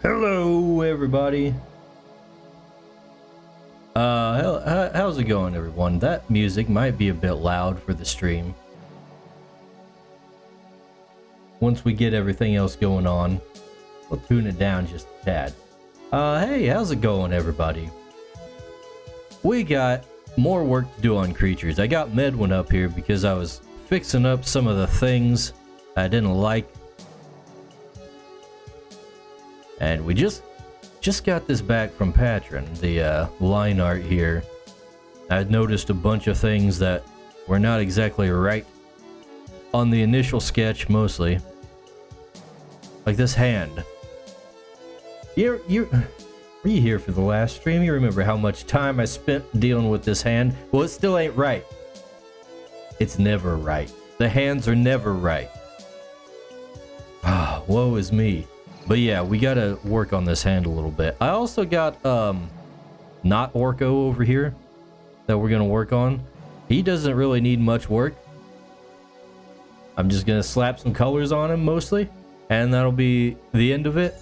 Hello, everybody. How's it going, everyone? That music might be a bit loud for the stream. Once we get everything else going on, we'll tune it down just a tad. Hey, how's it going, everybody? We got more work to do on Crytures. I got Medwin up here because I was fixing up some of the things I didn't like. And we just got this back from Patron, the line art here. I'd noticed a bunch of things that were not exactly right on the initial sketch, mostly. Like this hand. Were you here for the last stream? You remember how much time I spent dealing with this hand? Well, it still ain't right. It's never right. The hands are never right. Ah, woe is me. But yeah, we gotta work on this hand a little bit. I also got, not Orko over here that we're gonna work on. He doesn't really need much work. I'm just gonna slap some colors on him mostly, and that'll be the end of it.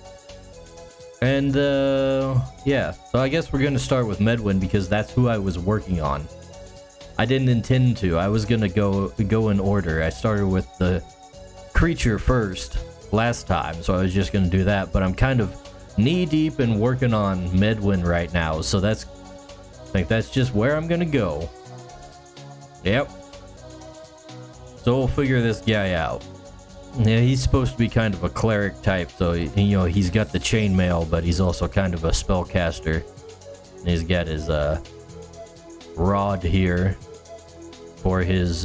And yeah, so I guess we're gonna start with Medwin because that's who I was working on. I didn't intend to. I was gonna go in order. I started with the creature first last time, so I was just gonna do that. But I'm kind of knee deep in working on Medwin right now, so I think that's just where I'm gonna go. Yep. So we'll figure this guy out. Yeah, he's supposed to be kind of a cleric type, so you know he's got the chainmail, but he's also kind of a spellcaster. And he's got his rod here for his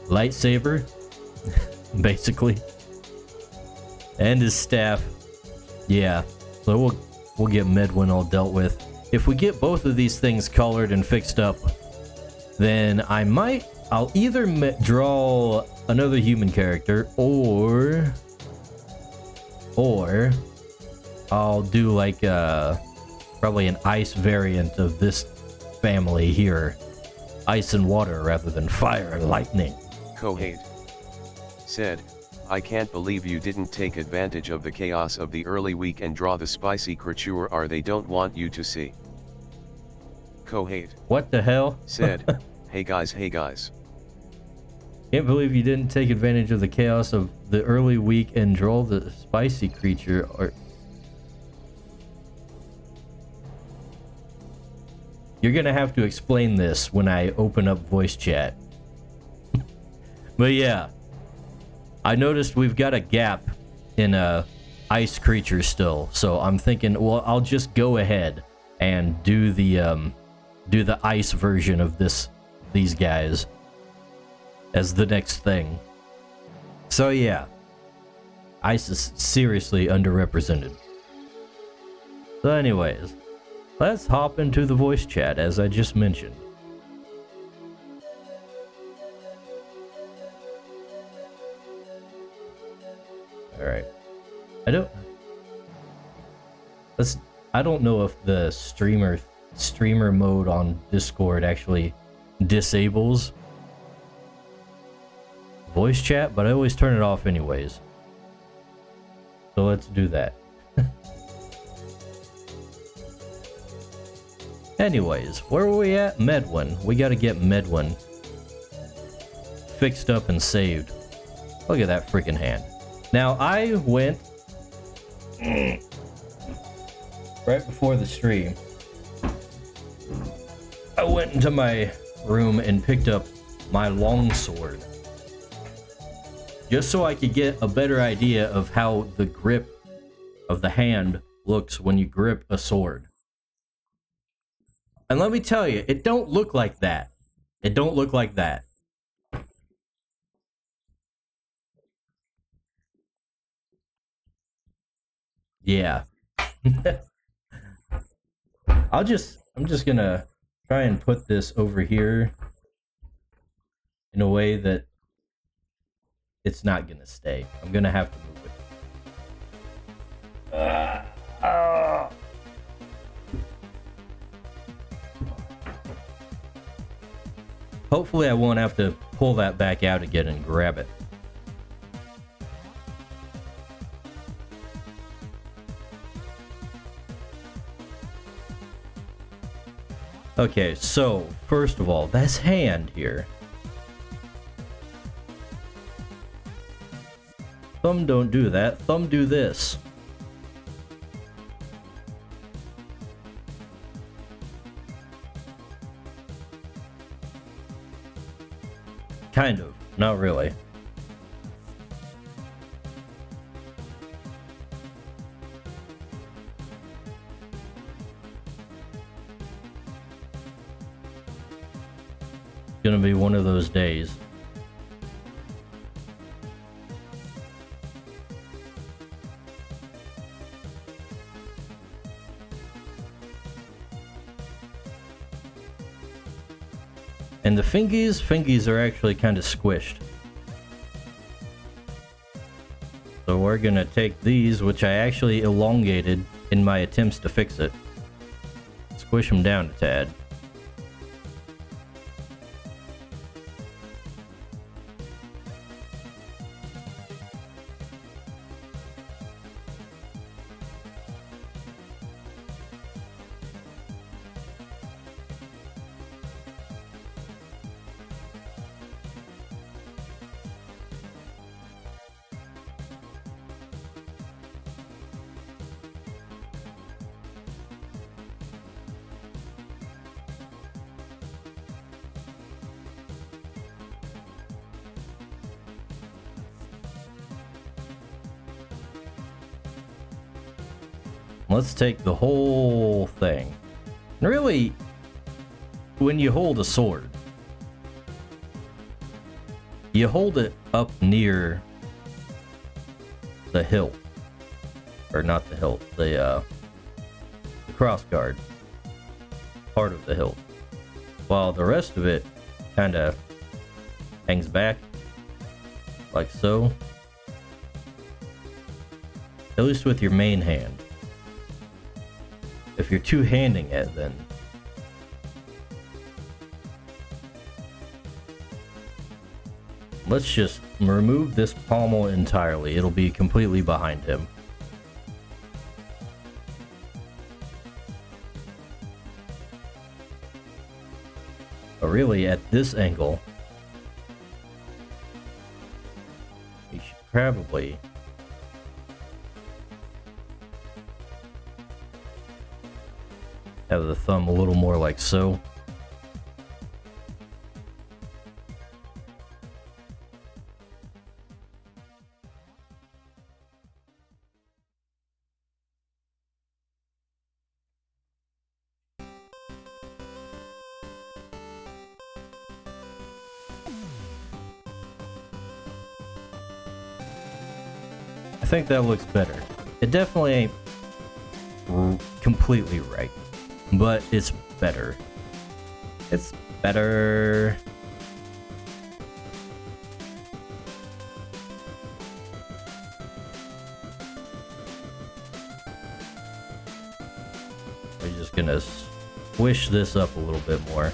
lightsaber, basically, and his staff. Yeah, so we'll get Medwin all dealt with. If we get both of these things colored and fixed up, then I'll either draw another human character, or I'll do like probably an ice variant of this family here. Ice and water rather than fire and lightning. Kohate said, I can't believe you didn't take advantage of the chaos of the early week and draw the spicy creature or they don't want you to see. Kohate. What the hell? Said, hey guys. Can't believe you didn't take advantage of the chaos of the early week and draw the spicy creature or... You're gonna have to explain this when I open up voice chat. But yeah, I noticed we've got a gap in ice creature still, so I'm thinking, well, I'll just go ahead and do the ice version of these guys as the next thing. So yeah, ice is seriously underrepresented. So anyways, let's hop into the voice chat as I just mentioned. Alright. I don't know if the streamer mode on Discord actually disables voice chat, but I always turn it off anyways. So let's do that. Anyways, where were we at? Medwin. We gotta get Medwin fixed up and saved. Look at that freaking hand. Now, I went right before the stream. I went into my room and picked up my longsword, just so I could get a better idea of how the grip of the hand looks when you grip a sword. And let me tell you, it don't look like that. It don't look like that. Yeah. I'm just gonna try and put this over here in a way that it's not gonna stay. I'm gonna have to move it. Hopefully I won't have to pull that back out again and grab it. Okay, so first of all, this hand here. Thumb don't do that. Thumb do this. Kind of. Not really. Gonna be one of those days. And the fingies are actually kind of squished. So we're gonna take these, which I actually elongated in my attempts to fix it. Squish them down a tad. Let's take the whole thing. Really, when you hold a sword, you hold it up near the hilt. Or not the hilt, the cross guard part of the hilt. While the rest of it kind of hangs back, like so. At least with your main hand. If you're two-handing it, then let's just remove this pommel entirely. It'll be completely behind him. But really, at this angle, you should probably have the thumb a little more like so. I think that looks better. It definitely ain't completely right, but it's better. It's better. We're just gonna squish this up a little bit more.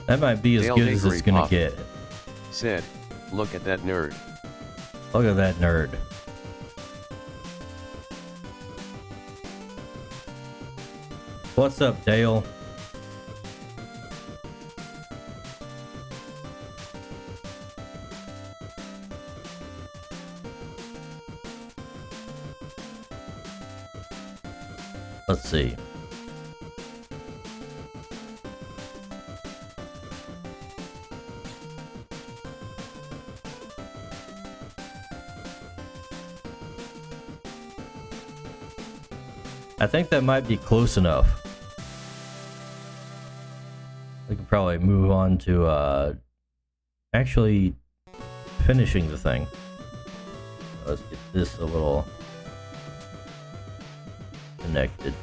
That might be as Dale good as it's Hickory gonna Pop get. Said, look at that nerd. Look at that nerd. What's up, Dale? Let's see. I think that might be close enough. We can probably move on to actually finishing the thing. Let's get this a little connected.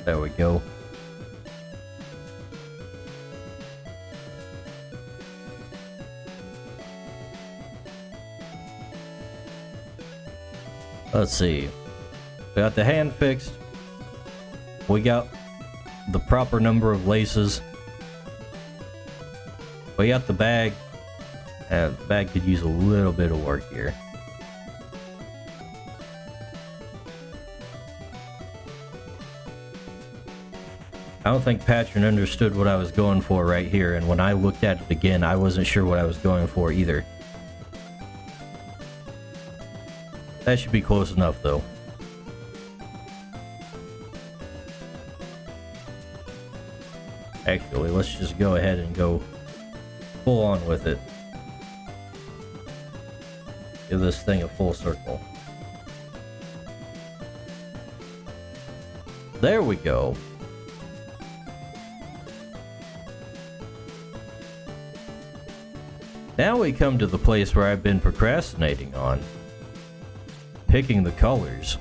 There we go. Let's see. We got the hand fixed. We got the proper number of laces. We got the bag. The bag could use a little bit of work here. I don't think Patron understood what I was going for right here, and when I looked at it again, I wasn't sure what I was going for either. That should be close enough, though. Actually, let's just go ahead and go full on with it. Give this thing a full circle. There we go. Now we come to the place where I've been procrastinating on. Picking the colors.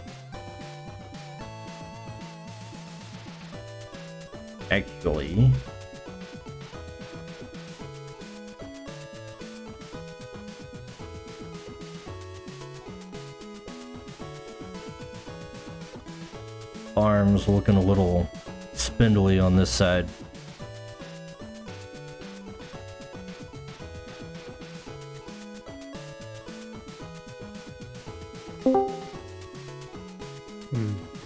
Actually, arms looking a little spindly on this side.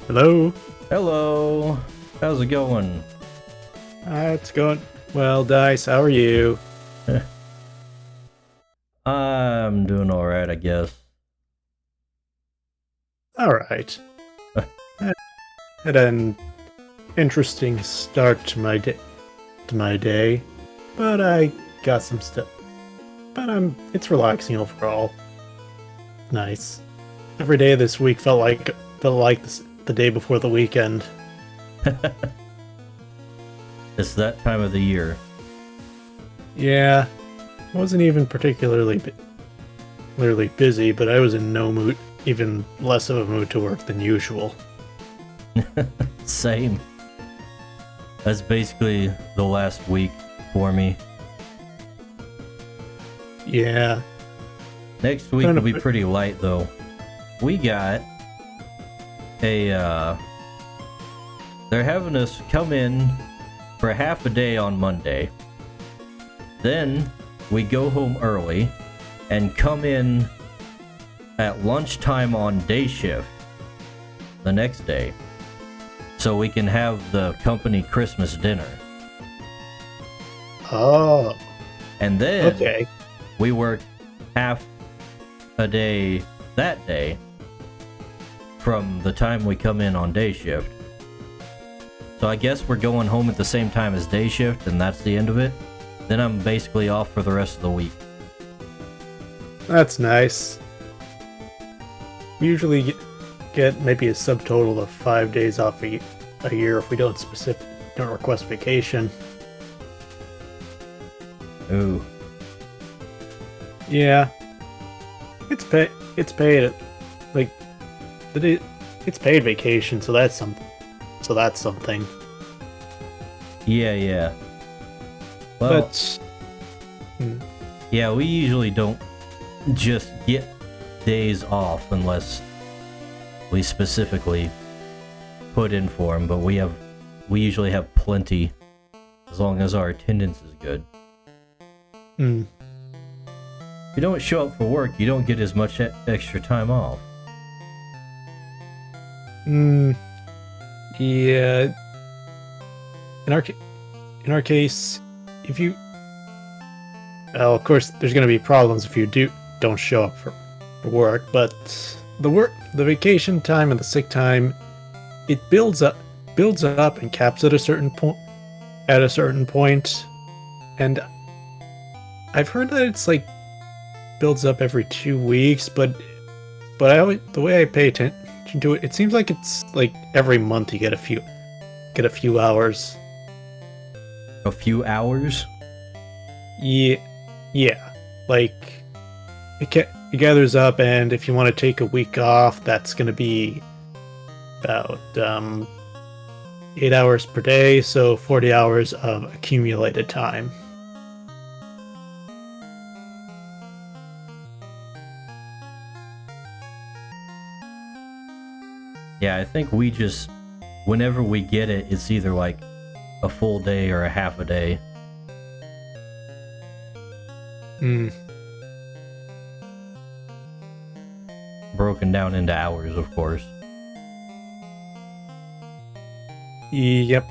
Hello? Hello! How's it going? It's going well, Dice. How are you? I'm doing alright, I guess. Alright. Had an interesting start to my day, but I got some stuff. But it's relaxing overall. Nice. Every day this week felt like the day before the weekend. It's that time of the year. Yeah, I wasn't even particularly busy, but I was in no mood, even less of a mood to work than usual. Same. That's basically the last week for me. Yeah. Next week will be pretty light, though. We got they're having us come in for half a day on Monday. Then we go home early and come in at lunchtime on day shift the next day, so we can have the company Christmas dinner. Oh. And then Okay. we work half a day that day from the time we come in on day shift. So I guess we're going home at the same time as day shift, and that's the end of it. Then I'm basically off for the rest of the week. That's nice. We usually get maybe a subtotal of 5 days off a year if we don't request vacation. Ooh. Yeah. It's paid. Like it's paid vacation, so that's something. Yeah. Well, But yeah, we usually don't just get days off unless we specifically put in for them, but we usually have plenty as long as our attendance is good. If you don't show up for work, you don't get as much extra time off. Yeah. In our case, if you, well, of course, there's going to be problems if you don't show up for work. But the vacation time and the sick time, it builds up and caps at a certain point. And I've heard that it's like builds up every 2 weeks, but the way I pay attention to it, it seems like it's like every month you get a few hours. A few hours? Yeah. Like it gathers up, and if you want to take a week off, that's going to be about 8 hours per day, so 40 hours of accumulated time. Yeah, I think we just, whenever we get it, it's either like a full day or a half a day. Broken down into hours, of course. Yep.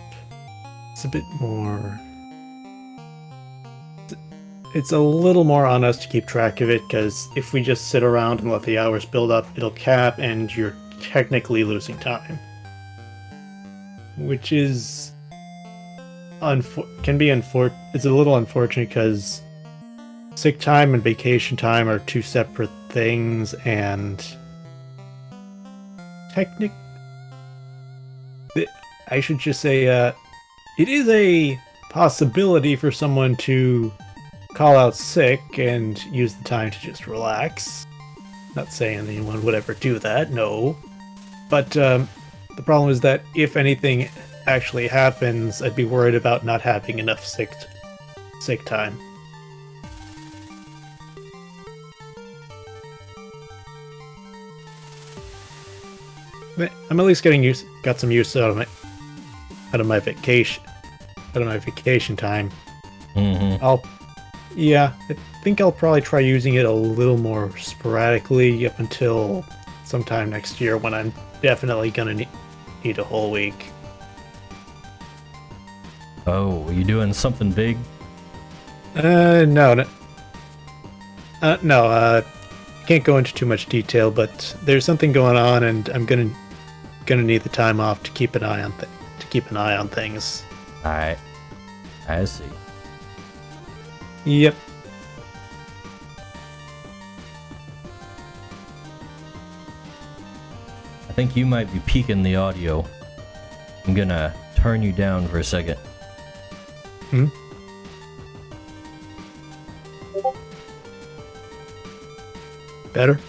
It's a bit more... It's a little more on us to keep track of it, because if we just sit around and let the hours build up, it'll cap and you're technically losing time. Which is... it's a little unfortunate, because sick time and vacation time are two separate things, and I should just say, it is a possibility for someone to call out sick and use the time to just relax. Not saying anyone would ever do that, no. But the problem is that if anything actually happens, I'd be worried about not having enough sick time. I'm at least got some use out of my vacation time. Mm-hmm. I think I'll probably try using it a little more sporadically up until sometime next year when I'm definitely gonna need a whole week. Oh, are you doing something big? No. Can't go into too much detail, but there's something going on, and I'm gonna need the time off to keep an eye on things. Alright. I see. Yep. I think you might be peaking the audio. I'm gonna turn you down for a second. Better?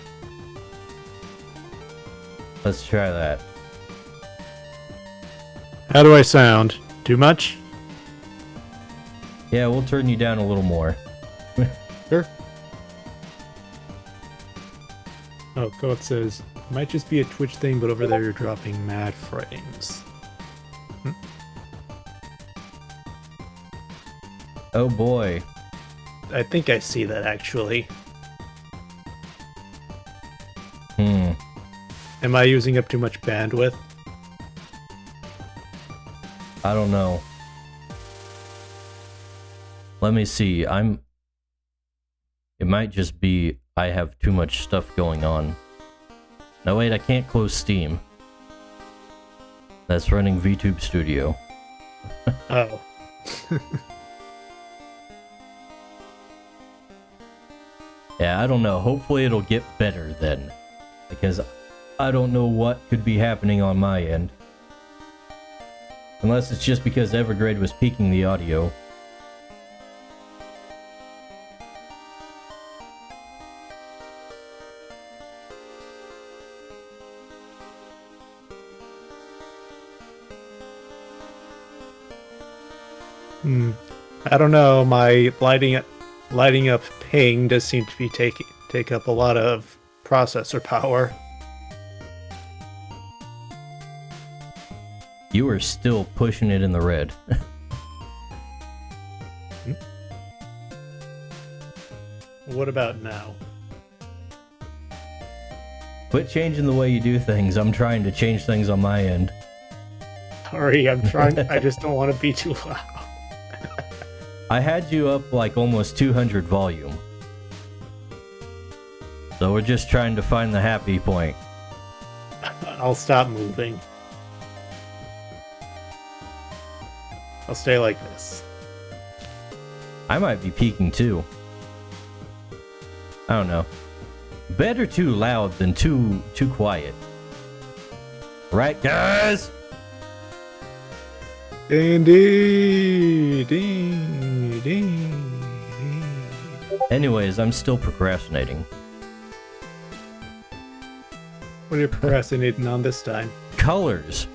Let's try that. How do I sound? Too much? Yeah, we'll turn you down a little more. Sure. Oh, Code says, might just be a Twitch thing, but over there you're dropping mad frames. Oh boy. I think I see that, actually. Am I using up too much bandwidth? I don't know. Let me see. It might just be I have too much stuff going on. No, wait, I can't close Steam. That's running VTube Studio. Oh. Yeah, I don't know. Hopefully it'll get better then. Because I don't know what could be happening on my end. Unless it's just because Evergrade was peaking the audio. I don't know. My lighting up ping does seem to be take up a lot of processor power. You are still pushing it in the red. What about now? Quit changing the way you do things. I'm trying to change things on my end. Sorry, I'm trying. I just don't want to be too loud. I had you up like almost 200 volume. So we're just trying to find the happy point. I'll stop moving. I'll stay like this. I might be peaking too. I don't know. Better too loud than too quiet. Right, guys? Indeed. Anyways, I'm still procrastinating. What are you procrastinating on this time? Colors.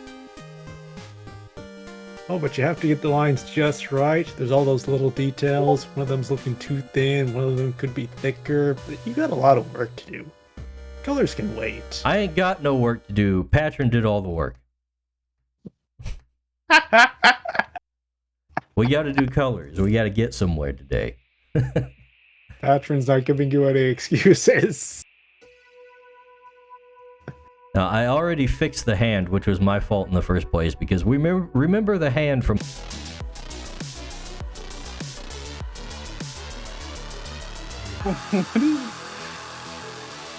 Oh, but you have to get the lines just right. There's all those little details. One of them's looking too thin. One of them could be thicker. You got a lot of work to do. Colors can wait. I ain't got no work to do. Patron did all the work. We gotta do colors. We gotta get somewhere today. Patron's not giving you any excuses. Now, I already fixed the hand, which was my fault in the first place, because we remember the hand from...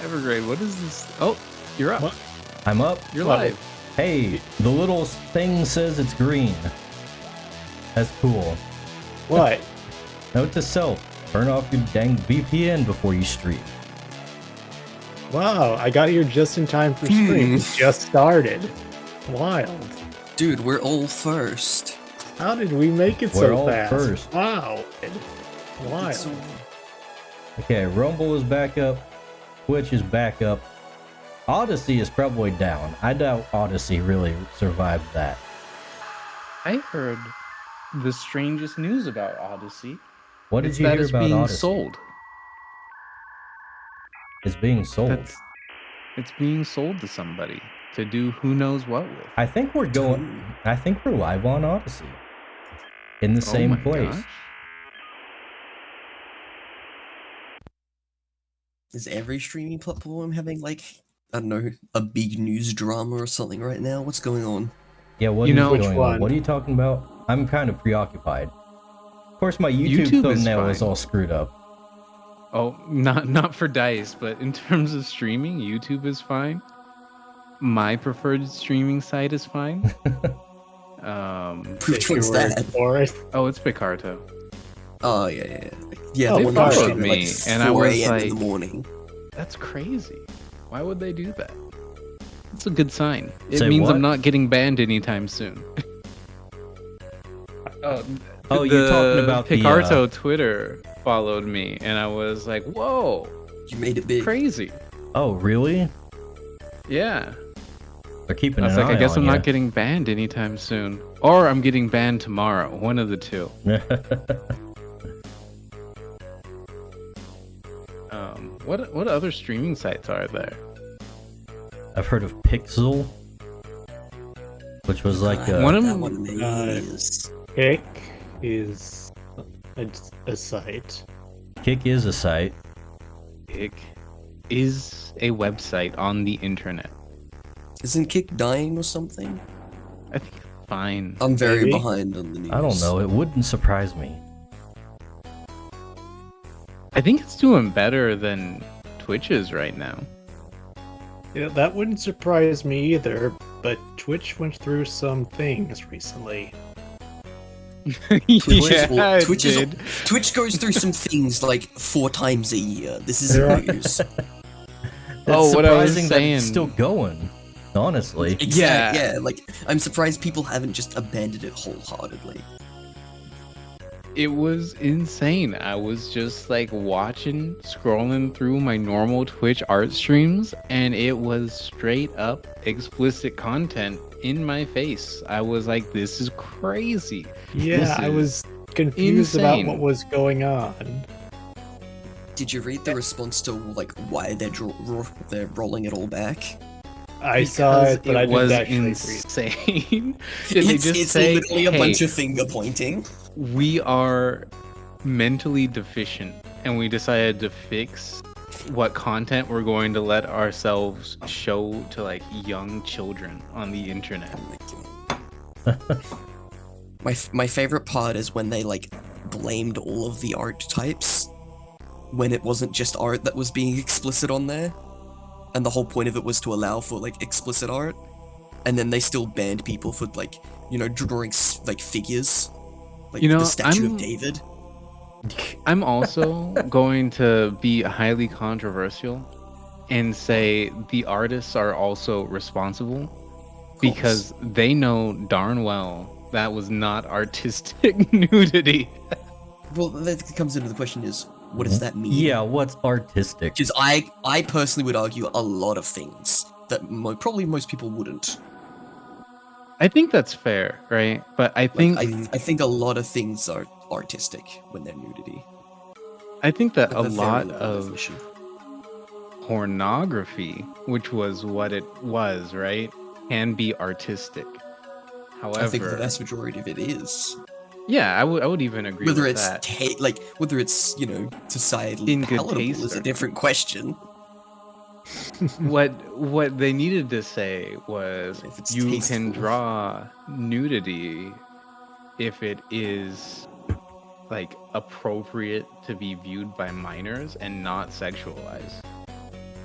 Evergrade, what is this? Oh, you're up. What? I'm up. You're live. Hey, the little thing says it's green. That's cool. What? Note to self, turn off your dang VPN before you stream. Wow, I got here just in time for stream. It just started. Wild. Dude, we're all first. How did we make it We're so all fast? first. Wow. Wild. It's so- Okay, Rumble is back up. Twitch is back up. Odyssey is probably down. I doubt Odyssey really survived that. I heard the strangest news about Odyssey. What did It's you that hear it's about being Odyssey? sold. It's being sold. It's being sold to somebody to do who knows what with. I think we're live on Odyssey. In the same my place. gosh. Is every streaming platform having like, I don't know, a big news drama or something right now? What's going on? Yeah, what You is know- going Which on? one? What are you talking about? I'm kind of preoccupied. Of course, my YouTube YouTube is thumbnail is fine. all screwed up. Oh, not for DICE, but in terms of streaming, YouTube is fine. My preferred streaming site is fine. Which one's that? Forest. Oh, it's Picarto. Oh yeah. Yeah, Oh, the they one that was followed streaming me, like and I 4 was a.m. in like- the morning. That's crazy. Why would they do that? It's a good sign. It Say means what? I'm not getting banned anytime soon. Oh, you're talking about the, Picarto Twitter followed me, and I was like, "Whoa, You made it big. crazy!" Oh, really? Yeah. They're keeping I an was like, eye I guess on I'm ya. not getting banned anytime soon, or I'm getting banned tomorrow. One of the two. What other streaming sites are there? I've heard of Pixel, which was like One of that them- one is. Kick is a site. Kick is a site. It is a website on the internet. Isn't Kick dying or something? I think it's fine. I'm very Maybe. behind on the news. I don't know. It wouldn't surprise me. I think it's doing better than Twitch is right now. Yeah, that wouldn't surprise me either. But Twitch went through some things recently. Yeah, it Twitch did. Twitch goes through some things like 4 times a year. This There isn't news. It's Oh, what I was surprising that it's saying. still going. Honestly. Yeah, like I'm surprised people haven't just abandoned it wholeheartedly. It was insane. I was just like scrolling through my normal Twitch art streams, and it was straight up explicit content in my face. I was like, this is crazy. Yeah, This I is was confused about insane. what was going on. Did you read the response to like why they're rolling it all back? I saw Because it, but I was didn't actually read. insane. Did they just it's say, literally a hey, bunch of finger pointing. we are mentally deficient, and we decided to fix what content we're going to let ourselves show to like young children on the internet. Oh my god. My favorite part is when they like blamed all of the art types when it wasn't just art that was being explicit on there, and the whole point of it was to allow for like explicit art, and then they still banned people for like drawing like figures, like You know, the statue I'm- of David. I'm also going to be highly controversial and say the artists are also responsible because they know darn well that was not artistic nudity. Well, that comes into the question is, what does that mean? Yeah, what's artistic? Because I personally would argue a lot of things that probably most people wouldn't. I think that's fair, right? But I Like, think I think a lot of things are artistic when they're nudity. I think that Like a the very lot literal of definition. pornography, which was what it was, right, can be artistic. However, I think the vast majority of it is. yeah, I would even agree Whether with it's that. whether it's societally In good palatable taste is a or- different question. What they needed to say was If it's you can tasteful. draw nudity if it is like appropriate to be viewed by minors and not sexualized,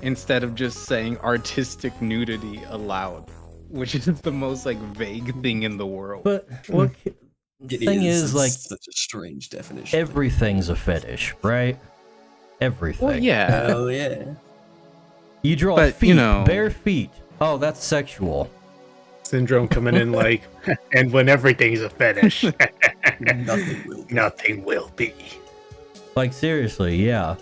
instead of just saying artistic nudity allowed, which is the most like vague thing in the world. But what It thing is, it's like, such a strange definition. everything's a fetish, right? Everything. Well, yeah. Hell yeah. You draw But, feet, you know- bare feet. Oh, that's sexual. Syndrome coming in like, and when everything's a fetish, Nothing will. nothing will be. Like, seriously, yeah.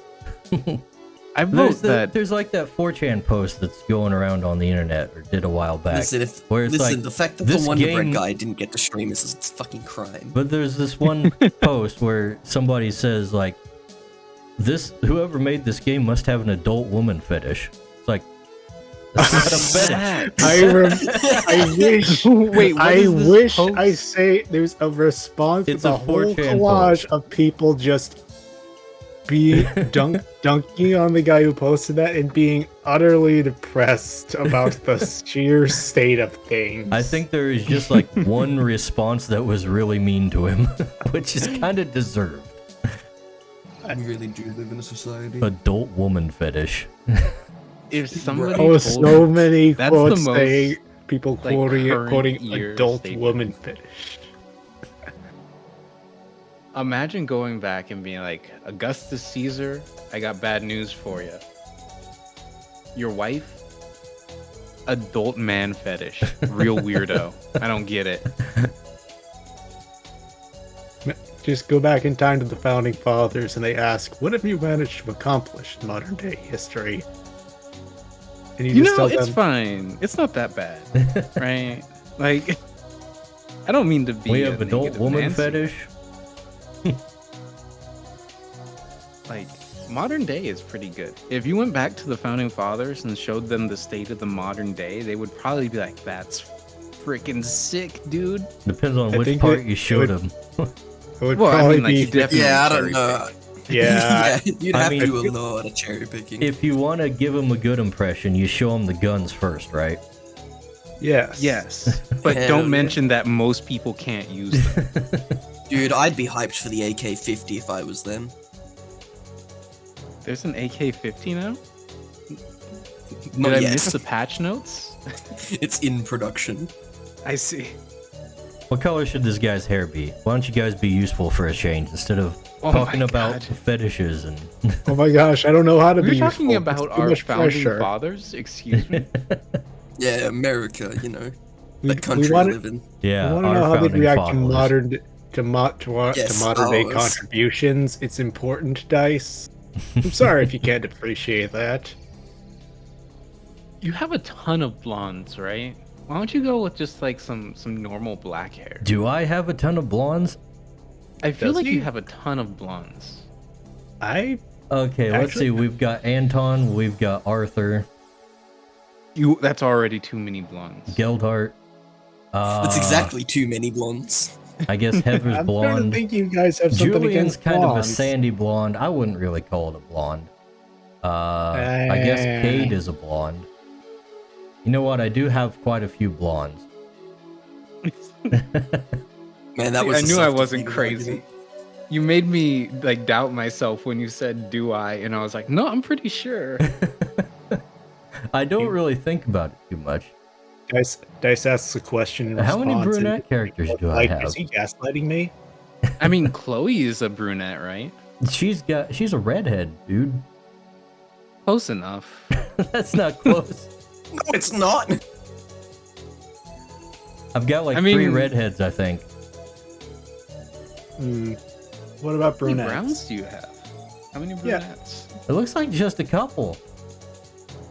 I vote that There's like that 4chan post that's going around on the internet, or did a while back. Listen, where it's listen, like, the fact that this the Wonder game- Bread guy didn't get to stream is a fucking crime. But there's this one post where somebody says, like, whoever made this game must have an adult woman fetish. It's like, That's not a fetish. I wish. Wait, what I is this wish post? I say there's a response It's with a a whole 4chan collage post. of people just being dunking on the guy who posted that and being utterly depressed about the sheer state of things. I think there is just like one response that was really mean to him, which is kind of deserved. We really do live in a society. Adult woman fetish. If somebody Oh, told so me many that's the quotes most, saying people like, current quoting year adult statement. woman fetish. imagine going back and being like, Augustus Caesar, I got bad news for you. Your wife, adult man fetish, real weirdo. I don't get it. Just go back in time to the founding fathers and they ask, what have you managed to accomplish in modern day history? And You just know, tell it's them, fine. It's not that bad, right? Like, I don't mean to be. We a have adult negative woman Nancy. fetish. Like, modern day is pretty good. If you went back to the founding fathers and showed them the state of the modern day, they would probably be like, "That's freaking sick, dude." Depends on I which think part it- you showed it him. it would Well, I probably mean, like, be you definitely Yeah, I don't cherry know. pick. yeah. You'd I have mean- to do a lot of cherry picking. If you want to give him a good impression, you show him the guns first, right? Yes. Yes, but Hell don't yeah. mention that most people can't use them. Dude, I'd be hyped for the AK-50 if I was them. There's an AK-50 now. Not Did I yet. miss the patch notes? It's in production. I see. What color should this guy's hair be? Why don't you guys be useful for a change instead of Oh talking my about God. fetishes and Oh my gosh, I don't know how to We're be talking useful. about It's too our much founding pressure. fathers. Excuse me. Yeah, America, you know. We- That country we we wanna- live in. yeah, I want to our know how they'd founding react to fathers. Yes, modern day ours. contributions. It's important, Dice. I'm sorry if you can't appreciate that. You have a ton of blondes, right? Why don't you go with just like some normal black hair? Do I have a ton of blondes? I feel Does like he? you have a ton of blondes. I Okay, let's Actually- see. We've got Anton, we've got Arthur, That's already too many blondes. Geldhart. That's exactly too many blondes. I guess Heather's I'm trying to blonde. think you guys have something Julian's against kind of a blondes. sandy blonde. I wouldn't really call it a blonde. I guess Cade is a blonde. You know what? I do have quite a few blondes. Man, that was I a knew I soft wasn't defeating crazy. argument. You made me like doubt myself when you said "do I," and I was like, "No, I'm pretty sure." I don't really think about it too much. Dice asks a question in How many response, and brunette characters do I like, have? is he gaslighting me? I mean, Chloe is a brunette, right? She's a redhead, dude. Close enough. That's not close. No, it's not. I've got like I 3 mean- redheads, I think. Hmm. What about How many brunettes? browns do you have? How many Yeah. brunettes? It looks like just a couple.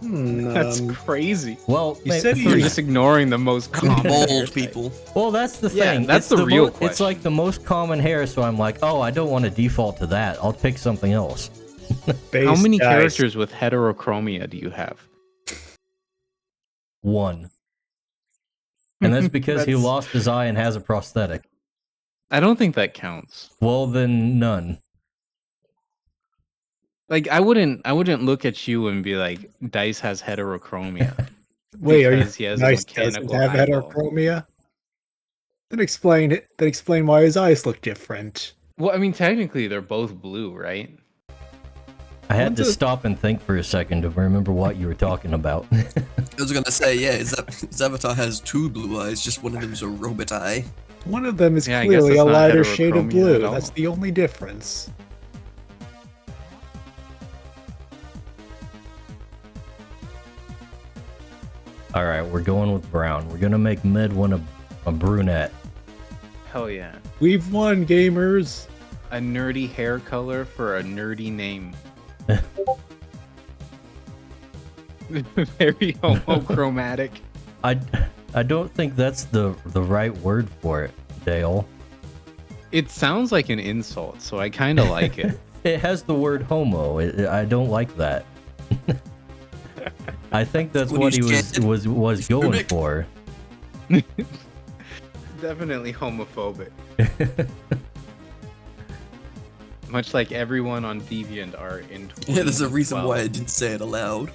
That's crazy. Well, You said You're you- just ignoring the most common hair Bald type. people. well, that's the Yeah, thing. that's It's the real It's question. like the most common hair, so I'm like, oh, I don't want to default to that. I'll pick something else. How many Dice. characters with heterochromia do you have? 1. And that's because he That's- lost his eye and has a prosthetic. I don't think that counts. Well, then none. Like I wouldn't look at you and be like, Dice has heterochromia. Wait, are you because he has a Dice doesn't mechanical have eyeball. heterochromia? Then explain it. Then explain why his eyes look different. Well, I mean, technically they're both blue, right? I had What to the- stop and think for a second to remember what you were talking about. I was gonna say, yeah, his avatar has 2 blue eyes, just one of them's a robot eye. One of them is Yeah, I guess clearly that's a not lighter shade of heterochromia blue. at all. That's the only difference. All right, we're going with brown. We're gonna make Midwin a brunette. Hell yeah. We've won, gamers. A nerdy hair color for a nerdy name. Very homochromatic. I don't think that's the right word for it, Dale. It sounds like an insult, so I kind of like it. It has the word homo. I don't like that. I think that's When what he he's was going Rubik. for. Definitely homophobic. Much like everyone on DeviantArt in 2012. Yeah, there's a reason why I didn't say it aloud.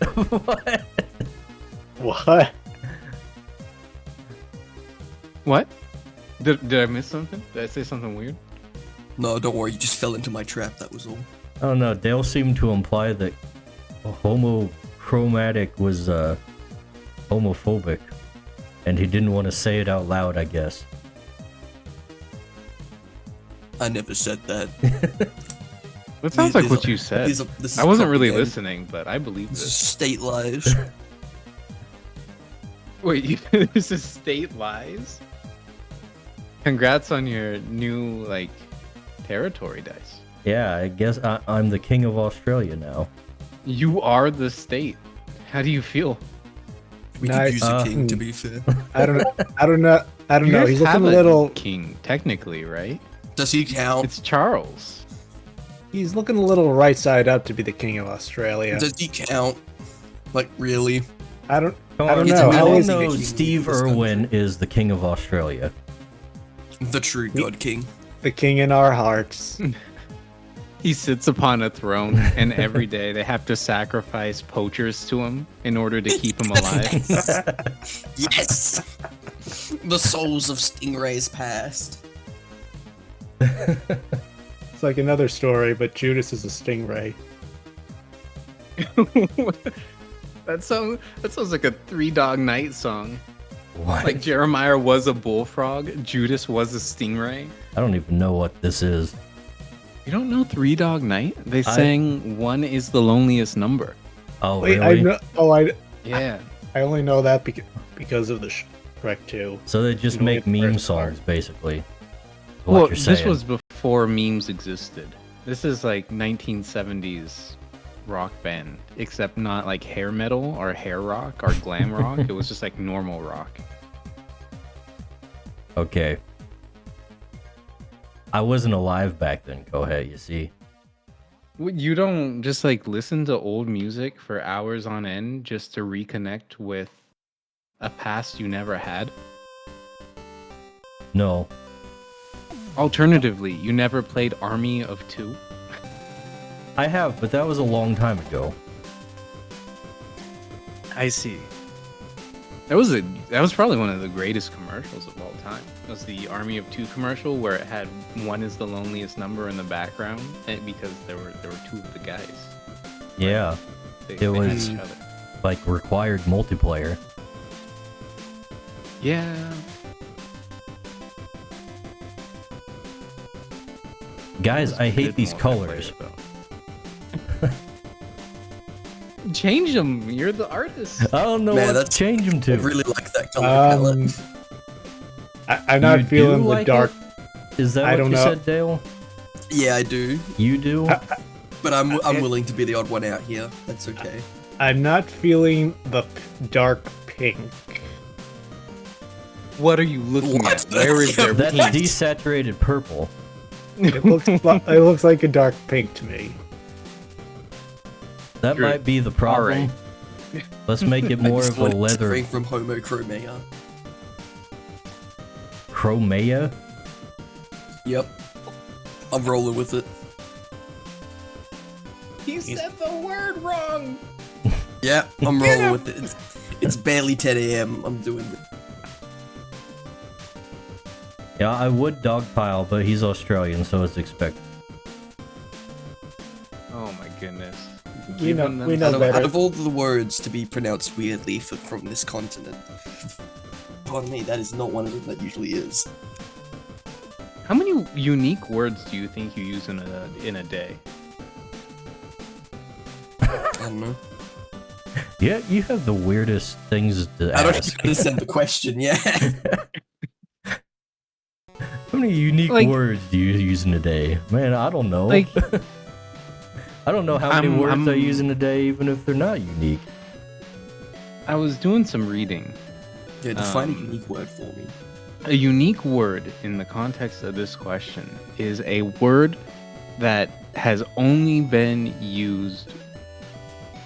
What? What? What? Did I miss something? Did I say something weird? No, don't worry, you just fell into my trap, that was all. I don't know. Dale seemed to imply that homochromatic was homophobic, and he didn't want to say it out loud, I guess. I never said that. That sounds like what you said. I wasn't really listening, but I believe This is this. state lies. Wait, this is state lies? Congrats on your new, like, territory dice. Yeah, I guess I'm the king of Australia now. You are the state. How do you feel? We Nice. could use a king, to be fair. I don't know. I don't know. You guys He's have looking a little. king, technically, right? Does he count? It's Charles. He's looking a little right side up to be the king of Australia. Does he count? Like, really? I don't. Come I don't on, know. we How all is he know the king Steve of this Irwin country? is the king of Australia. The true god king. the king in our hearts? He sits upon a throne, and every day they have to sacrifice poachers to him in order to keep him alive. Yes! The souls of stingrays past. It's like another story, but Judas is a stingray. That sounds like a Three Dog Night song. What? Like Jeremiah was a bullfrog, Judas was a stingray. I don't even know what this is. You don't know Three Dog Night? They sang "One is the loneliest number." Oh, Wait, really? I know. Oh, I Yeah. only know that because of the Shrek 2. So they just You know, make the meme first part. songs, basically. What Well, you're this saying. was before memes existed. This is like 1970s rock band, except not like hair metal or hair rock or glam rock. It was just like normal rock. Okay. I wasn't alive back then, Kohei, you see. You don't just like listen to old music for hours on end just to reconnect with a past you never had? No. Alternatively, you never played Army of Two? I have, but that was a long time ago. I see. That was probably one of the greatest commercials of all time. It was the Army of Two commercial where it had "One is the loneliest number" in the background, because there were two of the guys. Yeah. They It had was- each other. Like required multiplayer. Yeah. Guys, That was I hate good these multiplayer, colors. though. Change them. You're the artist. I don't know Man, what that's- to change them I to. really like that color palette. I'm not You feeling do the like dark. Is that I what don't you know. said, Dale? Yeah, I do. You do? But I'm willing to be the odd one out here. That's okay. I'm not feeling the dark pink. What are you looking What? at? Where is there That's pink? desaturated purple. It looks like a dark pink to me. That True. might be the problem. Alright. Let's make it more I of a leather suffering from homochromia. chromea. Yep. I'm rolling with it. He said the word wrong. Yeah, I'm rolling with it. It's barely 10 a.m. I'm doing it. Yeah, I would dogpile, but he's Australian, so it's expected. Oh my goodness. We know Giving them- better. Out of all the words to be pronounced weirdly from this continent, pardon me, that is not one of them that usually is. How many unique words do you think you use in a day? I don't know. Yeah, you have the weirdest things to I don't ask. understand the question, yeah. How many unique Like- words do you use in a day? Man, I don't know. Like, I don't know how many words I I'm- use in a day, even if they're not unique. I was doing some reading. Yeah, define a Um, unique word for me. A unique word in the context of this question is a word that has only been used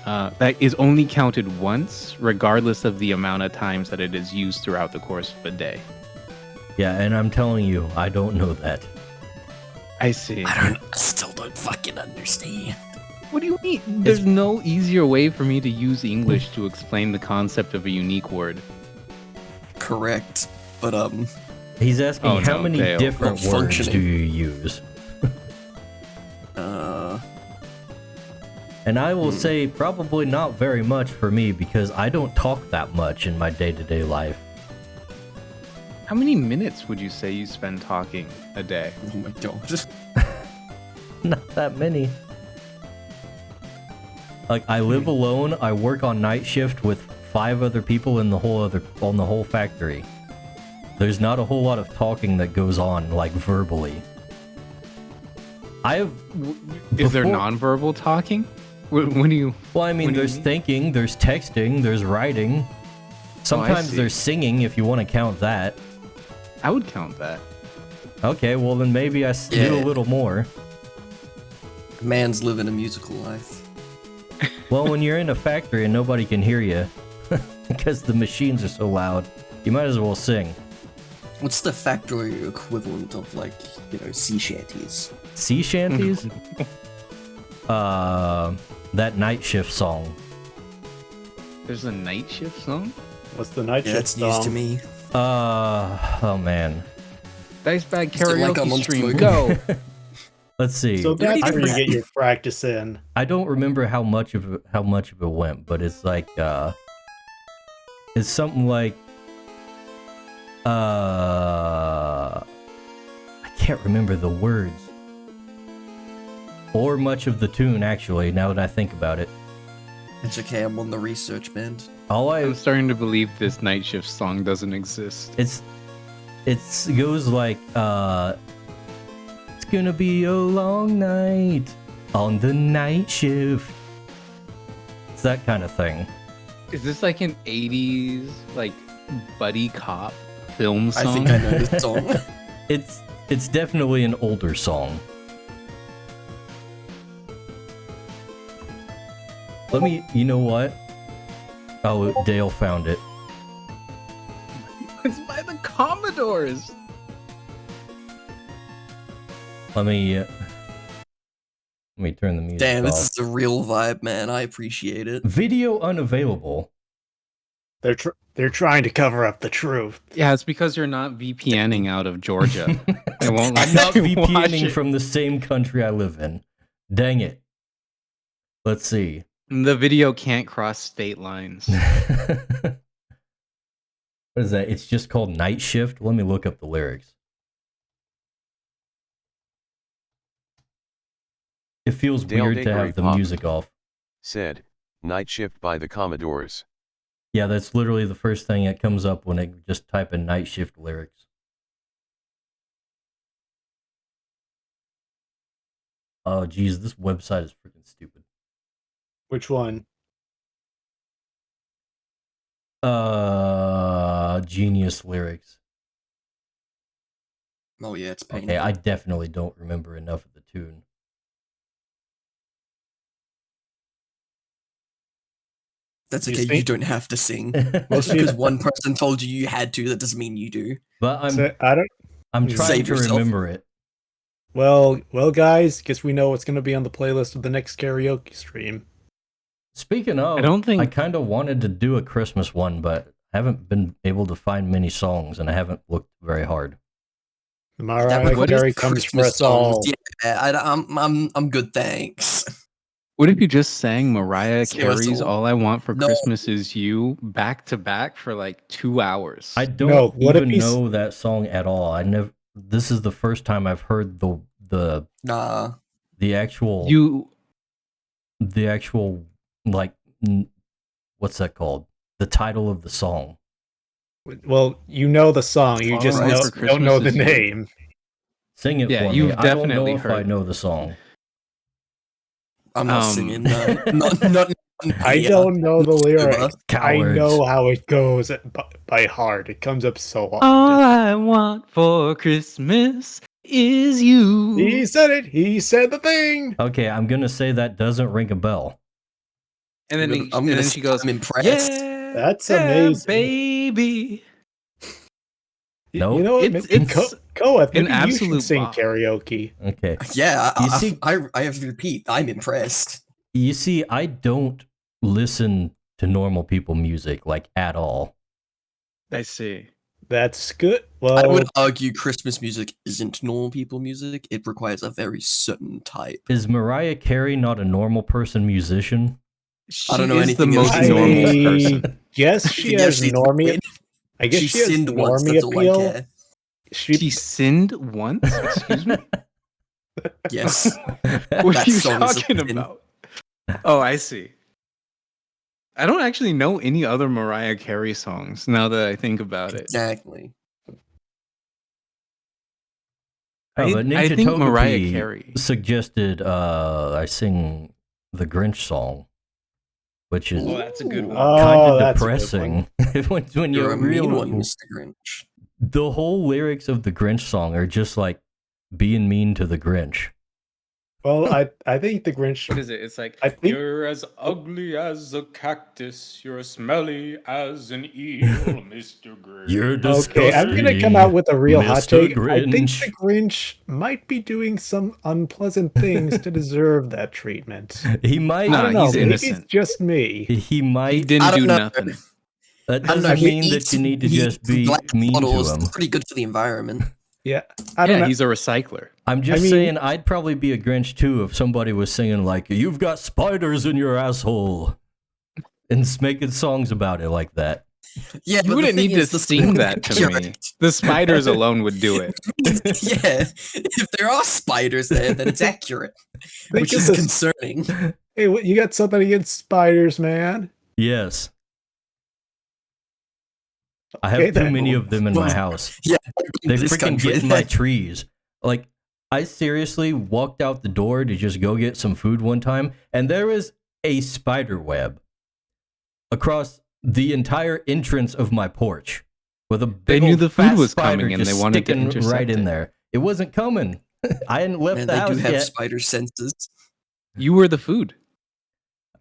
that is only counted once, regardless of the amount of times that it is used throughout the course of a day. Yeah, and I'm telling you, I don't know that. I see. I still don't fucking understand. What do you mean? There's no easier way for me to use English to explain the concept of a unique word. Correct, but He's asking Oh, how no, many Dale. different Not words do functioning. you use? And I will say probably not very much for me because I don't talk that much in my day-to-day life. How many minutes would you say you spend talking a day? oh my god. Not that many. Like, I live alone, I work on night shift with 5 other people in the whole factory. There's not a whole lot of talking that goes on, like, verbally. Is there nonverbal talking? What do you... Well, I mean, what do you there's thinking, there's texting, there's writing. Sometimes see. there's singing, if you want to count that. I would count that. Okay, well then maybe I do a Yeah. little more. Man's living a musical life. Well, when you're in a factory and nobody can hear you, because the machines are so loud, you might as well sing. What's the factory equivalent of, like, sea shanties? Sea shanties? That night shift song. There's a night shift song? What's the night Yeah, shift it's news song? to me. Oh man. Dice Bag Is it like Karaoke I'm on Stream, smoke? go! Let's see. So that's I where you forgot. get your practice in. I don't remember how much of it went, but it's like it's something like I can't remember the words or much of the tune actually. Now that I think about it, It's okay, I'm on the research band. I'm starting to believe this night shift song doesn't exist. it goes like it's gonna be a long night on the night shift. It's that kind of thing. Is this like an 80s, like, buddy cop film I song? think I know this song. It's definitely an older song. You know what? Oh, Dale found it. It's by the Commodores! Let me turn the music Damn, off. this is a real vibe, man. I appreciate it. Video unavailable. They're trying to cover up the truth. Yeah, it's because you're not VPNing out of Georgia. It won't let I'm not you watch VPNing it. from the same country I live in. Dang it. Let's see. The video can't cross state lines. What is that? It's just called Night Shift. Let me look up the lyrics. It feels Dale weird to Bakery have the Pop. music off. Said, Night Shift by the Commodores. Yeah, that's literally the first thing that comes up when I just type in Night Shift lyrics. Oh, geez, this website is freaking stupid. Which one? Genius lyrics. Oh yeah, it's painful. Okay, I definitely don't remember enough of the tune. That's You okay, you think- don't have to sing. Most Just because people- one person told you that doesn't mean you do. But So, I don't. I'm trying Save to yourself. remember it. Well, guys. Guess we know what's going to be on the playlist of the next karaoke stream. Speaking of, I don't think- I kind of wanted to do a Christmas one, but I haven't been able to find many songs, and I haven't looked very hard. The That Mariah would Carey be comes for Christmas us all. songs. Yeah, I'm good, thanks. What if you just sang Mariah Save us Carey's all. All I Want for No. Christmas Is You back to back for like 2 hours? I don't No, what if even he's- know that song at all. This is the first time I've heard the Nah. actual like what's that called? The title of the song. Well, you know the song. You All just I Want for don't know the Christmas Is You. name. Sing it Yeah, for you've me. I don't know definitely if I heard- know the song. I'm not Um, singing that. Not I yeah. don't know the lyrics. I Cowards. know how it goes by heart. It comes up so often. All I want for Christmas is you. He said it. He said the thing. Okay, I'm gonna say that doesn't ring a bell. And then, I'm gonna she goes, I'm impressed. "Yeah, That's yeah, amazing. baby." Nope. You know what? It's Koeth, an maybe you should absolute sing bop. karaoke. Okay. Yeah, You see- I have to repeat. I'm impressed. You see, I don't listen to normal people music like at all. I see. That's good. I Well, would argue Christmas music isn't normal people music. It requires a very certain type. Is Mariah Carey not a normal person musician? She I don't know is the anything most else. normal I person. guess she Yeah, has she's normie. weird. I guess She she has sinned once. normie That's all I appeal. care. She sinned once? Excuse me? Yes. What That are you song is a talking sin. about? Oh, I see. I don't actually know any other Mariah Carey songs now that I think about it. Exactly. Oh, but I Ninja think Mariah Togepi Carey. suggested I sing the Grinch song, which is Oh, that's a good one. kind Oh, of that's a good one. depressing. when You're you're a mean one, real, Mr. Grinch. the whole lyrics of the Grinch song are just like being mean to the Grinch. Well, I think the Grinch. What is it? It's like, I think- you're as ugly as a cactus, you're as smelly as an eel, Mr. Grinch. You're Okay, I'm gonna come out with a real hot Mr. take. I think Grinch. the Grinch might be doing some unpleasant things to deserve that treatment. He might. Nah, I don't know. he's Maybe innocent. it's just me. He He might. didn't I don't do know. nothing. That I don't know, doesn't he mean that eats- you need to he just eats be black mean to bottles. him. It's pretty good for the environment. Yeah, I don't Yeah, know. he's a recycler. I'm just I mean- saying, I'd probably be a Grinch too if somebody was singing like, "You've got spiders in your asshole," and making songs about it like that. Yeah, You but the wouldn't thing need to is, the sing that to me. accurate. The spiders alone would do it. Yeah, if there are spiders there, then it's accurate, Think which of is this- concerning. Hey, what, you got something against spiders, man? Yes. I have Okay, too then. many of them in my Well, house. Yeah, They this freaking country. get in my trees. Like, I seriously walked out the door to just go get some food one time, and there was a spider web across the entire entrance of my porch with a They big knew old the food fat was spider coming and just they wanted to sticking intercept right in it. there. It wasn't coming. I hadn't left Man, the they do house have yet. spider senses. You were the food.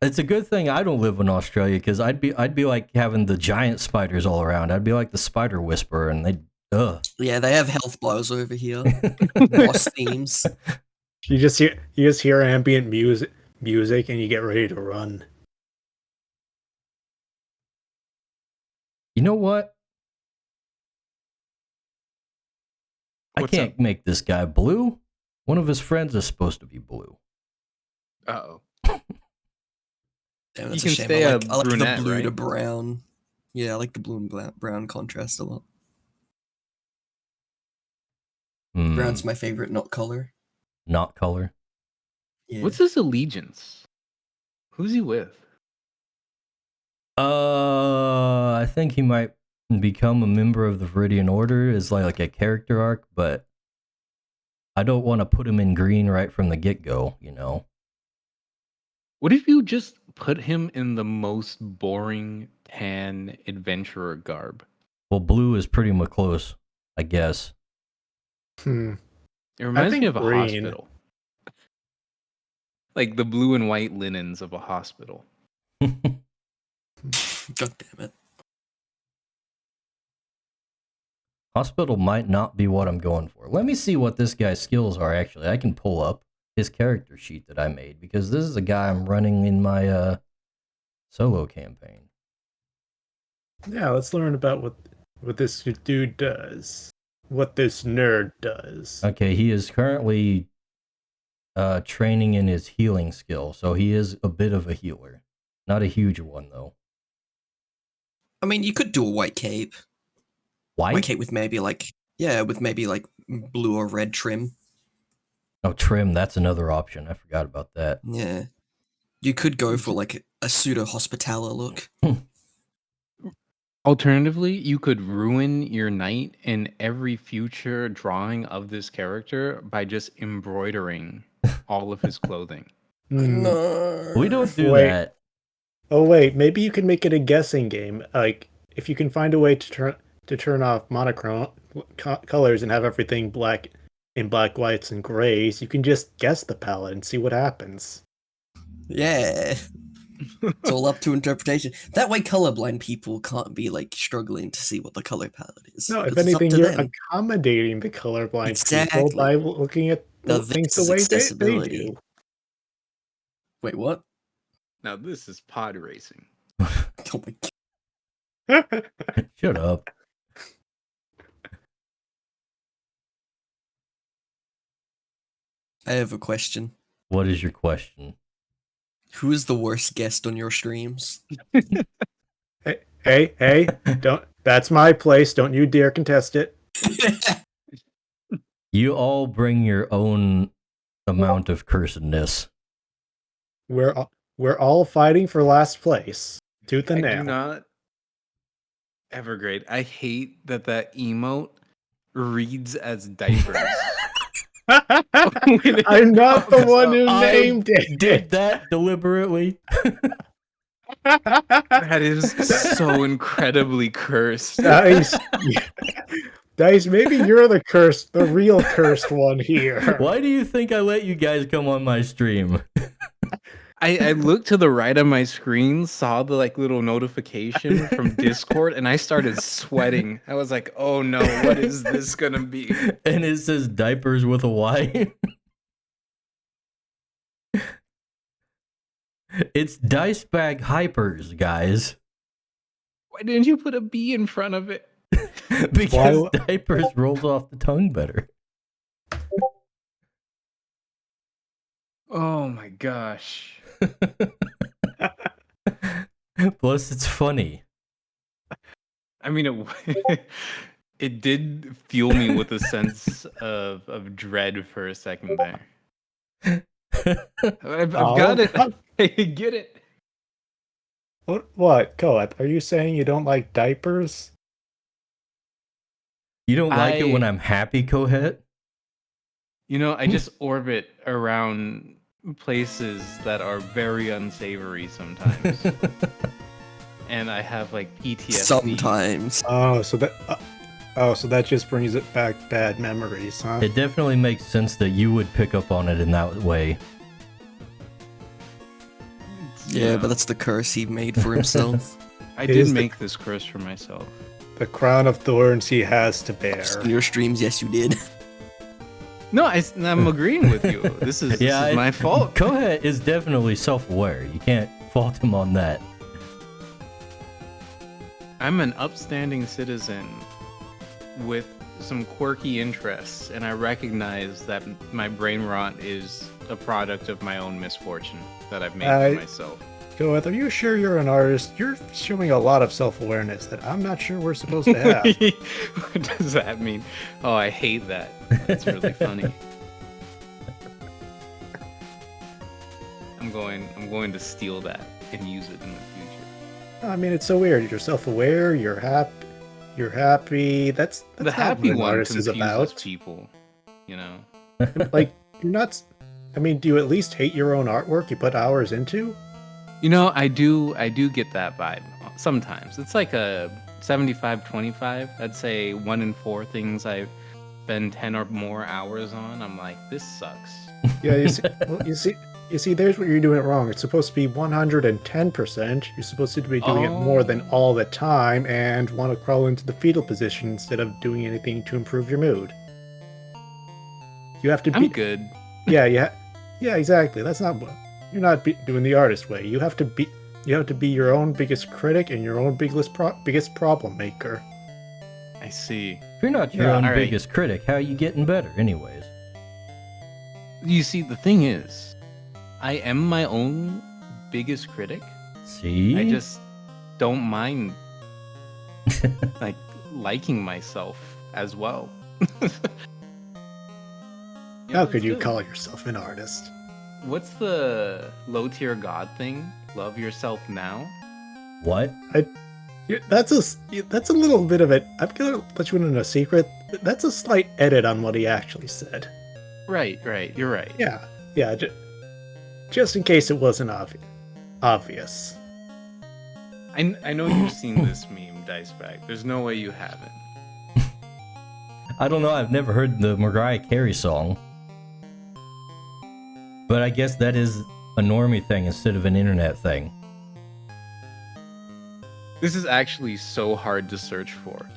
It's a good thing I don't live in Australia because I'd be like having the giant spiders all around. I'd be like the spider whisperer, and they'd Yeah, they have health blows over here. Boss themes. You just hear ambient music, and you get ready to run. You know what? I What's can't up? make this guy blue. One of his friends is supposed to be blue. Uh-oh. Damn, You that's can a shame. stay I a like brunette, the blue right? to brown. Yeah, I like the blue and brown contrast a lot. Hmm, Brown's my favorite, not color. not color. Yeah. What's his allegiance? Who's he with? I think he might become a member of the Viridian Order as like a character arc, but I don't want to put him in green right from the get-go, you know? What if you just put him in the most boring tan adventurer garb? Well, blue is pretty much close, I guess. Hmm. It reminds me think of a green. hospital. Like the blue and white linens of a hospital. God damn it. Hospital might not be what I'm going for. Let me see what this guy's skills are, actually. I can pull up his character sheet that I made, because this is a guy I'm running in my solo campaign. Yeah, let's learn about what this dude does. What this nerd does. Okay, he is currently training in his healing skill, so he is a bit of a healer. Not a huge one, though. I mean, you could do a white cape. White White? cape with maybe like blue or red trim. Oh, trim, that's another option. I forgot about that. Yeah. You could go for like a pseudo hospitaler look. Alternatively, you could ruin your night in every future drawing of this character by just embroidering all of his clothing. Hmm. No. We don't do Wait. that. Oh wait, maybe you can make it a guessing game. Like if you can find a way to turn off monochrome colors and have everything black in black, whites, and grays, you can just guess the palette and see what happens. Yeah. It's all up to interpretation. That way, colorblind people can't be like struggling to see what the color palette is. No, if 'cause it's up anything, to you're them. accommodating the colorblind Exactly. people by looking at Now things this the is way they accessibility. do. Wait, what? Now this is pod racing. Oh my god. Shut up. I have a question. What is your question? Who is the worst guest on your streams? Hey, don't. That's my place. Don't you dare contest it. You all bring your own amount of cursedness. We're all fighting for last place, tooth and I do nail. not. Evergrade. I hate that emote reads as diapers. I'm not the one who named it. Did that deliberately? That is so incredibly cursed. Dice, Dice, maybe you're the real cursed one here. Why do you think I let you guys come on my stream? I looked to the right of my screen, saw the like little notification from Discord, and I started sweating. I was like, "Oh no, what is this gonna be?" And it says diapers with a Y. It's dice bag hypers, guys. Why didn't you put a B in front of it? Because diapers rolls off the tongue better. Oh my gosh. Plus, it's funny. I mean, it did fuel me with a sense of dread for a second there. I've got it. I get it. What, Koeth? Are you saying you don't like diapers? You don't like it when I'm happy, Kohet? You know, I just orbit around places that are very unsavory sometimes. And I have like PTSD. Sometimes. So that just brings it back bad memories, huh? It definitely makes sense that you would pick up on it in that way. Yeah, but that's the curse he made for himself. I did make this curse for myself. The crown of thorns he has to bear. In your streams, yes, you did. No, I'm agreeing with you. This is my fault. Kohet is definitely self-aware. You can't fault him on that. I'm an upstanding citizen with some quirky interests, and I recognize that my brain rot is a product of my own misfortune that I've made for myself. Koeth, are you sure you're an artist? You're showing a lot of self-awareness that I'm not sure we're supposed to have. What does that mean? Oh, I hate that. That's really funny. I'm going to steal that and use it in the future. I mean, it's so weird. You're self-aware. You're happy. That's the happy what an one artist is about. confuses people, you know. Like, you're not. I mean, do you at least hate your own artwork you put hours into? You know, I do get that vibe sometimes. It's like a 75-25. I'd say 1 in 4 things I spend 10 or more hours on, I'm like, this sucks. Yeah, you see, there's what you're doing it wrong. It's supposed to be 110%. You're supposed to be doing it more than all the time and want to crawl into the fetal position instead of doing anything to improve your mood. You have to be. I'm good. Yeah, exactly. That's not what you're not doing the artist way. You have to be your own biggest critic and your own biggest problem maker. I see. If you're not your own biggest critic, how are you getting better anyways? You see, the thing is, I am my own biggest critic. See? I just don't mind liking myself as well. How could you call yourself an artist? What's the low tier god thing? Love yourself now? What? That's a little bit of it. I'm gonna let you in on a secret. That's a slight edit on what he actually said. Right. You're right. Yeah. Just in case it wasn't obvious. I know you've seen this meme, Dicebag. There's no way you haven't. I don't know. I've never heard the Mariah Carey song. But I guess that is a normie thing instead of an internet thing. This is actually so hard to search for.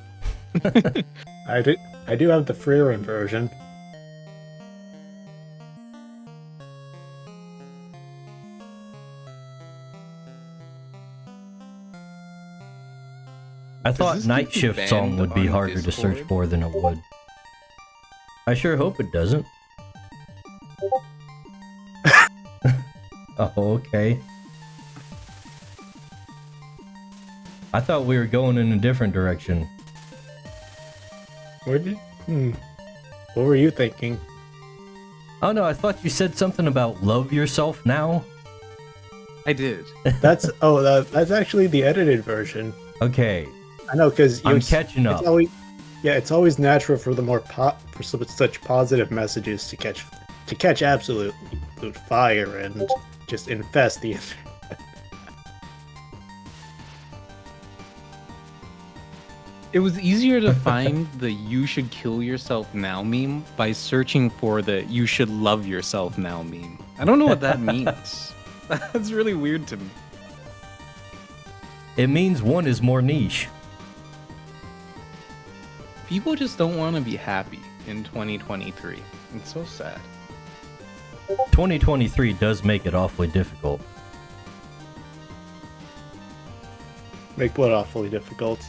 I do have the Freerin version. I thought this Night get you Shift song banned would be on harder to search Discord? for than it would. I sure hope it doesn't. Oh, okay. I thought we were going in a different direction. What were you thinking? Oh no, I thought you said something about love yourself now. I did. That's that's actually the edited version. Okay, I know, because I'm catching up. It's always natural for the for such positive messages to catch absolute fire and just infest the internet. It was easier to find the "you should kill yourself now" meme by searching for the "you should love yourself now" meme. I don't know what that means. That's really weird to me. It means one is more niche. People just don't want to be happy in 2023. It's so sad. 2023 does make it awfully difficult. Make what awfully difficult.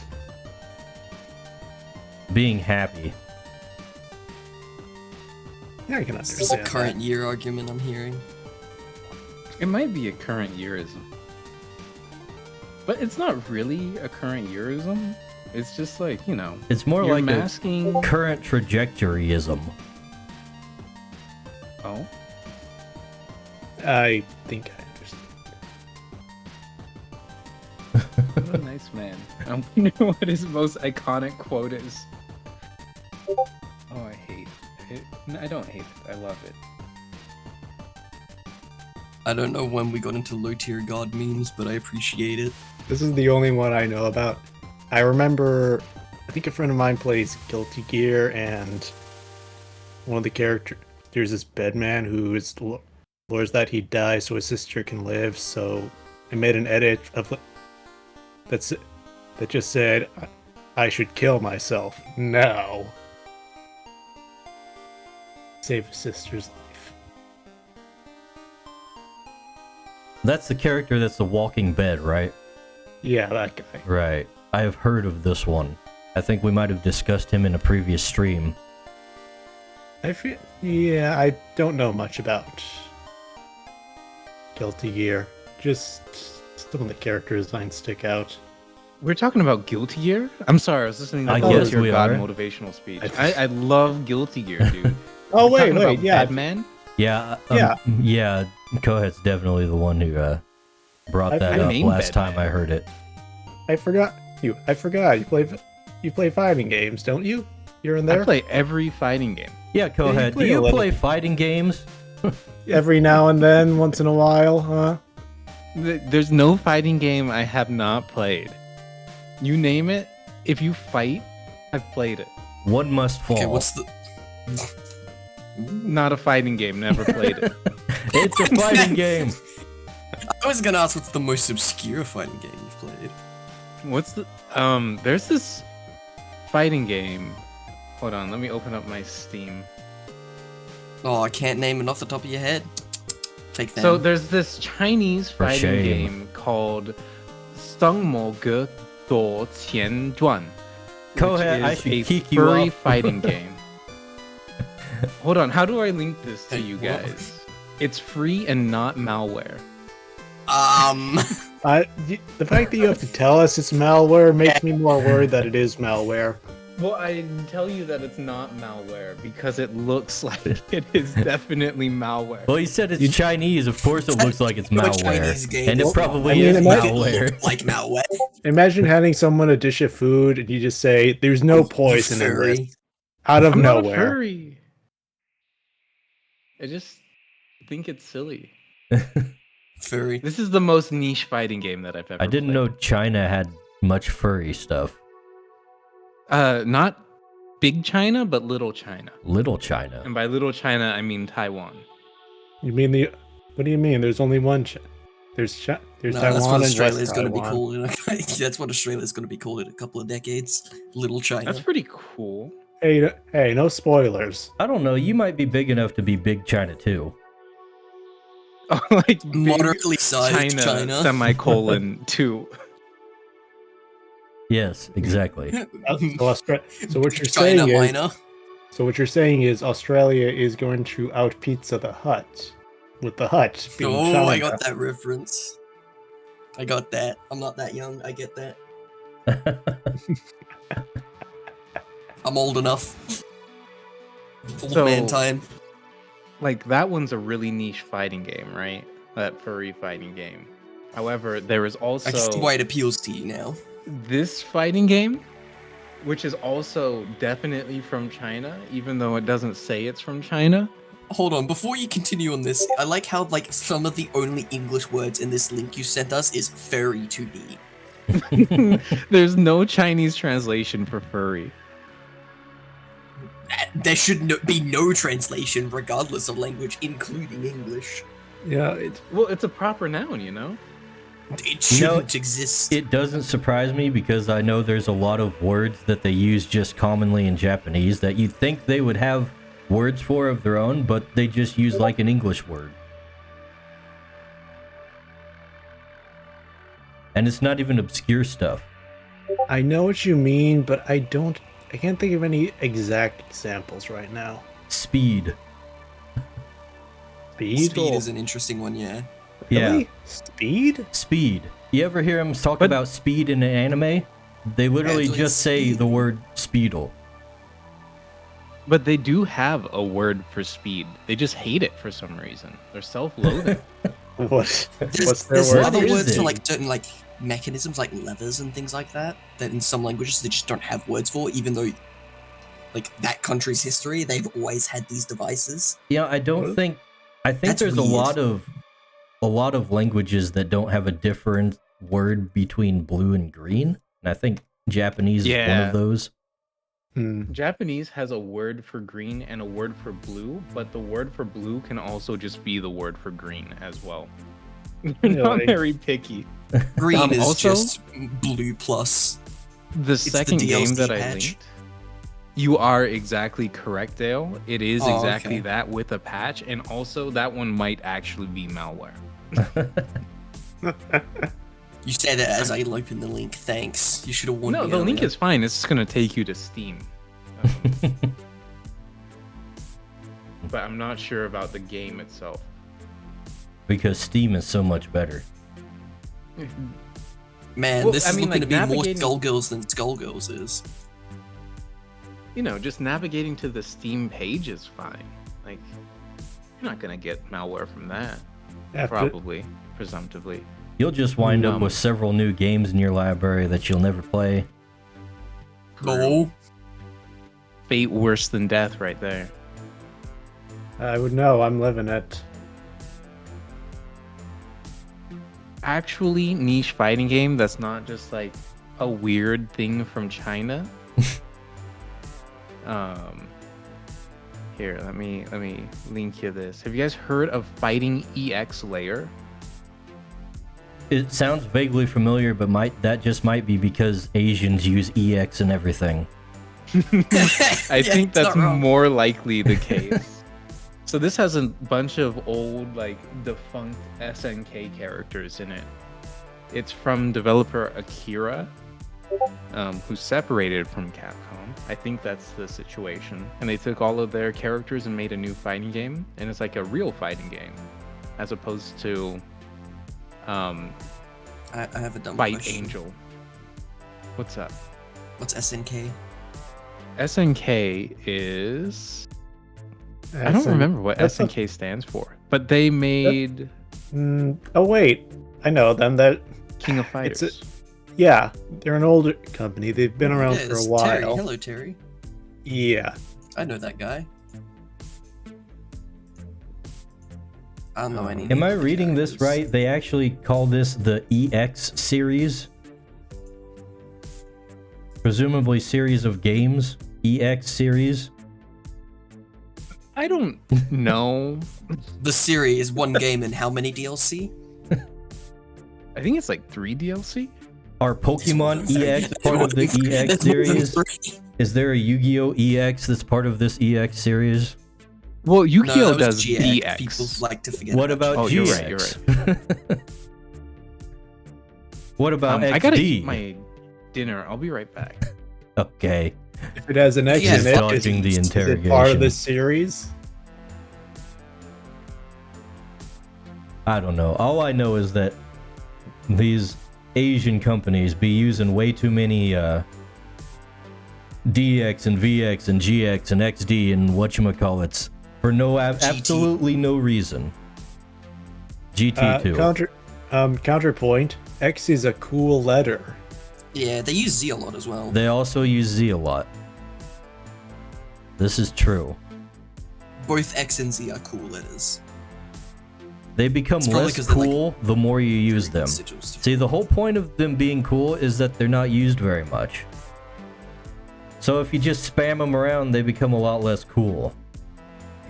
Being happy. Yeah, I can This is a understand current year argument I'm hearing. It might be a current yearism. But it's not really a current yearism. It's just like, you know, It's more you're like masking. a current trajectoryism. Oh, that. I think I understand. what a nice man. I wonder what his most iconic quote is. Oh, I hate it. No, I don't hate it. I love it. I don't know when we got into low tier god memes, but I appreciate it. This is the only one I know about. I remember, I think a friend of mine plays Guilty Gear, and one of the characters, there's this bedman who is lures that he dies so his sister can live. So I made an edit of that just said, "I should kill myself now. Save his sister's life." That's the character that's the walking bed, right? Yeah, that guy. Right. I have heard of this one. I think we might have discussed him in a previous stream. Yeah, I don't know much about Guilty Gear. Just some of the character designs stick out. We're talking about Guilty Gear? I'm sorry, I was listening to I the guess Your we God are. motivational speech. I love Guilty Gear, dude. Oh, We're talking about yeah. Batman? Yeah. Yeah. Yeah. Cohead's definitely the one who brought I that up named last time Batman. I heard it. I forgot. You play fighting games, don't you? You're in I there play every fighting game. Yeah, Cohead. Do play a you little. play fighting games? every now and then, once in a while, huh? There's no fighting game I have not played. You name it, if you fight, I've played it. One must fall. Okay, what's the... Not a fighting game, never played it. It's a fighting game. I was gonna ask what's the most obscure fighting game you've played. What's the there's this fighting game. Hold on, let me open up my Steam. Oh, I can't name it off the top of your head. Take that. So there's this Chinese For fighting shame. game called 桑某格斗前传, Cohead, I which should is a kick you furry off. fighting game. Hold on, how do I link this to Hey, you what? guys? It's free and not malware. The fact that you have to tell us it's malware makes me more worried that it is malware. Well, I tell you that it's not malware because it looks like it is definitely malware. Well, he said it's Chinese. Of course, it looks like it's No malware, Chinese game and it is probably I mean, is it might- malware. Like malware. Imagine handing someone a dish of food and you just say, "There's no poison in Furry. this," out of I'm not a nowhere. furry. I just think it's silly. Furry. This is the most niche fighting game that I've ever I didn't played. know China had much furry stuff. Not big China, but little China. Little China. And by little China, I mean Taiwan. You mean what do you mean? There's only one. There's No, Taiwan that's what and Australia's West going to be Taiwan. called. That's what Australia's going to be called in a couple of decades. Little China. That's pretty cool. Hey, no spoilers. I don't know. You might be big enough to be Big China too. Oh, like big Moderately sized China. semicolon 2. Yes, exactly. So what you're China saying is, minor. so what you're saying is Australia is going to out Pizza the Hut, with the Hut being Oh, China. I got that reference. I got that. I'm not that young. I get that. I'm old enough. Old So- man time. Like, that one's a really niche fighting game, right? That furry fighting game. However, there is also I can see why it appeals to you now. this fighting game, which is also definitely from China, even though it doesn't say it's from China. Hold on, before you continue on this, I like how like some of the only English words in this link you sent us is furry 2D. There's no Chinese translation for furry. There should be no translation regardless of language, including English. Yeah, Well, it's a proper noun, you know? It You know, shouldn't exist. It doesn't surprise me because I know there's a lot of words that they use just commonly in Japanese that you'd think they would have words for of their own, but they just use like an English word. And it's not even obscure stuff. I know what you mean, but I can't think of any exact examples right now. Speed. Speed? Speed is an interesting one, yeah. Really? Yeah. Speed? Speed. You ever hear them talk But- about speed in an anime? They literally Actually, just say speed. the word speedle. But they do have a word for speed. They just hate it for some reason. They're self-loathing. What's There's their word? other What is words it? for like certain like mechanisms like levers and things like that in some languages they just don't have words for, even though like that country's history, they've always had these devices. Yeah, I don't What? think. I think That's there's weird. a lot of languages that don't have a different word between blue and green, and I think Japanese is one Yeah. of those. Japanese has a word for green and a word for blue, but the word for blue can also just be the word for green as well. They're not Really? very picky. Green is also- just blue plus. The second game DLC that I patch. linked, you are exactly correct, Dale. It is Oh, exactly okay. that with a patch, and also that one might actually be malware. You say that as I open the link. Thanks. You should have warned No, me the link earlier. is fine. It's just gonna take you to Steam. But I'm not sure about the game itself. Because Steam is so much better. Man, Well, this I is mean, looking like, to be more navigating- Skullgirls than Skullgirls is. You know, just navigating to the Steam page is fine. Like, you're not gonna get malware from that. Probably, presumptively. You'll just wind up Numb. with several new games in your library that you'll never play. No. Fate worse than death, right there. I would know. I'm living it. Actually, niche fighting game that's not just like a weird thing from China. Here, let me link you this. Have you guys heard of Fighting EX Layer? It sounds vaguely familiar, but that just might be because Asians use EX and everything. I think it's that's not wrong. more likely the case. So this has a bunch of old, like, defunct SNK characters in it. It's from developer Akira, who separated from Capcom. I think that's the situation. And they took all of their characters and made a new fighting game, and it's like a real fighting game, as opposed to I have a dumb Fight question. Angel. What's up? What's SNK? SNK is... I don't remember what that's a- SNK stands for, but they made Oh wait, I know them. That King of It's Fighters. yeah, they're an older company. They've been around Yeah, for a it's while. Terry. Hello, Terry. Yeah, I know that guy. I don't know any. Am I of the reading this characters. right? They actually call this the EX series? Presumably series of games? EX series? I don't know. The series, one game, and how many DLC? I think it's like 3 DLC. Are Pokemon EX part of the EX series? Is there a Yu-Gi-Oh EX that's part of this EX series? Well, No, Yu-Gi-Oh that was does GX. DX. People like to forget. What about Oh, GX? you're right. What about XD? I gotta eat my dinner. I'll be right back. Okay. If it has an X Yeah, in it, dodging the is it interrogation. part of this series? I don't know. All I know is that these Asian companies be using way too many DX and VX and GX and XD and whatchamacallits for absolutely no reason. GT2. Counterpoint. X is a cool letter. Yeah, they use Z a lot as well. They also use Z a lot. This is true. Both X and Z are cool letters. They become It's probably less 'cause they're, like, cool the more you use them. Sigils. See, the whole point of them being cool is that they're not used very much. So if you just spam them around, they become a lot less cool.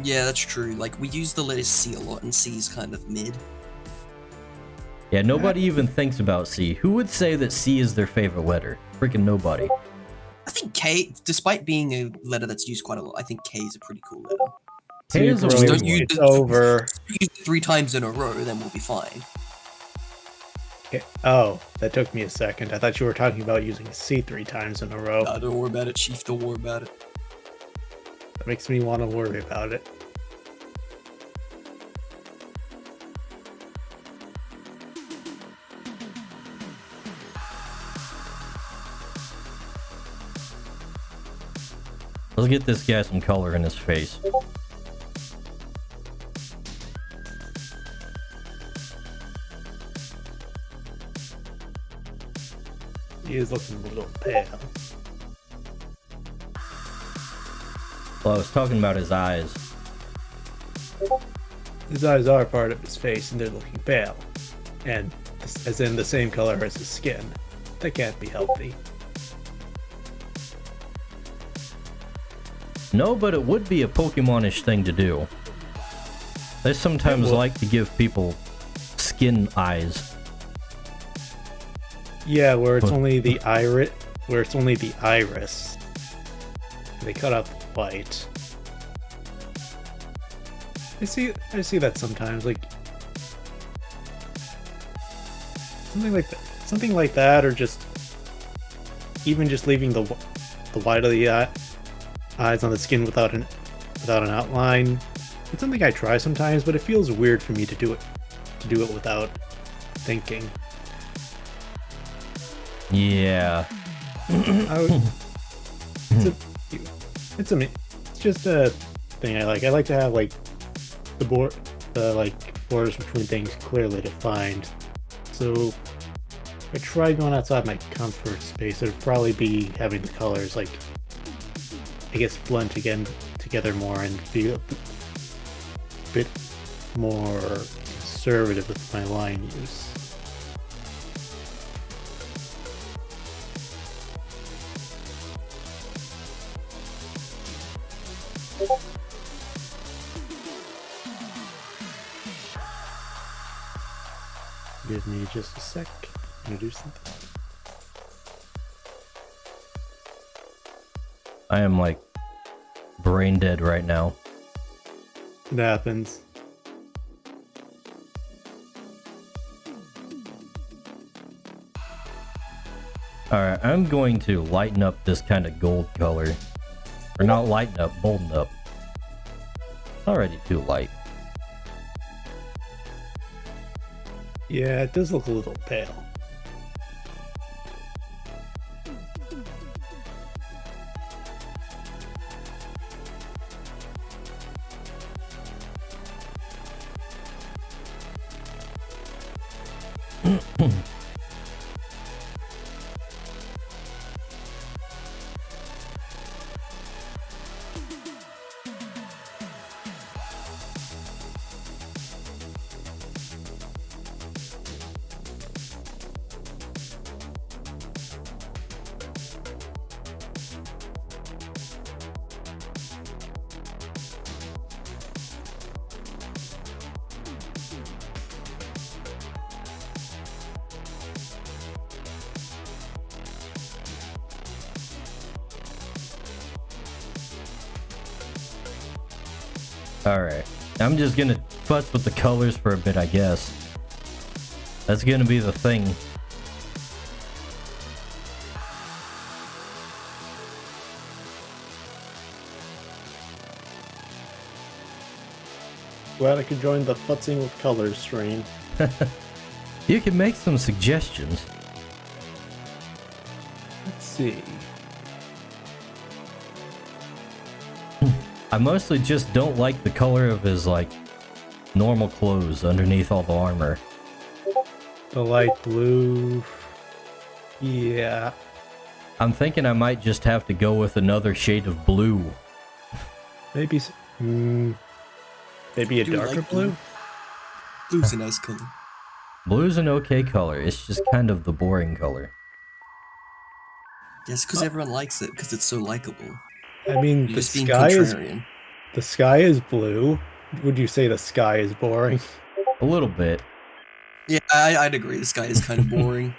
Yeah, that's true. Like, we use the letter C a lot, and C is kind of mid. Yeah, nobody even thinks about C. Who would say that C is their favorite letter? Freaking nobody. I think K, despite being a letter that's used quite a lot, I think K is a pretty cool letter. K is a Just weird don't one. use It's over. Use it 3 times in a row, then we'll be fine. Okay. Oh, that took me a second. I thought you were talking about using C 3 times in a row. Don't worry about it, Chief. Don't worry about it. That makes me want to worry about it. Let's get this guy some color in his face. He is looking a little pale. Well, I was talking about his eyes. His eyes are part of his face, and they're looking pale. And as in the same color as his skin. That can't be healthy. No, but it would be a Pokemon-ish thing to do. They sometimes like to give people skin eyes. Yeah, where it's What? only the iris. Where it's only the iris. They cut out the white. I see that sometimes, like something like that, or just even just leaving the white of the eyes on the skin without an outline. It's something I try sometimes, but it feels weird for me to do it without thinking. Yeah. It's just a thing I like. I like to have like the borders between things clearly defined. So if I try going outside my comfort space, it'd probably be having the colors like I guess blend together more and be a bit more conservative with my line use. Give me just a sec. I'm gonna do something. I am like brain dead right now. It happens. Alright, I'm going to lighten up this kind of gold color. Or not lighten up, bolden up. Already too light. Yeah, it does look a little pale. Alright. I'm just gonna futz with the colors for a bit, I guess. That's gonna be the thing. Glad I could join the futzing with colors stream. You can make some suggestions. Let's see. I mostly just don't like the color of his, like, normal clothes underneath all the armor. The light blue. Yeah. I'm thinking I might just have to go with another shade of blue. Maybe. Maybe a Do you darker like blue? Blue's a nice color. Blue's an okay color. It's just kind of the boring color. Yes, because everyone likes it, because it's so likable. I mean, You're the just being sky is contrarian. blue. Would you say the sky is boring? A little bit. Yeah, I'd agree. The sky is kind of boring.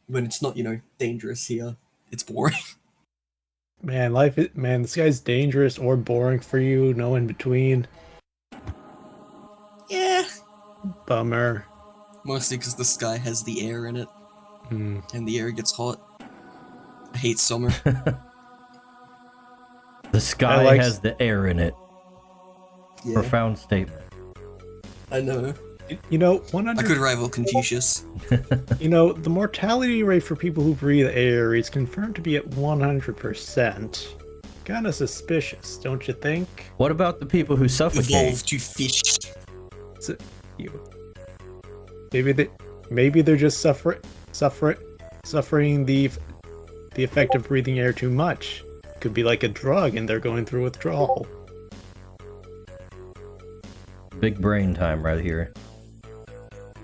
When it's not, dangerous here, it's boring. Man, the sky's dangerous or boring for you. No in between. Yeah. Bummer. Mostly because the sky has the air in it, and the air gets hot. I hate summer. The sky has the air in it. Yeah, Profound statement. I know. I could rival Confucius. The mortality rate for people who breathe air is confirmed to be at 100%. Kinda suspicious, don't you think? What about the people who suffocate? Evolve to fish. Maybe they're just suffering the effect of breathing air too much. Could be like a drug and they're going through withdrawal. Big brain time right here.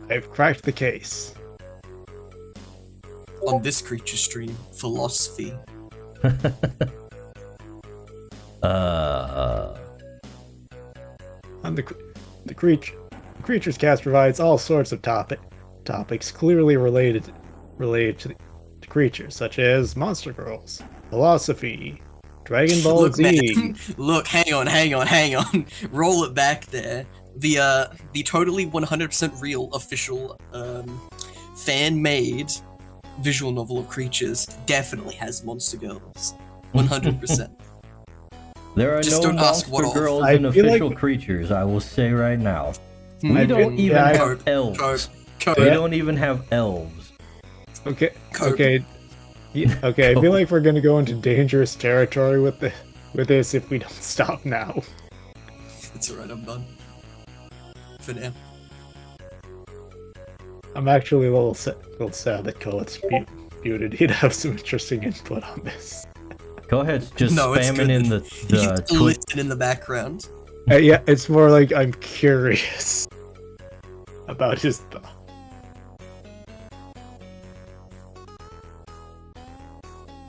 I've cracked the case. On this creature stream, philosophy. On the Creatures cast provides all sorts of topics clearly related to creatures, such as Monster Girls, philosophy, Dragon Ball Look, Z. man. Look, hang on. Roll it back there. The totally 100% real official fan-made visual novel of Creatures definitely has Monster Girls. 100%. There are Just no don't ask monster what girls I in feel official like- creatures, I will say right now. Hmm. We I've don't been- even yeah, I- have elves. Cope. We don't even have elves. Okay. Cope. Okay. Yeah, okay. I feel like we're gonna go into dangerous territory with this if we don't stop now. It's alright, I'm done. For now. I'm actually a little sad that Colet's muted. He'd have some interesting input on this. Go ahead, just No, it's spamming good. in the You can Twitch. listen in the background. Yeah, it's more like I'm curious about his thought.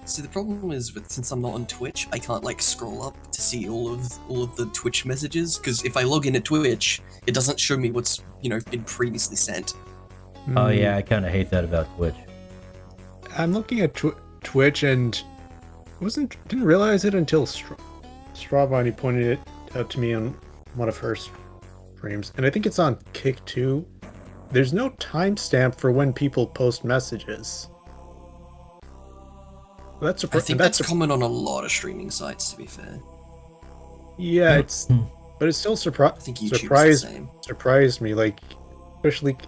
See, the problem is since I'm not on Twitch, I can't scroll up to see all of the Twitch messages. Because if I log in at Twitch, it doesn't show me what's been previously sent. Oh yeah, I kind of hate that about Twitch. I'm looking at Twitch and didn't realize it until Strawbody pointed it out to me on one of her streams, and I think it's on Kick too. There's no timestamp for when people post messages. That's I think that's common on a lot of streaming sites, to be fair. Yeah, but it's still I think YouTube's the same. surprised me, especially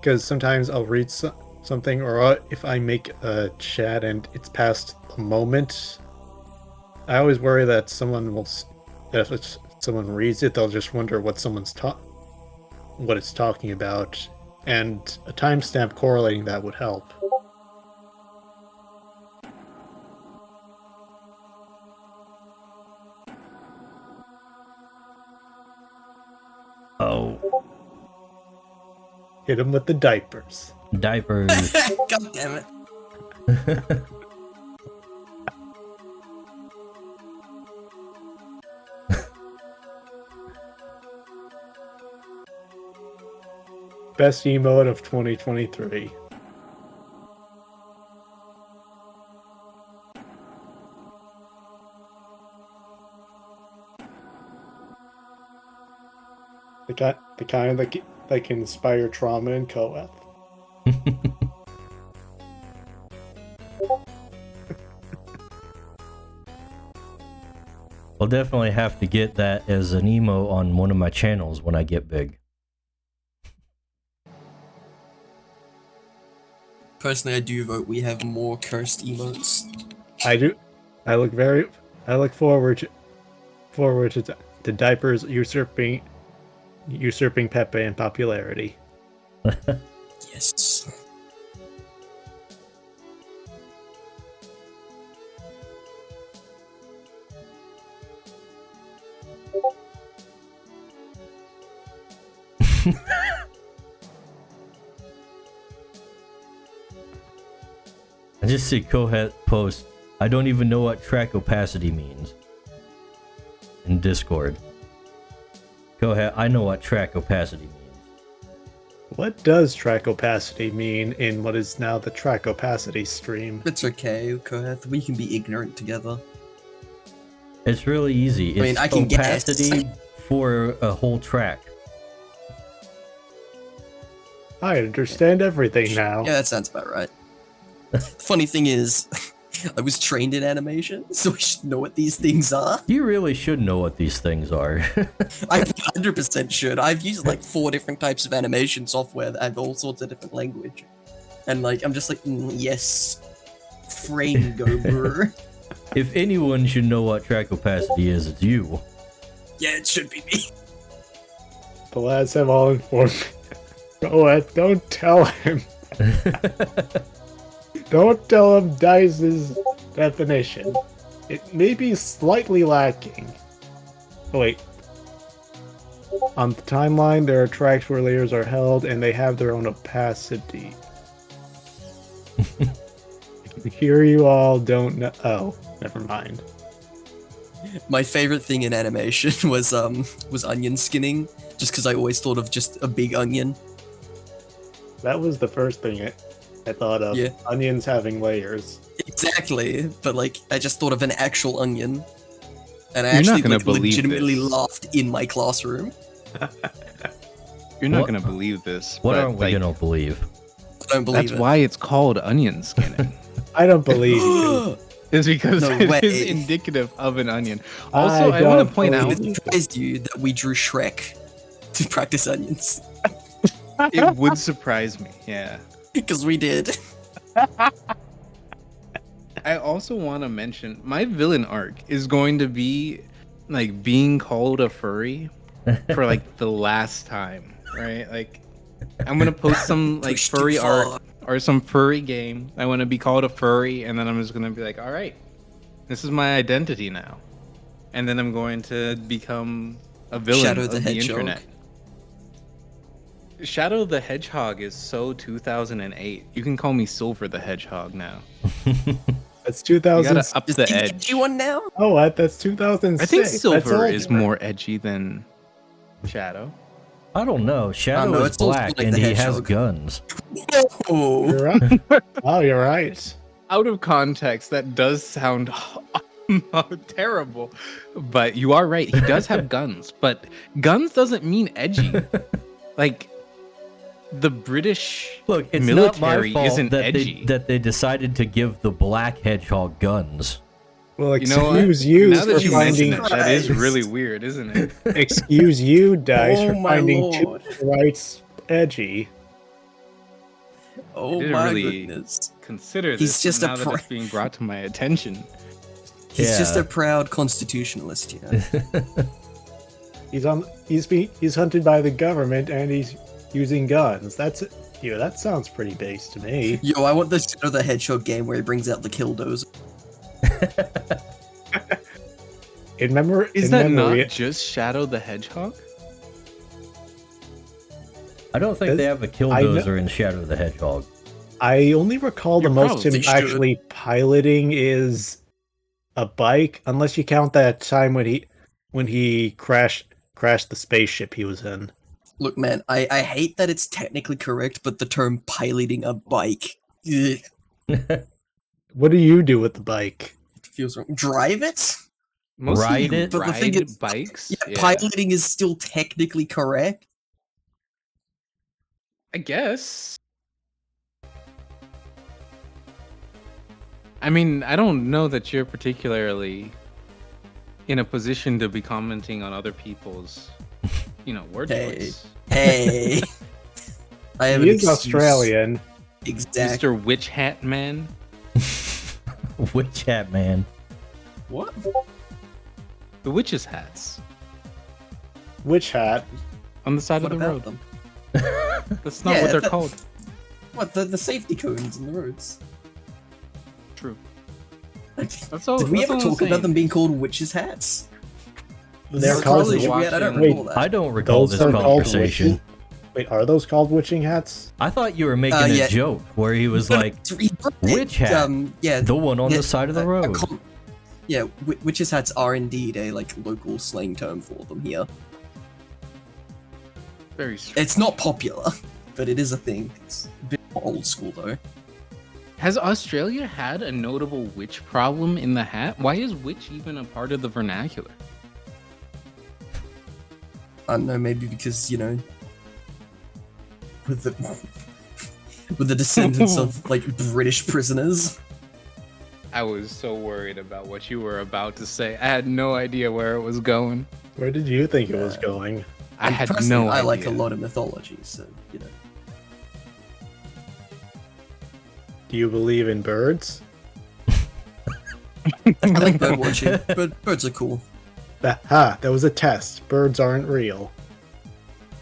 because sometimes I'll read something, or if I make a chat and it's past a moment, I always worry that if someone reads it, they'll just wonder what what it's talking about, and a timestamp correlating that would help. Oh, Hit him with the diapers. diapers. God damn it. Best emote of 2023. The kind that can inspire trauma in Koeth. I'll definitely have to get that as an emo on one of my channels when I get big. Personally, I do vote we have more cursed emotes. I do. I look forward to diapers usurping Pepe in popularity. Yes. I just see Kohet post, I don't even know what track opacity means. In Discord. Kohet, I know what track opacity means. What does track opacity mean in what is now the track opacity stream? It's okay, Kohath. We can be ignorant together. It's really easy. It's mean, I can opacity guess. for a whole track. I understand everything now. Yeah, that sounds about right. The funny thing is, I was trained in animation, so I should know what these things are. You really should know what these things are. I 100% should. I've used like 4 different types of animation software that have all sorts of different language. And like, I'm just like, yes, frame go, bro. If anyone should know what track opacity is, it's you. Yeah, it should be me. The lads have all informed me. Don't tell him. Don't tell him Dice's definition. It may be slightly lacking. Oh, wait. On the timeline, there are tracks where layers are held and they have their own opacity. Here you all don't know. Oh, never mind. My favorite thing in animation was onion skinning, just because I always thought of just a big onion. That was the first thing I thought of. Yeah. Onions having layers. Exactly, but like I just thought of an actual onion, and I You're not actually gonna like, believe legitimately this. laughed in my classroom. You're not What? gonna believe this. What but, aren't we like, gonna believe? I don't believe That's it. why it's called onion skinning. I don't believe you. Is because No it way. is indicative of an onion. Also, I want don't to point out believe It surprised you that we drew Shrek to practice onions. it would surprise me. Yeah. Because we did. I also want to mention my villain arc is going to be like being called a furry for like the last time, right? Like I'm gonna post some like Pushed too furry far. art or some furry game. I want to be called a furry, and then I'm just gonna be like, all right, this is my identity now, and then I'm going to become a villain Shadow of the the Hedgehog. internet. Shadow the Hedgehog is so 2008. You can call me Silver the Hedgehog now. That's You 2000. gotta up Is the the edge. edgy one now? Oh, what? That's 2006. I think That's Silver old. is more edgy than Shadow. I don't know. Shadow no, is it's also black like and the he has hedgehog. guns. Oh, You're right. Oh, you're right. Out of context, that does sound terrible. But you are right. He does have guns. But guns doesn't mean edgy. Like, the British Look, it's military not my fault isn't that edgy. they decided to give the black hedgehog guns. Well, You know what? excuse you Now that for you mention finding. it, that is Christ. really weird, isn't it? Excuse you, Dice, Oh for my finding lord. two rights edgy. oh didn't my really- goodness. Consider He's this just a now that it's being brought to my attention. He's just Yeah. a proud constitutionalist, you know. He's hunted by the government and he's using guns. That sounds pretty base to me. Yo, I want the Shadow the Hedgehog game where he brings out the killdozer. In memory, Is in that memory, not just Shadow the Hedgehog? I don't think they have a I killdozer in Shadow the Hedgehog. I only recall the You most him probably should. actually piloting is a bike, unless you count that time when he crashed the spaceship he was in. Look, man, I hate that it's technically correct, but the term piloting a bike ugh, What do you do with the bike? feels wrong. Drive it? Mostly Ride you it? But the thing ride is- bikes. Yeah, piloting is still technically correct. I guess. I mean, I don't know that you're particularly in a position to be commenting on other people's, word Hey. choice. Hey. I have He an is excuse. Australian. Exactly. Mr. Witch Hat Man. Witch hat man. What? The witches' hats Witch hat. on the side What of the about road. them? That's not Yeah, what they're that- called. What, the safety cones on the roads? True. Did That's all. we that's ever all I'm talk about saying. them being called witches' hats? They're This called conversation we had, I don't watching- recall that. I don't recall Those this are called conversation. witches. Wait, are those called witching hats? I thought you were making a Yeah. joke where he was like, Witch hat. Yeah, the one on yeah, the side of the a road. yeah, witches' hats are indeed a local slang term for them here. Very strange. It's not popular, but it is a thing. It's a bit more old school though. Has Australia had a notable witch problem in the hat? Why is witch even a part of the vernacular? I don't know, maybe because with the with the descendants of like British prisoners. I was so worried about what you were about to say. I had no idea where it was going. Where did you think it was going? I And had personally, no I idea. like a lot of mythology, so Do you believe in birds? I like bird watching. Birds are cool. That was a test. Birds aren't real.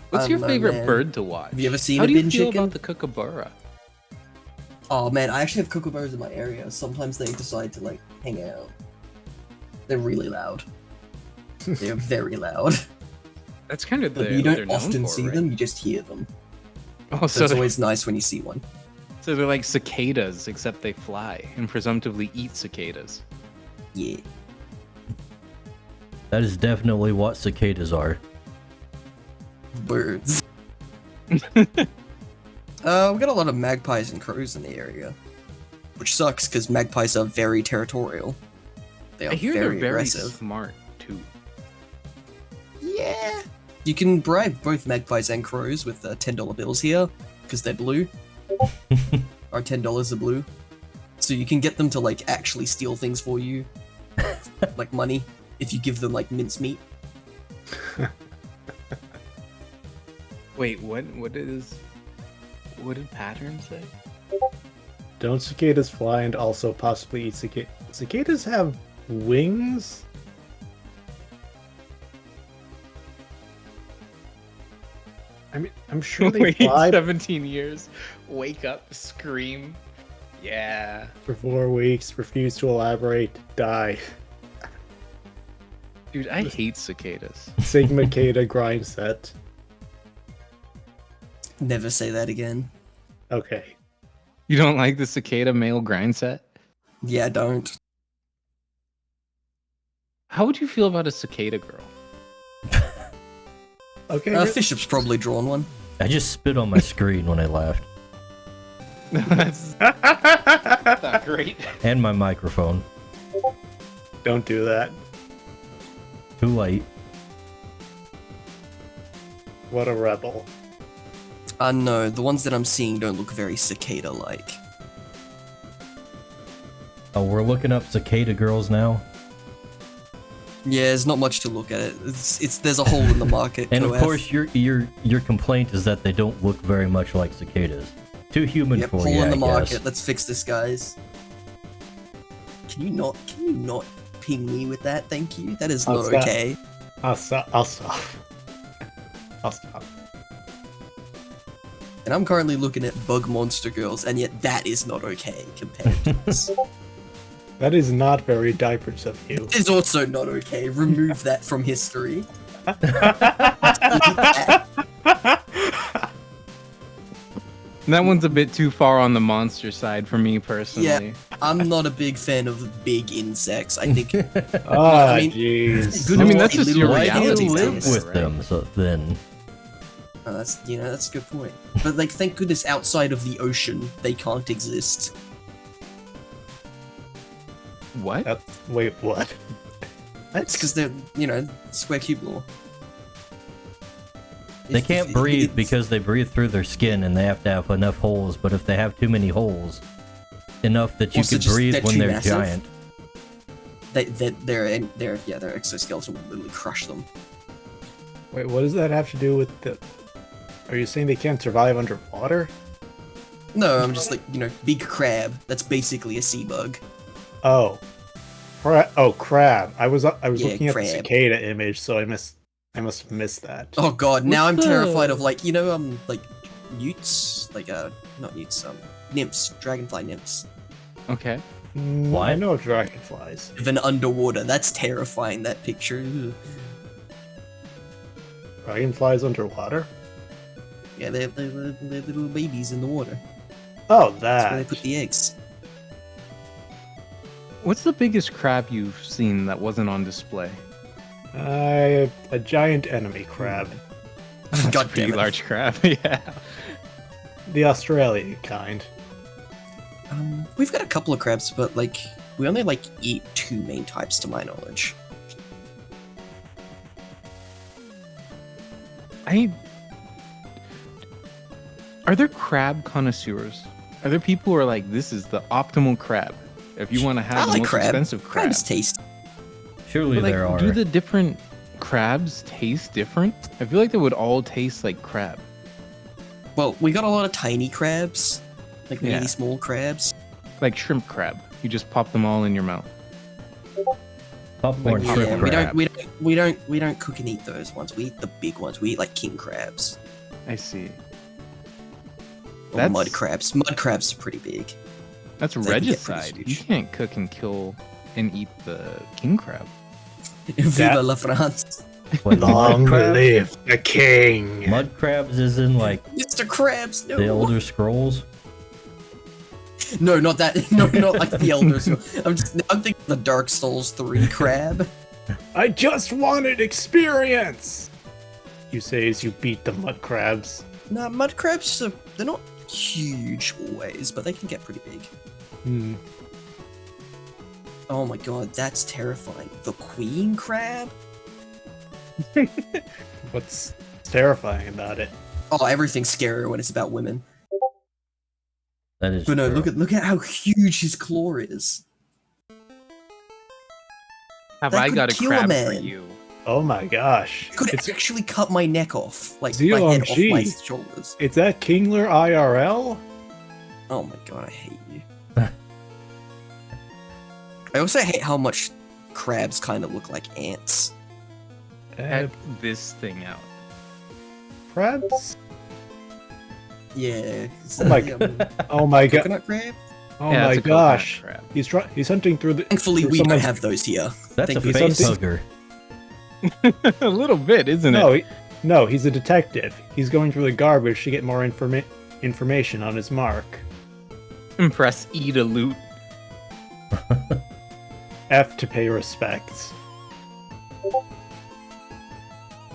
What's I your don't know, favorite man. bird to watch? Have you ever seen How a do you bin feel chicken? about the kookaburra? Oh man, I actually have kookaburras in my area. Sometimes they decide to hang out. They're really loud. They're very loud. That's kind of But the you they're don't known often for, see right? them, you just hear them. Oh, So so it's they're, always nice when you see one. so they're like cicadas, except they fly and presumptively eat cicadas. Yeah. That is definitely what cicadas are. Birds. We got a lot of magpies and crows in the area. Which sucks, because magpies are very territorial. They are I hear very they're very aggressive. smart too. Yeah. You can bribe both magpies and crows with $10 bills here, because they're blue. Or $10 are blue. So you can get them to actually steal things for you. Like money, if you give them mincemeat. Wait, what did Pattern say? Don't cicadas fly and also possibly eat cicadas? Cicadas have wings? I mean, I'm sure they Wait, fly 17 years. Wake up, scream. Yeah. for 4 weeks, refuse to elaborate, die. Dude, I hate cicadas. Sigma Cata grind set. Never say that again. Okay. You don't like the cicada male grind set? Yeah, don't. How would you feel about a cicada girl? Okay. Fishup's probably drawn one. I just spit on my screen when I laughed. That's not great. And my microphone. Don't do that. Too late. What a rebel. No, the ones that I'm seeing don't look very cicada-like. Oh, we're looking up cicada girls now. Yeah, there's not much to look at it. There's a hole in the market. And of Koef. course, your complaint is that they don't look very much like cicadas. Too human Yep, for hole you, in the I market. guess. Let's fix this, guys. Can you not ping me with that? Thank you. That is I'll not stop. okay. I'll stop. I'll stop. I'll stop. And I'm currently looking at bug monster girls, and yet that is not okay compared to this. That is not very diapers of you. It's also not okay. Remove that from history. That one's a bit too far on the monster side for me personally. I'm not a big fan of big insects. I think Ah, I mean- jeez. Good I mean, lord, that's just little your Why do you reality live based, with right? them then? that's that's a good point. But thank goodness outside of the ocean they can't exist. What? Wait, what? It's because they're, square cube law. They can't breathe because they breathe through their skin and they have to have enough holes, but if they have too many holes, enough that you Also, can just breathe they're when too they're massive. giant. Their exoskeleton will literally crush them. Wait, what does that have to do with the... Are you saying they can't survive underwater? No, I'm just like, big crab. That's basically a sea bug. Oh. Crab. I was looking at the crab. cicada image, so I must have missed that. Oh god, now I'm What's terrified the- of newts, not newts, nymphs, dragonfly nymphs. Okay. What? I know dragonflies. Even underwater, that's terrifying, that picture. Ugh. Dragonflies underwater? Yeah, they're little babies in the water. Oh, That's where they that. put the eggs. What's the biggest crab you've seen that wasn't on display? A giant enemy crab. That's God a pretty damn it. large crab. Yeah. The Australian kind. We've got a couple of crabs, but we only eat 2 main types to my knowledge. Are there crab connoisseurs? Are there people who are like, this is the optimal crab? If you want to have I the like most crab. expensive crab. Crabs taste. Surely But, there are. do the different crabs taste different? I feel like they would all taste like crab. Well, we got a lot of tiny crabs, really Yeah. small crabs. Like shrimp crab. You just pop them all in your mouth. Popcorn Like, shrimp Yeah, crab. we don't cook and eat those ones. We eat the big ones. We eat king crabs I see. or That's- mud crabs. Mud crabs are pretty big. That's They can get pretty regicide. You huge. can't cook and kill and eat the king crab. Viva la France, What, Long mud crabs? live the king! Mud crabs is in like Mr. Krabs. No, the Elder Scrolls. no, not that. No, not like the elders. I'm thinking the Dark Souls 3 crab. I just wanted experience! You say as you beat the mud crabs. No, mud crabs they're not huge always, but they can get pretty big. Hmm. Oh my god, that's terrifying. The queen crab? What's terrifying about it? Oh, everything's scarier when it's about women. That is But no, true. look at how huge his claw is. Have That I could got a kill a crab for man. you? Oh my gosh. It could It's, actually cut my neck off, my head off my ZOMG. shoulders. it's that Kingler IRL? Oh my god, I hate you. I also hate how much crabs kind of look like ants. Check this thing out. Crabs? Yeah. Oh my Oh my god. Coconut crab? Oh Yeah, my it's a coconut gosh. crab. He's hunting through the. Thankfully, through we don't someone's- have those here. That's a Thank you. face Something- hugger. A little bit, isn't No, it? no, he's a detective. He's going through the garbage to get more information on his mark. Press E to loot. F to pay respects.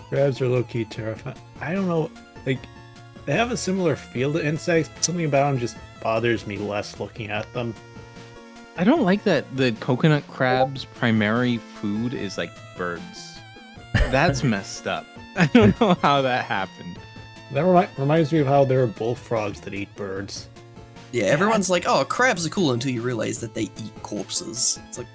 Crabs are low-key terrifying. I don't know, they have a similar feel to insects, but something about them just bothers me less looking at them. I don't like that the coconut crab's primary food is like birds. That's messed up. I don't know how that happened. That reminds me of how there are bullfrogs that eat birds. Yeah, everyone's like, oh, crabs are cool until you realize that they eat corpses. It's like,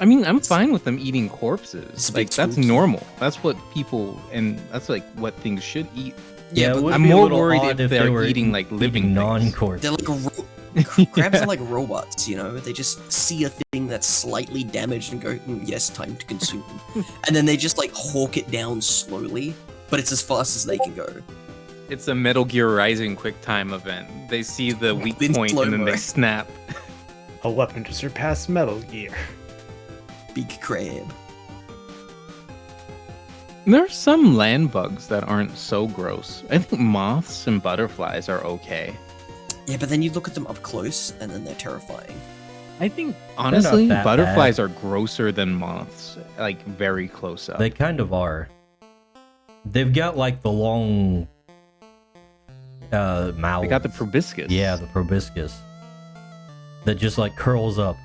I mean, I'm fine with them eating corpses. It's Like, big that's spooky. normal. That's what people, and that's like what things should eat. Yeah, it but would I'm be a more little worried odd if they they're were eating, like, living things. non-corpse. they're like crabs are like robots, you know? They just see a thing that's slightly damaged and go, yes, time to consume. And then they just like hawk it down slowly, but it's as fast as they can go. It's a Metal Gear Rising quick time event. They see the weak In point and then they slow-mo. snap. A weapon to surpass Metal Gear. Big crab. There are some land bugs that aren't so gross. I think moths and butterflies are okay. Yeah, but then you look at them up close and then they're terrifying. I think, honestly, that butterflies are grosser than moths. Like, very close up. They kind of are. They've got like the long mouth. They got the proboscis. Yeah, the proboscis. That just like curls up.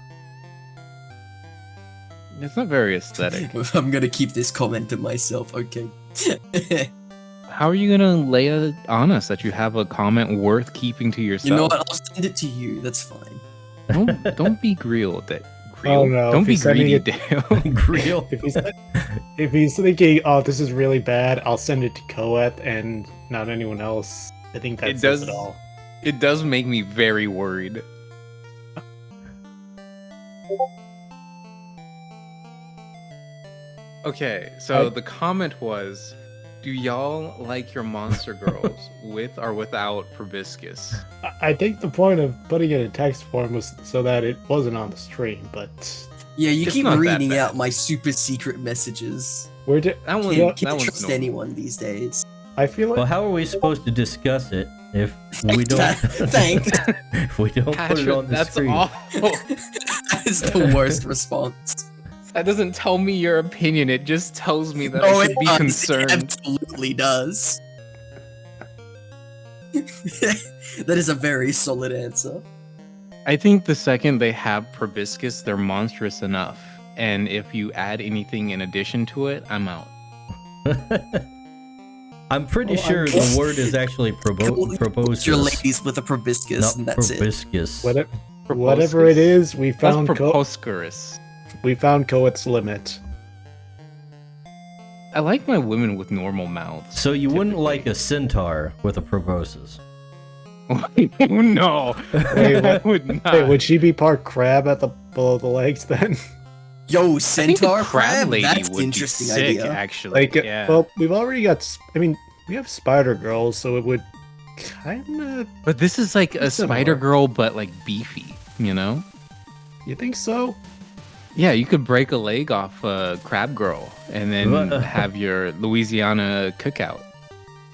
It's not very aesthetic. I'm gonna keep this comment to myself, okay? How are you gonna lay it on us that you have a comment worth keeping to yourself? You know what? I'll send it to you. That's fine. Don't be greal, Oh, no, Don't if be he's sending greedy, it- Dale. Grill. If he's thinking, oh, this is really bad, I'll send it to Koeth and not anyone else. I think that It says does- it all. It does make me very worried. Okay, so the comment was, do y'all like your monster girls with or without proboscis? I think the point of putting it in text form was so that it wasn't on the stream, but Yeah, you It's keep not that reading bad. out my super secret messages. we're di- That one, Yeah, You can't that one's trust normal. anyone these days. I feel like Well, how are we supposed to discuss it if we don't? Thanks. if we don't put it Patrick, on the that's screen. awful. That is the worst response. That doesn't tell me your opinion. It just tells me that No, I it should be does. concerned. It absolutely does. That is a very solid answer. I think the second they have proboscis, they're monstrous enough. And if you add anything in addition to it, I'm out. I'm pretty Oh, sure I'm- the word is actually proboscis, Your ladies with a proboscis, not and that's it. proboscis. whatever it is, we That's found proboscis. we found Koeth's limit. I like my women with normal mouths. So you wouldn't typically. like a centaur with a proboscis? No, Wait, I would not. Hey, would she be part crab at the below the legs then? Yo, I think the centaur crab? lady That's would an interesting be sick, idea. actually. Like, yeah. well, we've already got. I mean, we have spider girls, so it would kind of. But this is like a Similar. spider girl, but like beefy, you know? You think so? Yeah, you could break a leg off a crab girl and then have your Louisiana cookout.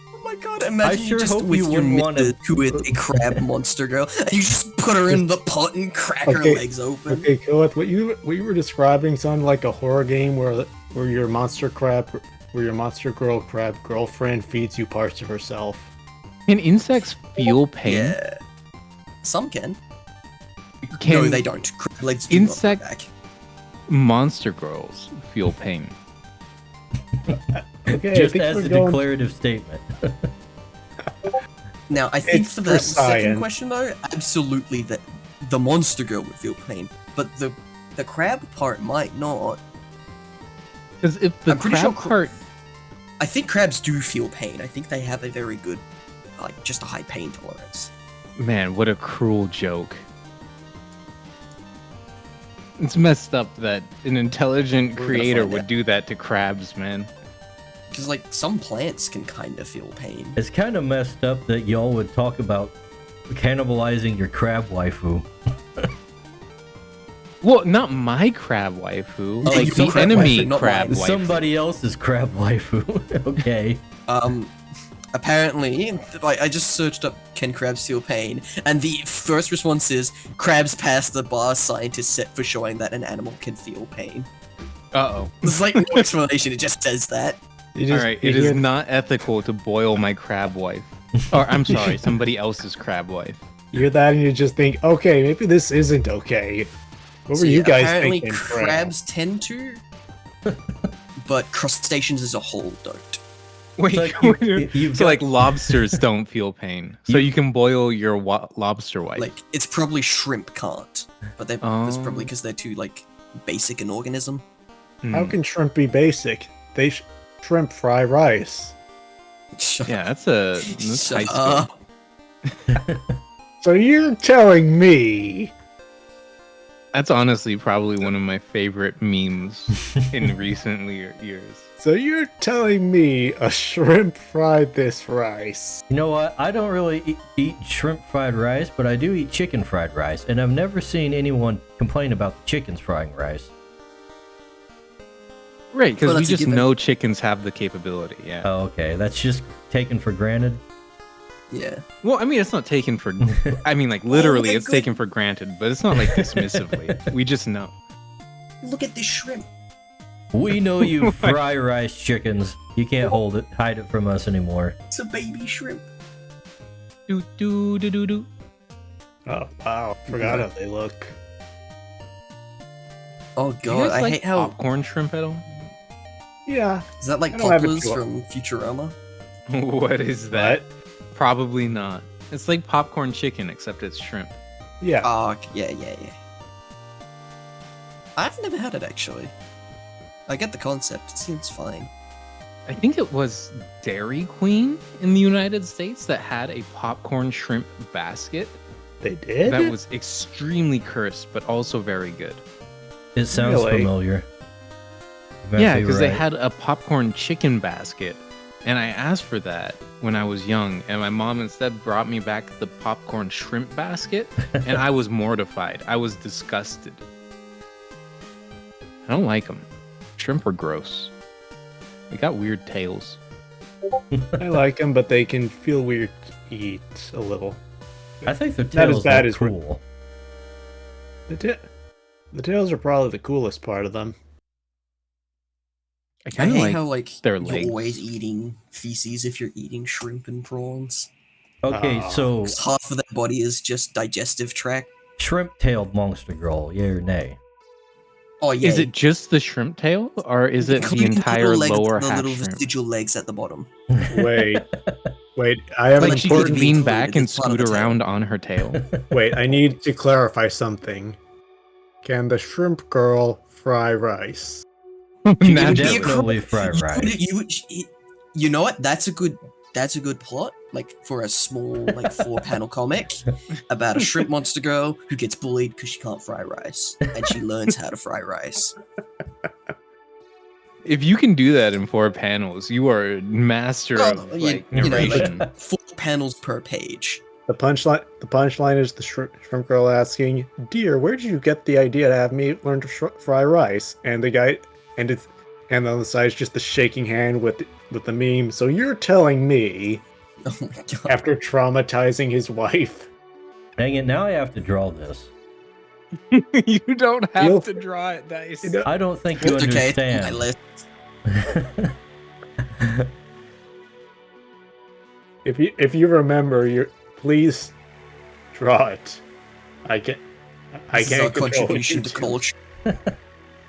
Oh my god, imagine sure you just hope with you your wouldn't wanna- with a crab monster girl, and you just put her in the pot and crack her Okay, legs open. Okay, Koeth, what you were describing sounded like a horror game where your monster girl crab girlfriend feeds you parts of herself. Can insects feel pain? Yeah. Some can. No, Can they don't. Crab legs do not go insect- back. monster girls feel pain? Okay, I Just think as we're a going. declarative statement. Now, I think It's for for that second science. question though, absolutely that the monster girl would feel pain, but the crab part might not. Because if the I'm pretty crab sure part, I think crabs do feel pain. I think they have a very good, like, just a high pain tolerance. man, what a cruel joke. It's messed up that an intelligent We're gonna creator find would out. do that to crabs, man. Because, like, some plants can kind of feel pain. It's kind of messed up that y'all would talk about cannibalizing your crab waifu. Well, not my crab waifu, Yeah, like you the crab enemy waifu, not crab mine. waifu. Somebody else's crab waifu. Okay. Apparently, like, I just searched up "Can crabs feel pain?" and the first response is "Crabs pass the bar scientists set for showing that an animal can feel pain." Uh-oh. There's like no explanation; it just says that. You just, Alright, you it is hear- not ethical to boil my crab wife. Or, I'm sorry, somebody else's crab wife. You hear that and you just think, okay, maybe this isn't okay. What So, were you yeah, guys apparently thinking? crabs tend to, but crustaceans as a whole don't. Wait, like you've so got- like lobsters don't feel pain. So you can boil your lobster wife. Like, it's probably shrimp can't, but that's Oh. probably because they're too, like, basic an organism. How can shrimp be basic? They shrimp fry rice. Yeah, that's high Shut school. up. So you're telling me That's honestly probably one of my favorite memes in recent years. So you're telling me a shrimp fried this rice? You know what? I don't really eat shrimp fried rice, but I do eat chicken fried rice, and I've never seen anyone complain about the chickens frying rice. Right, because Well, we that's a just given. know chickens have the capability, yeah. Oh, okay. That's just taken for granted. Yeah. Well, I mean, it's not taken for... I mean, like, literally, they're it's good. taken for granted, but it's not, like, dismissively. We just know. Look at this shrimp. We know you fry rice chickens. You can't hide it from us anymore. It's a baby shrimp. Do, do, do, do, do. Oh wow, forgot how they look. Oh Do you god, guys I like hate how. popcorn shrimp at all? Yeah. Is that like I don't have it Poplars too- from Futurama? What is that? What? Probably not. It's like popcorn chicken, except it's shrimp. Yeah. Oh, yeah. I've never had it actually. I get the concept. It seems fine. I think it was Dairy Queen in the United States that had a popcorn shrimp basket They did? that was extremely cursed, but also very good. It sounds Really? familiar. You might Yeah, be because they right. had a popcorn chicken basket, and I asked for that when I was young, and my mom instead brought me back the popcorn shrimp basket, and I was mortified. I was disgusted. I don't like them. Shrimp are gross. They got weird tails. I like them, but they can feel weird to eat a little. I think the Not as tails bad look as cool. The tails are probably the coolest part of them. I I kind of hate like how like their you're legs. always eating feces if you're eating shrimp and prawns. Okay, so 'Cause half of their body is just digestive tract. shrimp-tailed monster girl, yay or nay? Oh yeah. Is it just the shrimp tail, or is it the including entire legs, lower the half little shrimp? vestigial legs at the bottom? Wait, I have Like an she could important. lean included, back and it's part of scoot the tail. around on her tail. Wait, I need to clarify something. Can the shrimp girl fry rice? She can Naturally. definitely fry You, rice. you know what? That's a good plot. Like for a small like 4-panel comic about a shrimp monster girl who gets bullied because she can't fry rice and she learns how to fry rice. If you can do that in 4 panels, you are a master Well, of you- like you know, like- narration. 4 panels per page. The punchline is the shrimp girl asking, "Dear, where did you get the idea to have me learn to fry rice?" And the guy, and on the side is just the shaking hand with the meme. So you're telling me, Oh my god. after traumatizing his wife, Dang it, now I have to draw this. You don't have You'll- to draw it nice. You know- I don't think you It's okay, it's on my understand. list. if you remember, please draw it. I This is can't our control contribution to YouTube. culture.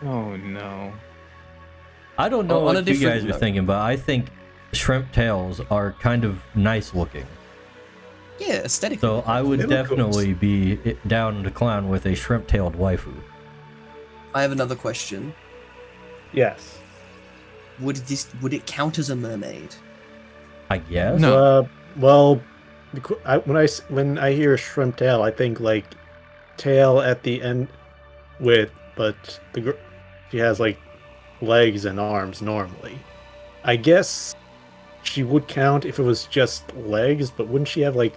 Oh no. I don't know On a what you different guys are note. thinking, but I think shrimp tails are kind of nice looking. Yeah, aesthetically. So I would They look cool. definitely be down to clown with a shrimp-tailed waifu. I have another question. Yes. Would it count as a mermaid? I guess. No. Well, when I hear shrimp tail, I think like tail at the end but she has like legs and arms normally. I guess she would count if it was just legs, but wouldn't she have like?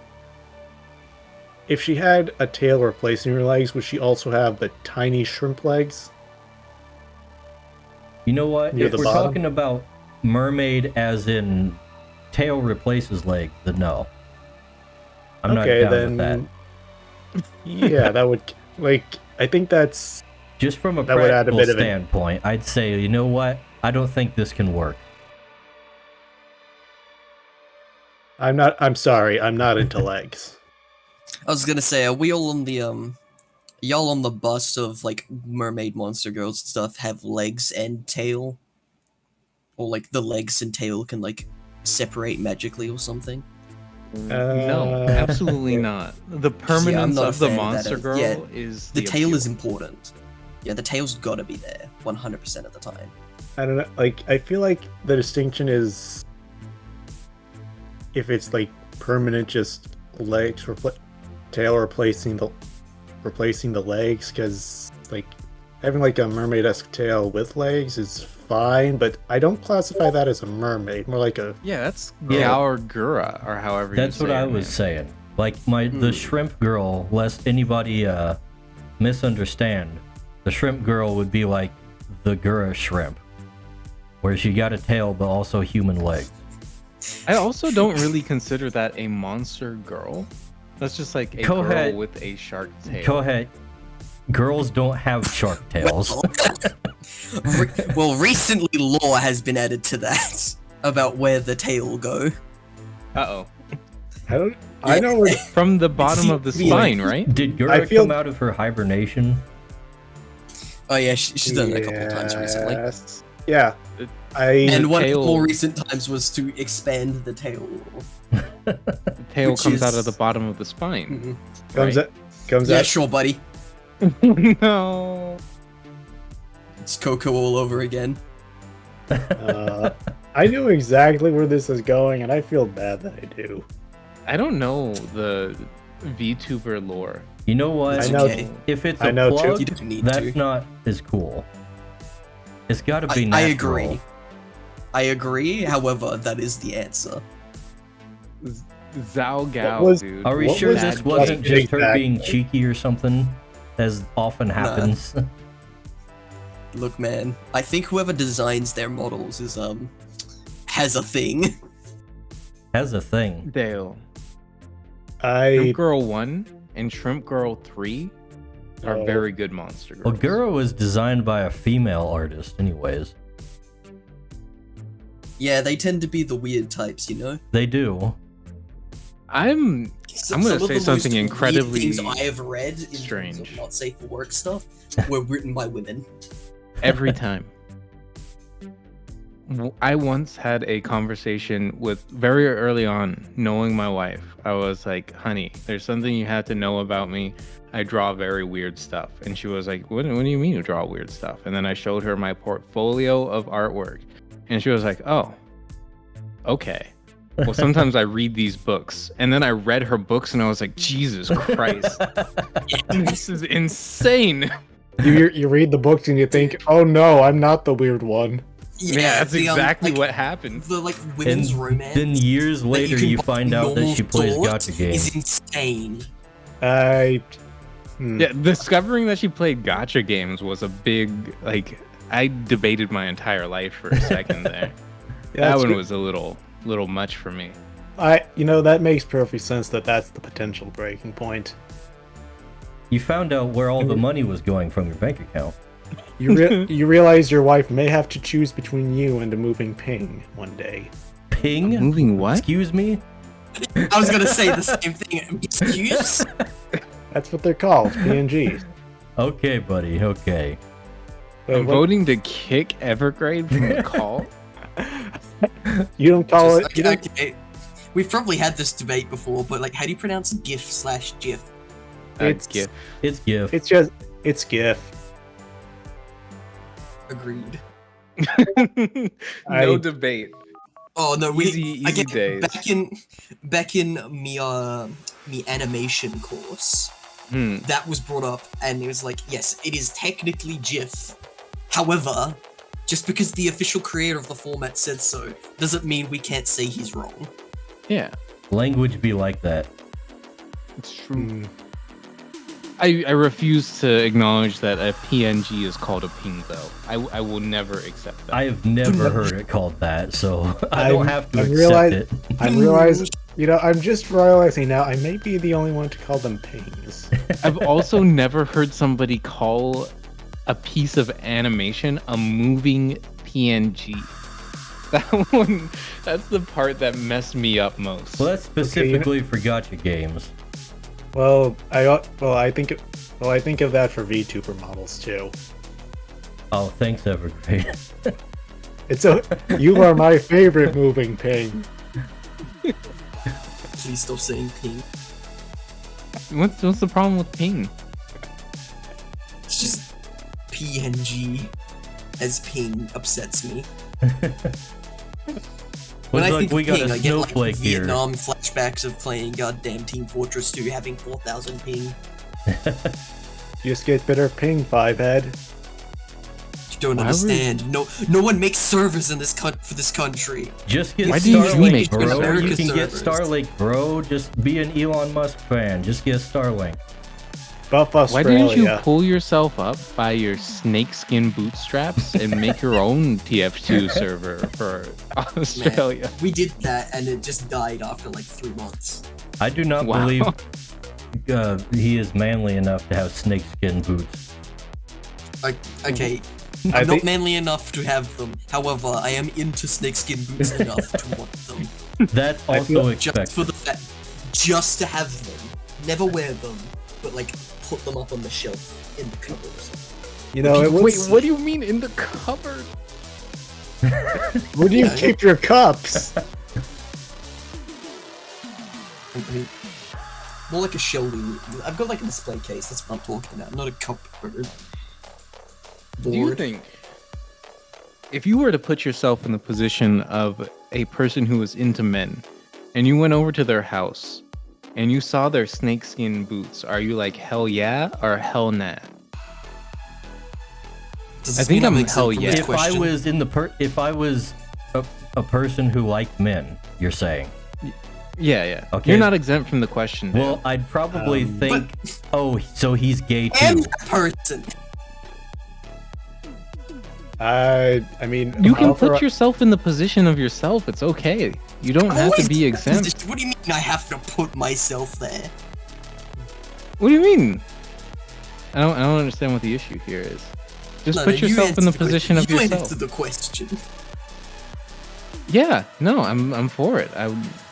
If she had a tail replacing her legs, would she also have the tiny shrimp legs? You know what? Near If the we're bottom? talking about mermaid as in tail replaces leg, then no. I'm Okay, not down then. with that. Yeah, that would I think that's. Just from a That would add a practical bit of an- standpoint, I'd say, you know what? I don't think this can work. I'm sorry, I'm not into legs. I was gonna say, are we all on the y'all on the bus of like mermaid monster girls and stuff have legs and tail? Or like the legs and tail can like separate magically or something? No, absolutely not. The permanence not a of the fan of that monster of- girl yeah, is The tail appeal. is important. Yeah, the tail's gotta be there 100% of the time. I don't know. Like, I feel like the distinction is if it's like permanent, just legs tail replacing the legs, because like having like a mermaid-esque tail with legs is fine, but I don't classify that as a mermaid. More like a Yeah, that's Yeah. Gaurgura, or however That's you what say I her was name. saying. Like the shrimp girl, lest anybody misunderstand, the shrimp girl would be like the Gura shrimp, where she got a tail but also human legs. I also don't really consider that a monster girl. That's just like a Go girl ahead. with a shark tail. Go ahead. Girls don't have shark tails. Well, recently lore has been added to that about where the tail will go. Uh-oh. I know where From the bottom of the seems to be spine, right? Did I Gura feel- come out of her hibernation? Oh yeah, she's done it a couple of times recently. Yes. Yeah. It- And one of the tail- more recent times was to expand the tail. The tail Which comes out is- of the bottom of the spine. Comes Right. out. Comes Yeah, out. sure, buddy. No. It's Coco all over again. I knew exactly where this is going, and I feel bad that I do. I don't know the VTuber lore. You know what? It's I know. okay. If it's I a know too. plug, You don't need that's to. not as cool. It's got to be I natural. agree. I agree. However, that is the answer. Zhao Gao, was- dude. Are we What sure was this that wasn't game? just her being cheeky or something, as often happens? Look, man, I think whoever designs their models is has a thing. Has a thing. Dale. I Shrimp Girl 1 and Shrimp Girl 3 are Oh. very good monster girls. Well, Guro was designed by a female artist, anyways. Yeah, they tend to be the weird types, you know. They do. I'm Some gonna of the say most something weird incredibly things I have read in terms strange. of not safe for work stuff were written by women. every time. I once had a conversation with very early on, knowing my wife. I was like, honey, there's something you have to know about me. I draw very weird stuff. And she was like, what do you mean you draw weird stuff? And then I showed her my portfolio of artwork. And she was like, oh, okay. Well, sometimes I read these books. And then I read her books and I was like, Jesus Christ. This is insane. you read the books and you think, oh no, I'm not the weird one. Yeah, that's the, exactly like, what happened. The like women's And romance. then years that later, can you buy find out that normal she plays doors gacha games. Is insane. Yeah, discovering that she played gacha games was a big, like, I debated my entire life for a second there. Yeah, That it's one good. was a little much for me. That makes perfect sense that's the potential breaking point. You found out where all the money was going from your bank account. You realize your wife may have to choose between you and a moving ping one day. Ping? Moving what? Excuse me? I was gonna say the same thing. Excuse? That's what they're called, PNGs. Okay, buddy, okay. I'm What- voting to kick Evergrade from the call. You don't call Just- it. You don't, okay. We've probably had this debate before, but like, how do you pronounce GIF/GIF? It's- GIF. It's GIF. it's GIF. Agreed. No I- debate. Oh no, Easy again, days. back in me animation course, Hmm. that was brought up, and it was like, yes, it is technically GIF. However, just because the official creator of the format said so, doesn't mean we can't say he's wrong. Yeah, Language be like that. it's true. Mm, I refuse to acknowledge that a PNG is called a ping, though. I will never accept that. I have never heard it called that, so I don't have to I'm accept realize- it. I'm realizing. I'm just realizing now. I may be the only one to call them pings. I've also never heard somebody call a piece of animation a moving PNG. That one, that's the part that messed me up most. Well, that's specifically for gacha games. I think of that for VTuber models too. Oh, thanks, Evergreen. You are my favorite moving ping. Please stop saying ping. What's the problem with ping? It's just PNG as ping upsets me. When Looks I like think we of got ping, a I get like snowflake here. Vietnam flashbacks of playing goddamn Team Fortress 2 having 4,000 ping. Just get better ping, 5-head. You don't Why would- understand. No one makes servers in this for this country. Just get Why do you Starlink, make bro. America You can get servers? Starlink, bro. Just be an Elon Musk fan. Just get Starlink. Buff Why Australia. didn't you pull yourself up by your snakeskin bootstraps and make your own TF2 server for Australia? We did that and it just died after like 3 months. I do not Wow. believe he is manly enough to have snakeskin boots. Okay, I I'm not think- manly enough to have them. However, I am into snakeskin boots enough to want them. That's I feel- also Just expected. for the fact, just to have them. Never wear them, but like put them up on the shelf in the cupboard or something. You know, it Wait, was. what do you mean in the cupboard? Where do you keep your cups? I mean, more like a shelving. I've got like a display case. That's what I'm talking about. Not a cupboard. Do you think, if you were to put yourself in the position of a person who was into men, and you went over to their house, and you saw their snakeskin boots, are you like hell yeah or hell nah? Does I this think mean I'm exempt hell from yeah. this If I question? was in the if I was a person who liked men, you're saying. Yeah. Okay. You're not exempt from the question. Dan. Well, I'd probably think, oh, so he's gay too. And that person. I mean, You can however put yourself in the position of yourself. It's okay. You don't have to Always be in that exempt. position. What do you mean I have to put myself there? What do you mean? I don't understand what the issue here is. Just No, put you yourself in the answer position of you yourself. answer the question. Yeah, no, I'm for it.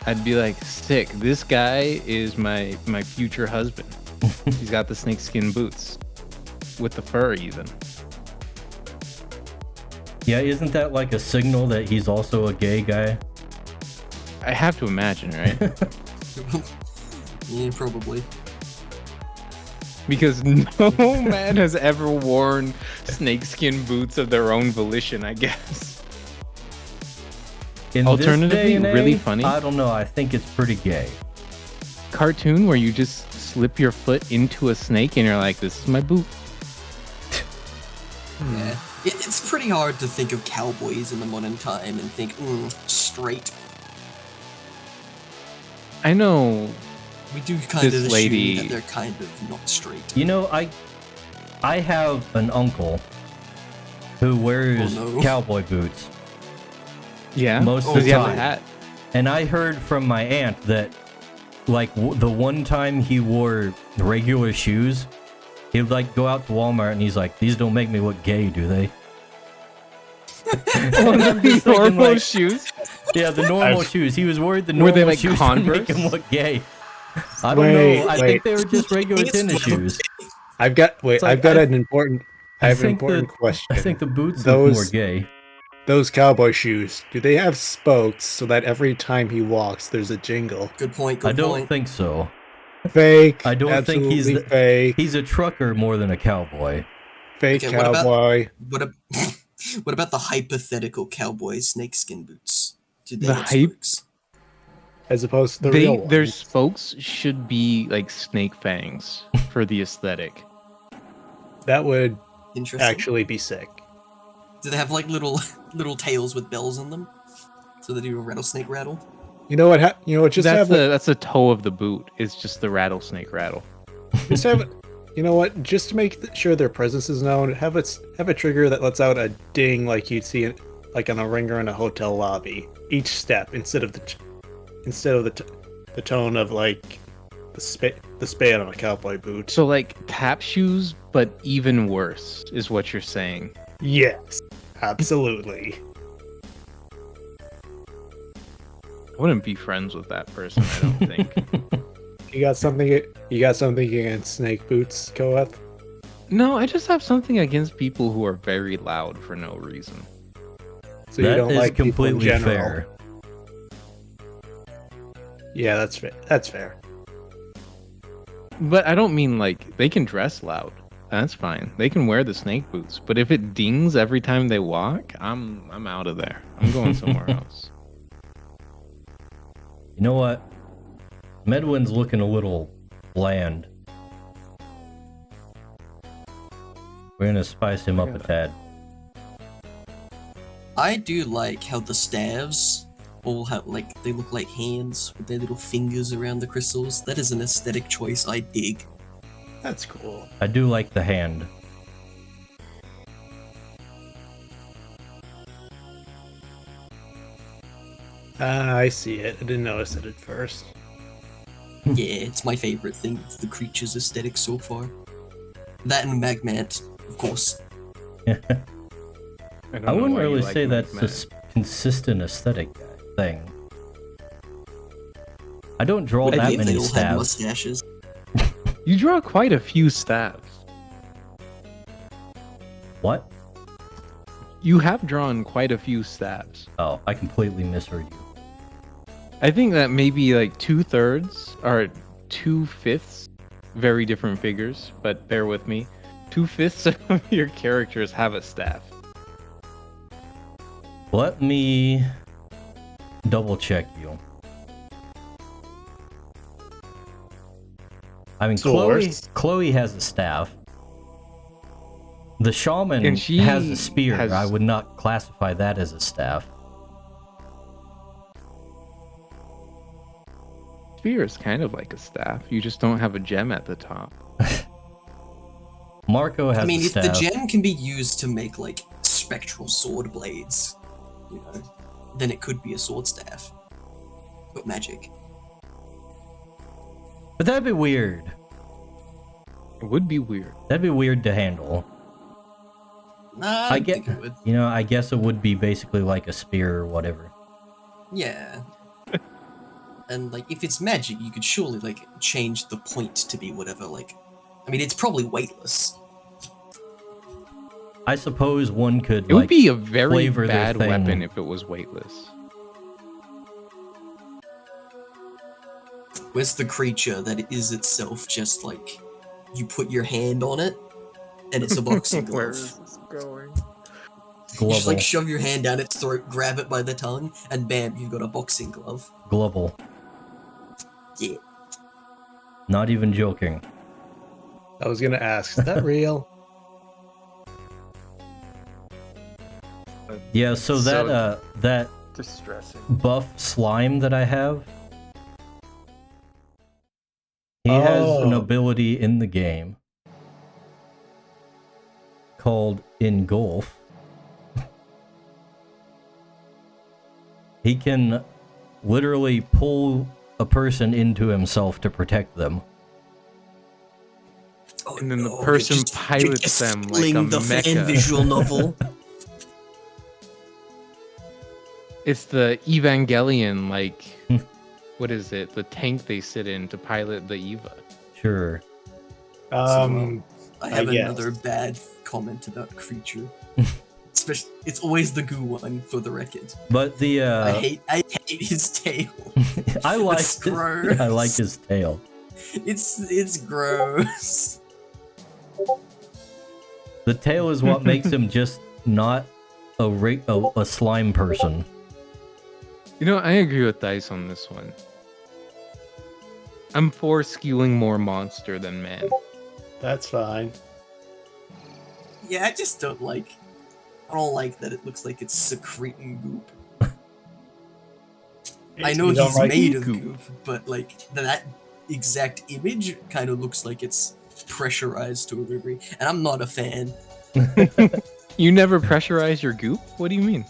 I'd be like, sick. This guy is my future husband. He's got the snakeskin boots with the fur even. Yeah, isn't that like a signal that he's also a gay guy? I have to imagine, right? Yeah, probably. Because no man has ever worn snakeskin boots of their own volition, I guess. In Alternatively, this day and really age, funny. I don't know. I think it's pretty gay. Cartoon where you just slip your foot into a snake and you're like, this is my boot. Yeah. It's pretty hard to think of cowboys in the modern time and think, straight. I know. We do kind This of lady- assume that they're kind of not straight. You know, I have an uncle who wears Oh, no. cowboy boots, Yeah. Most of Does the he have a time. hat? and I heard from my aunt that, like, the one time he wore regular shoes, he'd like go out to Walmart and he's like, "These don't make me look gay, do they?" I'm just thinking, Normal like, shoes. yeah, the normal shoes. He was worried the Were normal they, like, shoes Converse? would make him look gay. I don't Wait, know. I wait. think they were just regular tennis shoes. I've got It's like, I've got I an important. I have an think important that- question. I think the boots Those- look more gay. Those cowboy shoes, do they have spokes so that every time he walks, there's a jingle? Good point, I good don't point. think so. Fake. I don't think he's absolutely the- fake. He's a trucker more than a cowboy. Fake Okay, what about- cowboy. What about the hypothetical cowboy snakeskin boots? Do they The have hype- spokes? As opposed to the real one. Their spokes should be like snake fangs for the aesthetic. That would Interesting. actually be sick. Do they have like little tails with bells in them? So they do a rattlesnake rattle? You know what? You know what? Just That's have that's the toe of the boot. It's just the rattlesnake rattle. just have. You know what? Just to make sure their presence is known, have a trigger that lets out a ding like you'd see like on a ringer in a hotel lobby. Each step instead of the tone of like the span on a cowboy boot. So like tap shoes, but even worse is what you're saying. Yes, absolutely. I wouldn't be friends with that person, I don't think. You got something against snake boots, Koeth? No, I just have something against people who are very loud for no reason. So you That don't is like people in completely general. fair. Yeah, that's fair. That's fair. But I don't mean like they can dress loud. That's fine. They can wear the snake boots. But if it dings every time they walk, I'm out of there. I'm going somewhere else. You know what? Medwin's looking a little bland. We're gonna spice him up a tad. I do like how the staves all have they look like hands with their little fingers around the crystals. That is an aesthetic choice I dig. That's cool. I do like the hand. I see it. I didn't notice it at first. Yeah, it's my favorite thing of the Creatures aesthetic so far. That and Magmant, of course. don't I know wouldn't why you really like say that's a Magmat. consistent aesthetic thing. I don't draw I that believe they many all have stabs. mustaches. You draw quite a few stabs. What? You have drawn quite a few staffs. Oh, I completely misheard you. I think that maybe like 2/3 or 2/5 very different figures, but bear with me. 2/5 of your characters have a staff. Let me double check you. I mean, Chloe has a staff. The shaman And she has a spear. has- I would not classify that as a staff. Spear is kind of like a staff. You just don't have a gem at the top. Marco has I mean, a if staff. the gem can be used to make like spectral sword blades, you know, then it could be a sword staff. But magic. But that'd be weird. It would be weird. That'd be weird to handle. Nah, I I get, think it would. you know, I guess it would be basically like a spear or whatever. Yeah. And like, if it's magic, you could surely like change the point to be whatever. Like, I mean, it's probably weightless. I suppose one could It like would be a very flavor their bad thing. weapon if it was weightless. Where's the creature that is itself just like you put your hand on it and it's a boxing glove? Where is this going? You just like Global. shove your hand down its throat, grab it by the tongue, and bam, you've got a boxing glove. Global. Yeah. Not even joking. I was gonna ask, is that real? Yeah, so that that Distressing. buff slime that I have, he has an Oh. ability in the game called Engulf. He can literally pull a person into himself to protect them. Oh, And then the no, person you're pilots just them like fling a the fan mecha. visual novel. It's the Evangelion, like, what is it? The tank they sit in to pilot the Eva. Sure. Um, I have guess. another bad comment about creature. Especially, it's always the goo one for the record. But the I hate his tail. I like It's gross. I like his tail. It's gross. The tail is what makes him just not a slime person. You know, I agree with Dice on this one. I'm for skewing more monster than man. that's fine. Yeah, I just don't like. I don't like that it looks like it's secreting goop. I know You don't he's like made of goop. goop, but like that exact image kind of looks like it's pressurized to a degree, and I'm not a fan. You never pressurize your goop? What do you mean?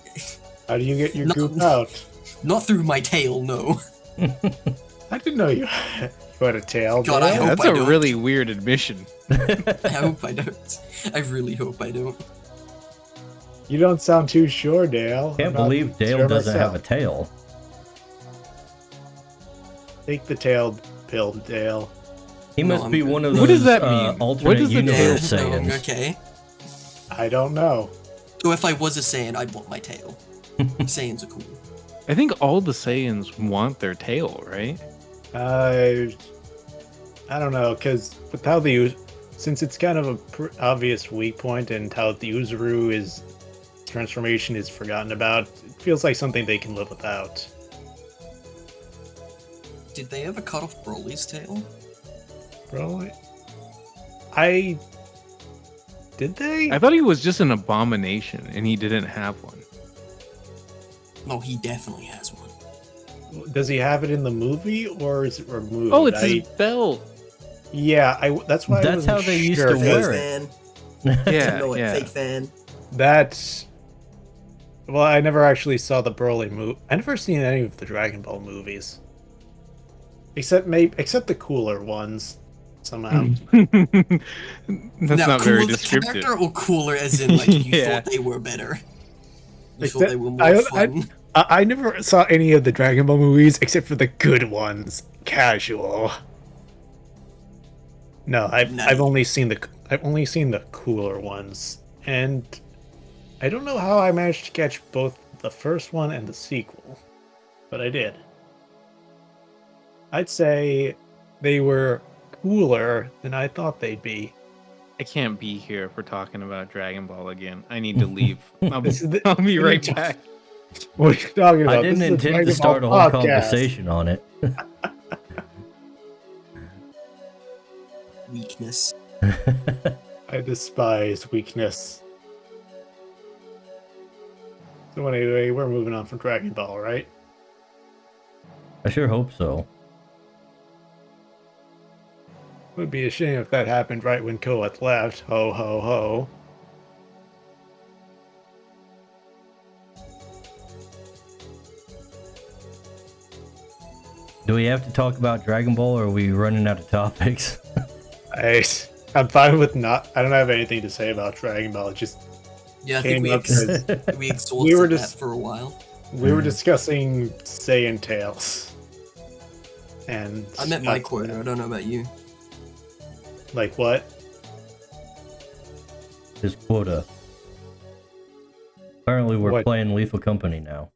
How do you get your No. goop out? Not through my tail, no. I didn't know you had a tail. God, I Dale. hope That's I a don't. really weird admission. I hope I don't. I really hope I don't. You don't sound too sure, Dale. Can't I'm not believe Dale sure doesn't have a myself. tail. Take the tail pill, Dale. He No, must I'm be good. one of those What does that mean? alternate What does the universe No, Saiyans. okay. I don't know. So if I was a Saiyan, I'd want my tail. Saiyans are cool. I think all the Saiyans want their tail, right? I don't know, because with how since it's kind of a obvious weak point and how the Uzuru is transformation is forgotten about, it feels like something they can live without. Did they ever cut off Broly's tail? Probably. Did they? I thought he was just an abomination and he didn't have one. No, he definitely has one. Does he have it in the movie or is it removed? Oh, it's his belt. Yeah, that's why. I That's wasn't how they used sure to if Fake wear it. fan. Yeah, No, yeah. fake fan. That's. Well, I never actually saw the Broly movie. I never seen any of the Dragon Ball movies, except the cooler ones. Somehow, That's Now, not cool very as a descriptive. character or cooler as in like you Yeah. thought they were better? You Except- thought they were more I- fun? I never saw any of the Dragon Ball movies except for the good ones. Casual. No, I've Nice. only seen the cooler ones, And I don't know how I managed to catch both the first one and the sequel, but I did. I'd say they were cooler than I thought they'd be. I can't be here for talking about Dragon Ball again. I need to leave. I'll be, This is the- I'll be what are you right ta- back. What are you talking about? I didn't This is a intend to Dragon start a Ball whole podcast. conversation on it. Weakness. I despise weakness. So anyway, we're moving on from Dragon Ball, right? I sure hope so. Would be a shame if that happened right when Koeth left. Ho ho ho. Do we have to talk about Dragon Ball, or are we running out of topics? I'm fine with not. I don't have anything to say about Dragon Ball. It just Yeah, I came think up as we exhausted were that just- for a while. we were discussing Saiyan Tales. And I met my quota. I don't know about you. Like what? His quota. Apparently, we're What? playing Lethal Company now.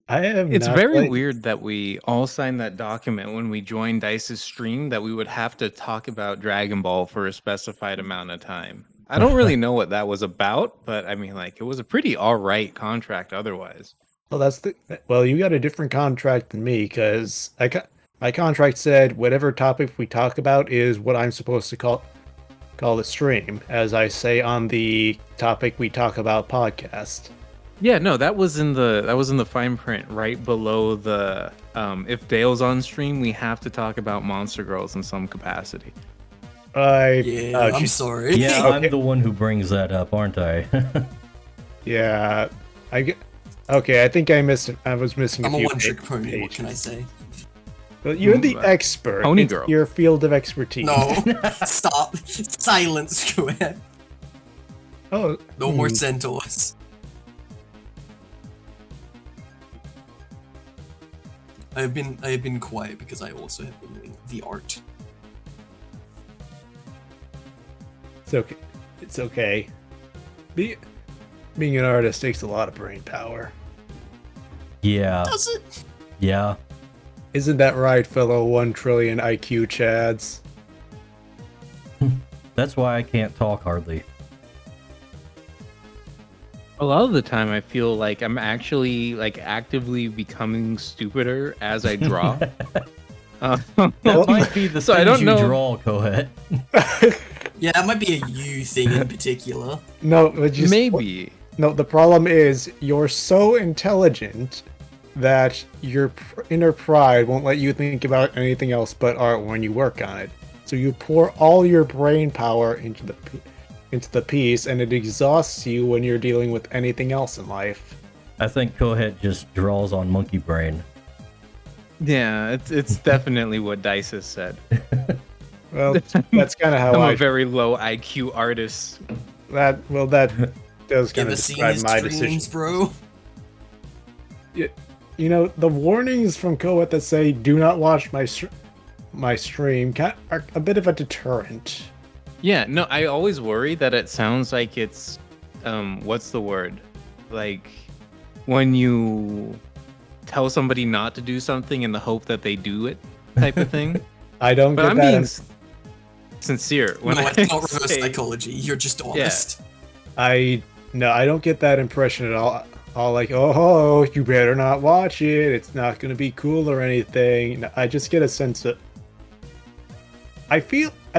I have. It's not very played- weird that we all signed that document when we joined Dice's stream that we would have to talk about Dragon Ball for a specified amount of time. I don't really know what that was about, but I mean, like, it was a pretty alright contract otherwise. Well, you got a different contract than me because my contract said whatever topic we talk about is what I'm supposed to call the stream, as I say on the topic we talk about podcast. Yeah, no, that was in the fine print right below the if Dale's on stream, we have to talk about Monster Girls in some capacity. Yeah, I'm geez. sorry. Yeah, Okay. I'm the one who brings that up, aren't I? Yeah, okay. I think I was missing. I'm a few one-trick pony. What pages. can I say? But you're the expert. Pony It's girl. your field of expertise. No, stop. Silence, go ahead. Oh, No more centaurs. I have been quiet because I also have been doing the art. It's okay. It's okay. Being an artist takes a lot of brain power. Yeah, Does it? yeah. Isn't that right, fellow 1 trillion IQ chads? That's why I can't talk hardly. A lot of the time I feel like I'm actually like actively becoming stupider as I draw. That might be the So I things don't you know- draw, Cohet. Yeah, that might be a you thing in particular. No, but just Maybe. No, the problem is you're so intelligent that your inner pride won't let you think about anything else but art when you work on it. So you pour all your brain power into the piece, and it exhausts you when you're dealing with anything else in life. I think Cohet just draws on monkey brain. Yeah, it's definitely what Dice has said. Well, that's kind of how I'm I a very low IQ artist. that does You kind ever of seen describe his my dreams, decision. bro? You know, the warnings from Koet that say "Do not watch my stream" are a bit of a deterrent. Yeah, no, I always worry that it sounds like it's what's the word? Like when you tell somebody not to do something in the hope that they do it type of thing. I don't But get I'm that. being sincere when No, I it's not reverse say, psychology. You're just honest. I don't get that impression at all. All like, oh, you better not watch it. It's not going to be cool or anything. No, I just get a sense of. I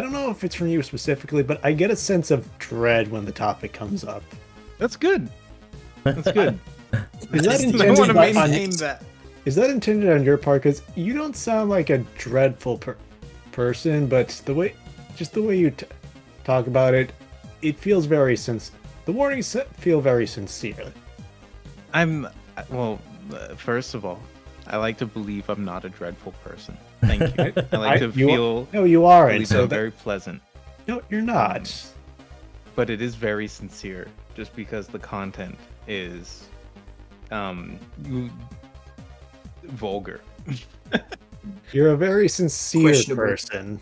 don't know if it's from you specifically, but I get a sense of dread when the topic comes up. That's good. That's good. Is that That's the I want to intended main on- maintain that. Is that intended on your part? Because you don't sound like a dreadful person, but the way you talk about it, it feels very the warnings feel very sincere. First of all, I like to believe I'm not a dreadful person. Thank you. I like to you feel No, you aren't. believe So I'm very pleasant, no, you're not. but it is very sincere. Just because the content is, vulgar. You're a very sincere Questionable. person.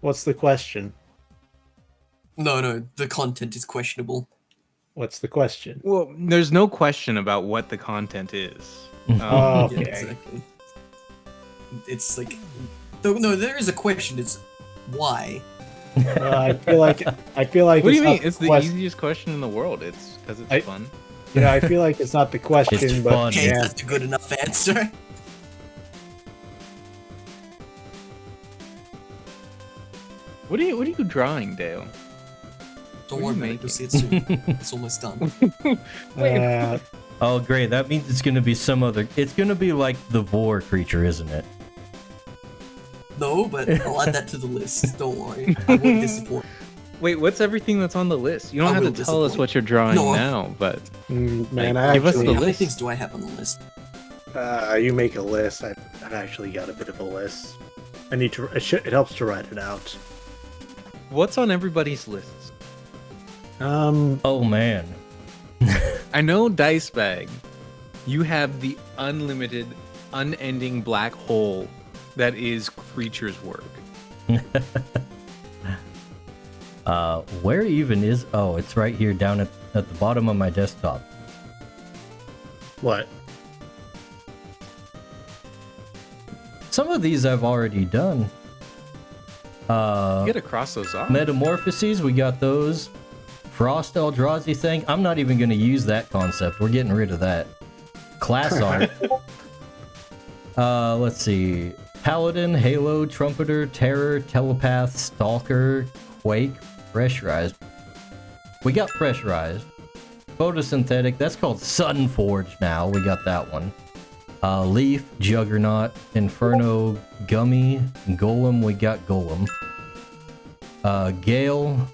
What's the question? No, the content is questionable. What's the question? Well, there's no question about what the content is. Oh, Yeah, okay. exactly. It's like, no, there is a question. It's why. I feel like What do it's you not mean? It's the quest- easiest question in the world. It's because it's I- fun. I feel like it's not the question, It's but fun. Okay, yeah. that's a good enough answer. What are you drawing, Dale? Don't What are worry you about it. You'll see it soon. It's almost done. Uh, Oh, great. That means it's going to be some other... It's going to be like the Vor creature, isn't it? No, but I'll add that to the list. Don't worry. I won't disappoint. Wait, what's everything that's on the list? You don't I have to will tell us disappoint. what you're drawing No. now, but man, Like, I give us actually, the How many list. things do I have on the list? you make a list. I've actually got a bit of a list. I need to. It helps to write it out. what's on everybody's lists? Oh, man. I know Dice Bag. You have the unlimited, unending black hole that is Crytures' work. Where even is... Oh, it's right here down at the bottom of my desktop. What? Some of these I've already done. You gotta cross those off. Metamorphoses, we got those. Frost Eldrazi thing, I'm not even going to use that concept. We're getting rid of that. Class art. Let's see. Paladin, Halo, Trumpeter, Terror, Telepath, Stalker, Quake, Pressurized. We got Pressurized. Photosynthetic, that's called Sunforged now. We got that one. Leaf, Juggernaut, Inferno, Gummy, Golem, we got Golem. Gale,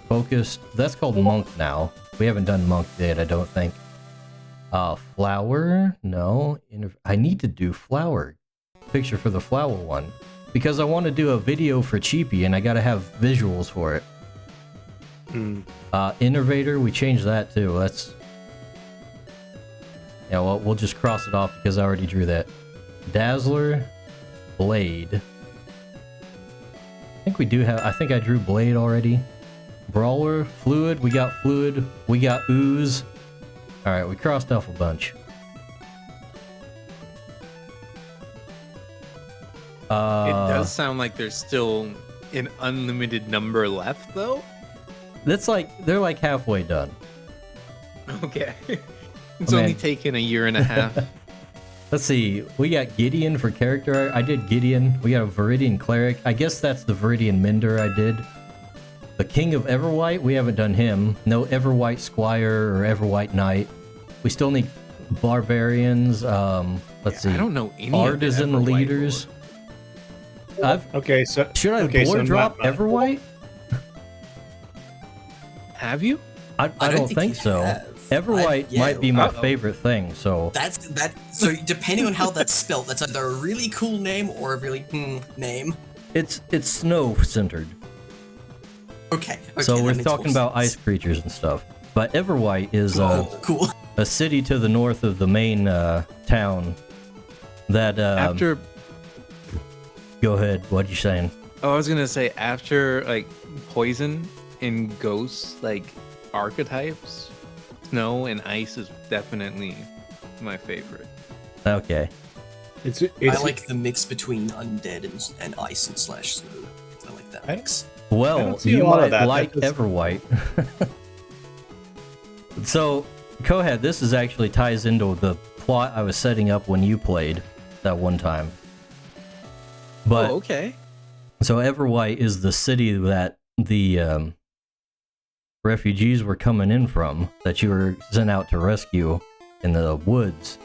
Focused, that's called Monk now. We haven't done Monk yet, I don't think. Flower, no. I need to do Flower. Picture for the Flower one. Because I want to do a video for Cheapy and I gotta have visuals for it. Innovator, we changed that too. That's... Yeah, well, we'll just cross it off because I already drew that. Dazzler, Blade. I think we do have... I think I drew Blade already. Brawler, Fluid, we got Fluid. We got Ooze. Alright, we crossed off a bunch. It does sound like there's still an unlimited number left, though. That's like... They're like halfway done. Okay. It's Oh, only man. taken a year and a half. Let's see. We got Gideon for character art. I did Gideon. We got a Viridian Cleric. I guess that's the Viridian Mender I did. The King of Everwhite. We haven't done him. No Everwhite Squire or Everwhite Knight. We still need Barbarians. Let's see. I don't know any Artisan of the Everwhite leaders. Okay, so Should I okay, lore so drop not- Everwhite? Have you? I don't think you so. have. Everwhite yeah, might be my uh-oh. favorite thing, so... That's that. So depending on how that's spelled, that's either a really cool name or a really name. It's snow-centered. Okay. So that we're makes talking more about sense. ice creatures and stuff. But Everwhite is Cool. a city to the north of the main town that... After... Go ahead, what you saying? Oh, I was gonna say, after, like, Poison and Ghosts, like, archetypes, Snow and Ice is definitely my favorite. Okay. It's I like the mix between undead and ice and slash snow. I like that I- mix. I Well, don't see you a lot of might that. like That does- Everwhite. So, go ahead. This is actually ties into the plot I was setting up when you played that one time. But Oh, okay. so Everwhite is the city that the refugees were coming in from, that you were sent out to rescue in the woods,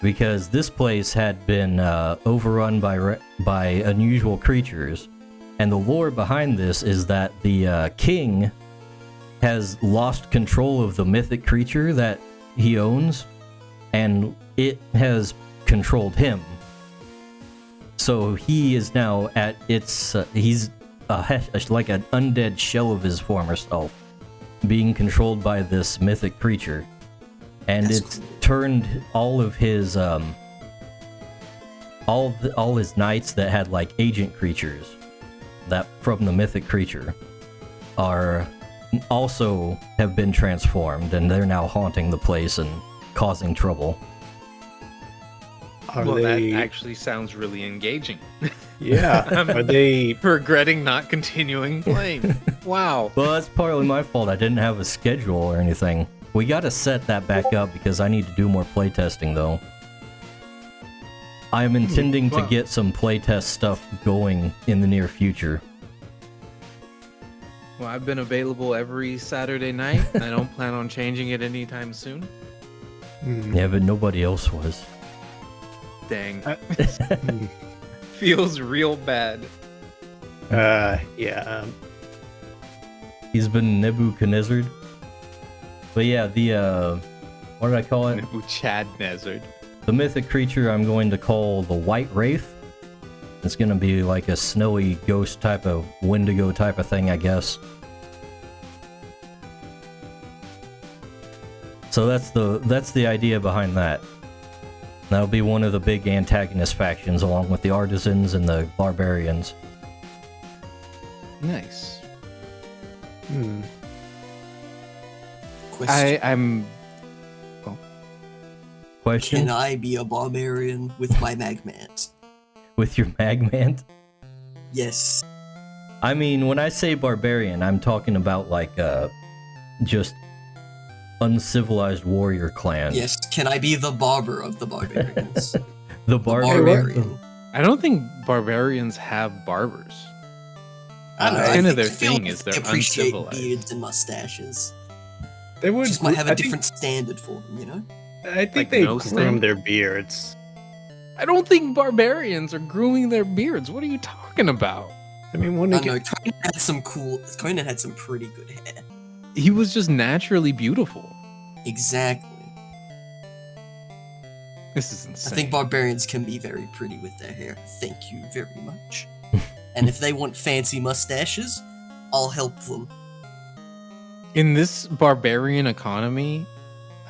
because this place had been overrun by unusual creatures, and the lore behind this is that the king has lost control of the mythic creature that he owns, and it has controlled him. So he is now at its he's like an undead shell of his former self, being controlled by this mythic creature, and That's it's cool. turned all of his all his knights that had like agent creatures that from the mythic creature, are also have been transformed, and they're now haunting the place and causing trouble. Are Well, they? that actually sounds really engaging. Yeah. I'm Are they? regretting not continuing playing. Wow. Well, that's partly my fault. I didn't have a schedule or anything. We gotta set that back up because I need to do more playtesting, though. I am intending to Wow. get some playtest stuff going in the near future. Well, I've been available every Saturday night. I don't plan on changing it anytime soon. Hmm. Yeah, but nobody else was. Dang. Hmm. Feels real bad. Yeah. He's been Nebuchadnezzar. But yeah, the what did I call it? Nebuchadnezzar. The mythic creature I'm going to call the White Wraith. It's gonna be like a snowy ghost type of Wendigo type of thing, I guess. So that's the idea behind that. That'll be one of the big antagonist factions, along with the artisans and the barbarians. Nice. Hmm. Question. I'm. Question? Can I be a barbarian with my Magmant? With your Magmant? Yes. I mean, when I say barbarian, I'm talking about like just uncivilized warrior clan. Yes. Can I be the barber of the barbarians? The The barbarian. I don't think barbarians have barbers. I don't know, That's I kind of think- their I feel thing like is they're they appreciate uncivilized. beards and mustaches. They would. Just might have I a think- different standard for them, you know? I think Like they nose groom thing? their beards. I don't think barbarians are grooming their beards. What are you talking about? I mean, when I they don't know. get, Conan had some pretty good hair. He was just naturally beautiful. Exactly. This is I insane. think barbarians can be very pretty with their hair. Thank you very much. And if they want fancy mustaches, I'll help them. In this barbarian economy,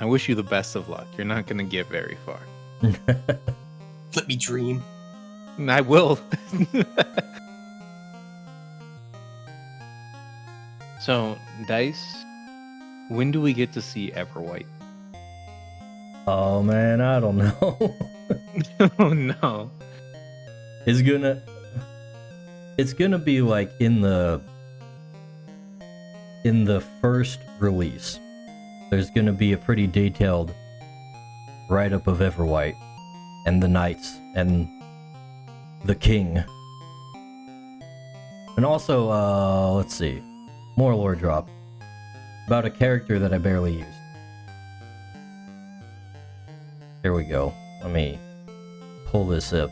I wish you the best of luck. You're not going to get very far. Let me dream. And I will. So, Dice, when do we get to see Everwhite? Oh man, I don't know. Oh no. It's gonna be like in the first release. There's gonna be a pretty detailed write-up of Everwhite and the knights and the king. And also, let's see, more lore drop about a character that I barely used. Here we go. Let me pull this up.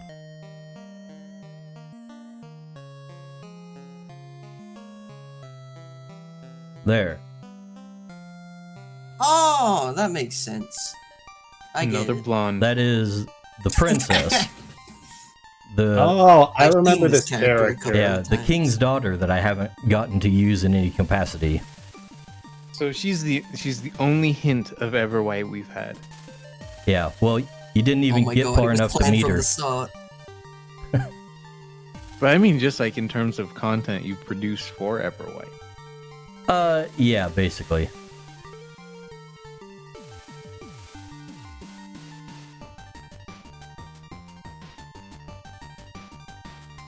There. Oh, that makes sense. I get Another it. blonde. That is the princess. The oh, I I've remember seen this this character a character. couple yeah, of the times. king's daughter that I haven't gotten to use in any capacity. So she's the only hint of Everwhite we've had. Yeah, well, you didn't Oh even my get God, far it was enough to planned meet from her. the start. But I mean, just like in terms of content you produce for Everwhite. Yeah, basically.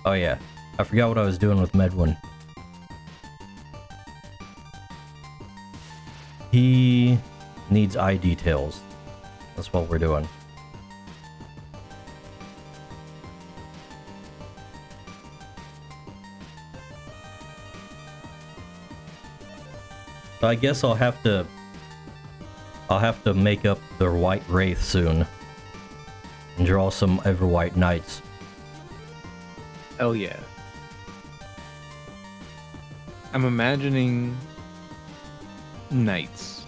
Oh yeah, I forgot what I was doing with Medwin. He needs eye details. That's what we're doing. So I guess I'll have to make up the White Wraith soon and draw some Everwhite Knights. Oh yeah. I'm imagining knights.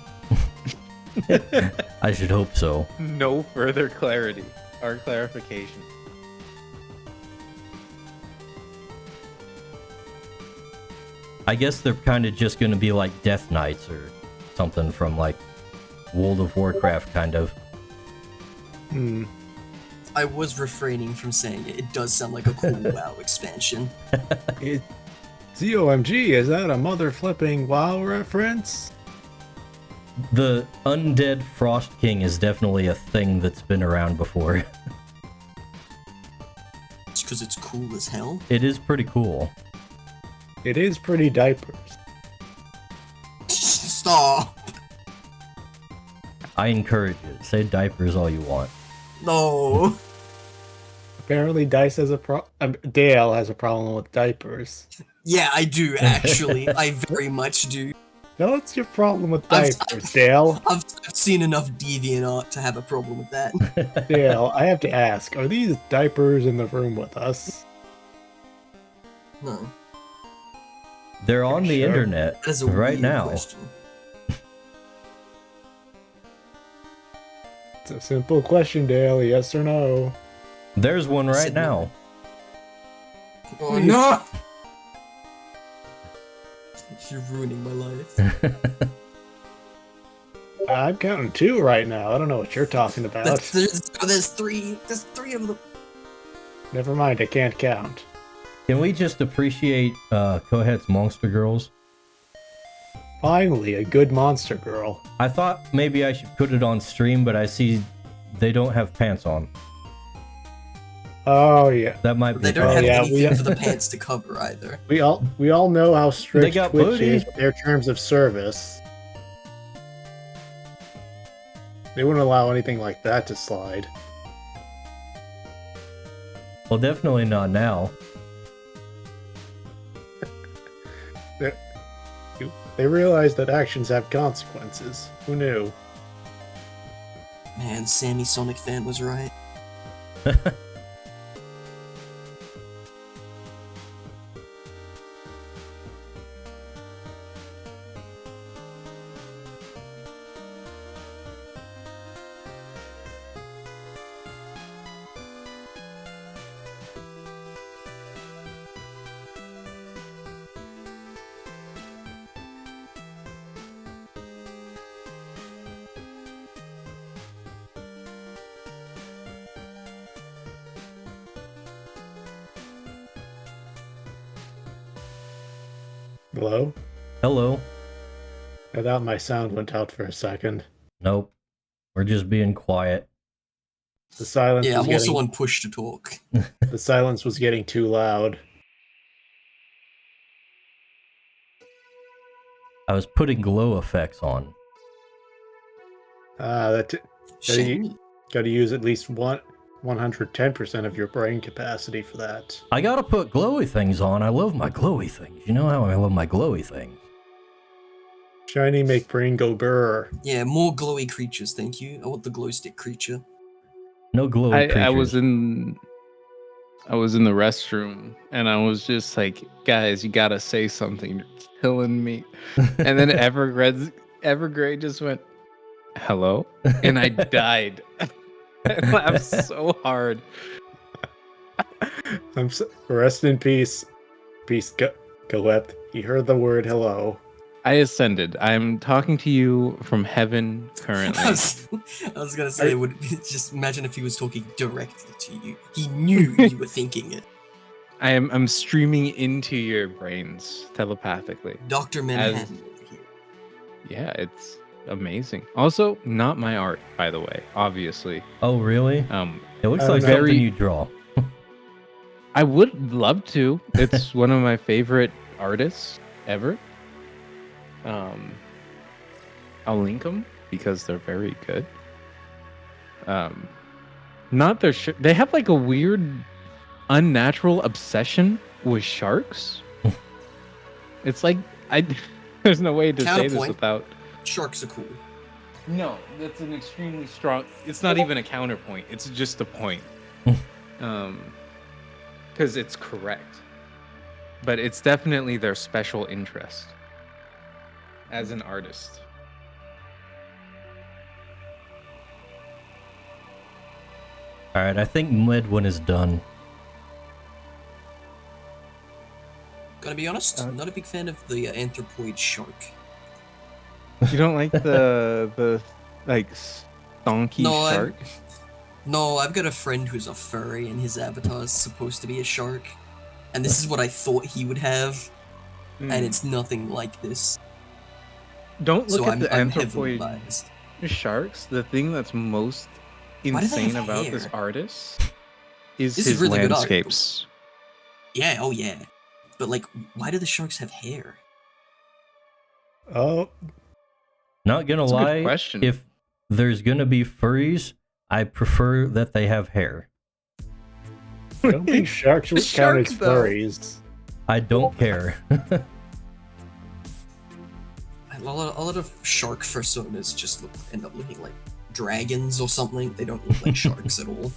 I should hope so. No further clarity or clarification. I guess they're kind of just going to be like Death Knights or something from like World of Warcraft, kind of. Hmm. I was refraining from saying it. It does sound like a cool WoW expansion. It ZOMG, is that a mother flipping WoW reference? The undead Frost King is definitely a thing that's been around before. It's because it's cool as hell. It is pretty cool. It is pretty diapers. Stop. I encourage it. Say diapers all you want. No. Apparently, Dale has a problem with diapers. Yeah, I do actually. I very much do. No, what's your problem with I've- diapers, Dale? I've seen enough DeviantArt to have a problem with that. Dale, I have to ask, are these diapers in the room with us? No, They're on the Sure. internet that is a right weird now. question. It's a simple question, Dale. Yes or no? There's one right said no. now. Oh no! You're ruining my life. I'm counting 2 right now. I don't know what you're talking about. There's three. There's 3 of them. Never mind, I can't count. Can we just appreciate Kohet's Monster Girls? Finally, a good monster girl. I thought maybe I should put it on stream, but I see they don't have pants on. Oh yeah, That might be They a don't problem. have yeah, anything we- for the pants to cover either. we all know how strict got Twitch booty. is with their terms of service. They wouldn't allow anything like that to slide. Well, definitely not now. They realize that actions have consequences. Who knew? Man, Sammy Sonic fan was right. Hello? Hello. I thought my sound went out for a second. Nope. We're just being quiet. The silence Yeah, was I'm also getting on push to talk. the silence was getting too loud. I was putting glow effects on. Shiny. Gotta use at least 110% of your brain capacity for that. I gotta put glowy things on. I love my glowy things. You know how I love my glowy things. Shiny make brain go brr. Yeah, more glowy creatures, thank you. I want the glow stick creature. No glowy creatures. I was in the restroom and I was just like, guys, you gotta say something. You're killing me. And then Evergrey just went, hello? And I died. I laughed so hard. Rest in peace. Peace, Colette. He heard the word hello. I ascended. I'm talking to you from heaven currently. I was gonna say, just imagine if he was talking directly to you. He knew you were thinking it. I'm streaming into your brains telepathically. Dr. Manhattan over here. Yeah, it's amazing. Also, not my art, by the way, obviously. Oh, really? It looks like very- something you draw. I would love to. It's one of my favorite artists ever. I'll link them because they're very good. Not their they have like a weird, unnatural obsession with sharks. It's like there's no way to say this Counterpoint. without. Sharks are cool. No, that's an extremely strong. It's not even a counterpoint. It's just a point. Because it's correct. But it's definitely their special interest as an artist. Alright, I think Medwin is done. Gotta be honest, I'm not a big fan of the anthropoid shark. You don't like the like stonky No, shark? No, I've got a friend who's a furry and his avatar is supposed to be a shark. And this is what I thought he would have. and it's nothing like this. Don't look So at the I'm heavily anthropoid biased. sharks. The thing that's most Why do they have insane about this hair? artist is This is his really good art. landscapes. Yeah, oh yeah. But like, why do the sharks have hair? Oh, Not gonna That's a good lie, question. if there's gonna be furries, I prefer that they have hair. I don't think sharks would count as Sharks, though. furries. I don't care. A lot of shark personas just end up looking like dragons or something. They don't look like sharks at all.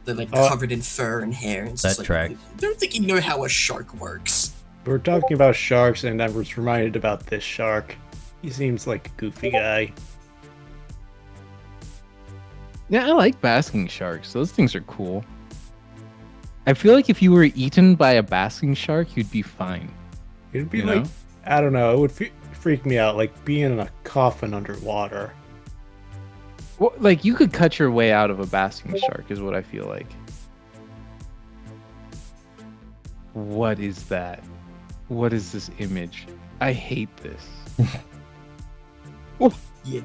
They're like covered in fur and hair. And it's That just like, tracks. I don't think you know how a shark works. We're talking about sharks, and I was reminded about this shark. He seems like a goofy guy. Yeah, I like basking sharks. Those things are cool. I feel like if you were eaten by a basking shark, you'd be fine. It'd be You like, know? I don't know, it would freak me out, like being in a coffin underwater. Well, like you could cut your way out of a basking shark, is what I feel like. What is that? What is this image? I hate this. Yeah.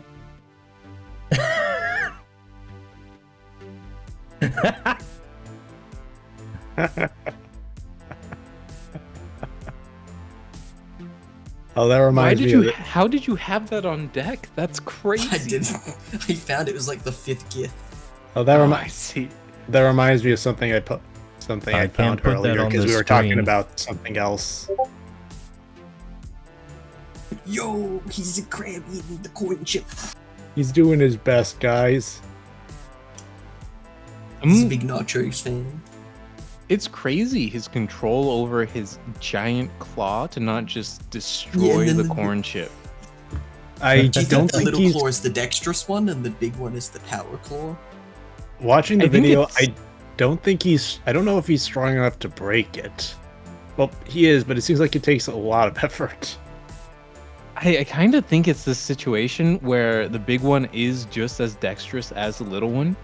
Oh, that Why reminds did me you? of it. How did you have that on deck? That's crazy. I didn't. I found it was like the 5th gift. Oh, that I reminds see. that reminds me of something I I found can't put that earlier on because the we were talking screen. about something else. Yo, he's a crab eating the corn chip. He's doing his best, guys. He's a big nachos fan. It's crazy his control over his giant claw to not just destroy and then the the- corn chip. I Do you don't think the think little he's claw is the dexterous one and the big one is the power claw? watching the I think video. it's- I don't think he's. I don't know if he's strong enough to break it. Well, he is, but it seems like it takes a lot of effort. I kind of think it's this situation where the big one is just as dexterous as the little one.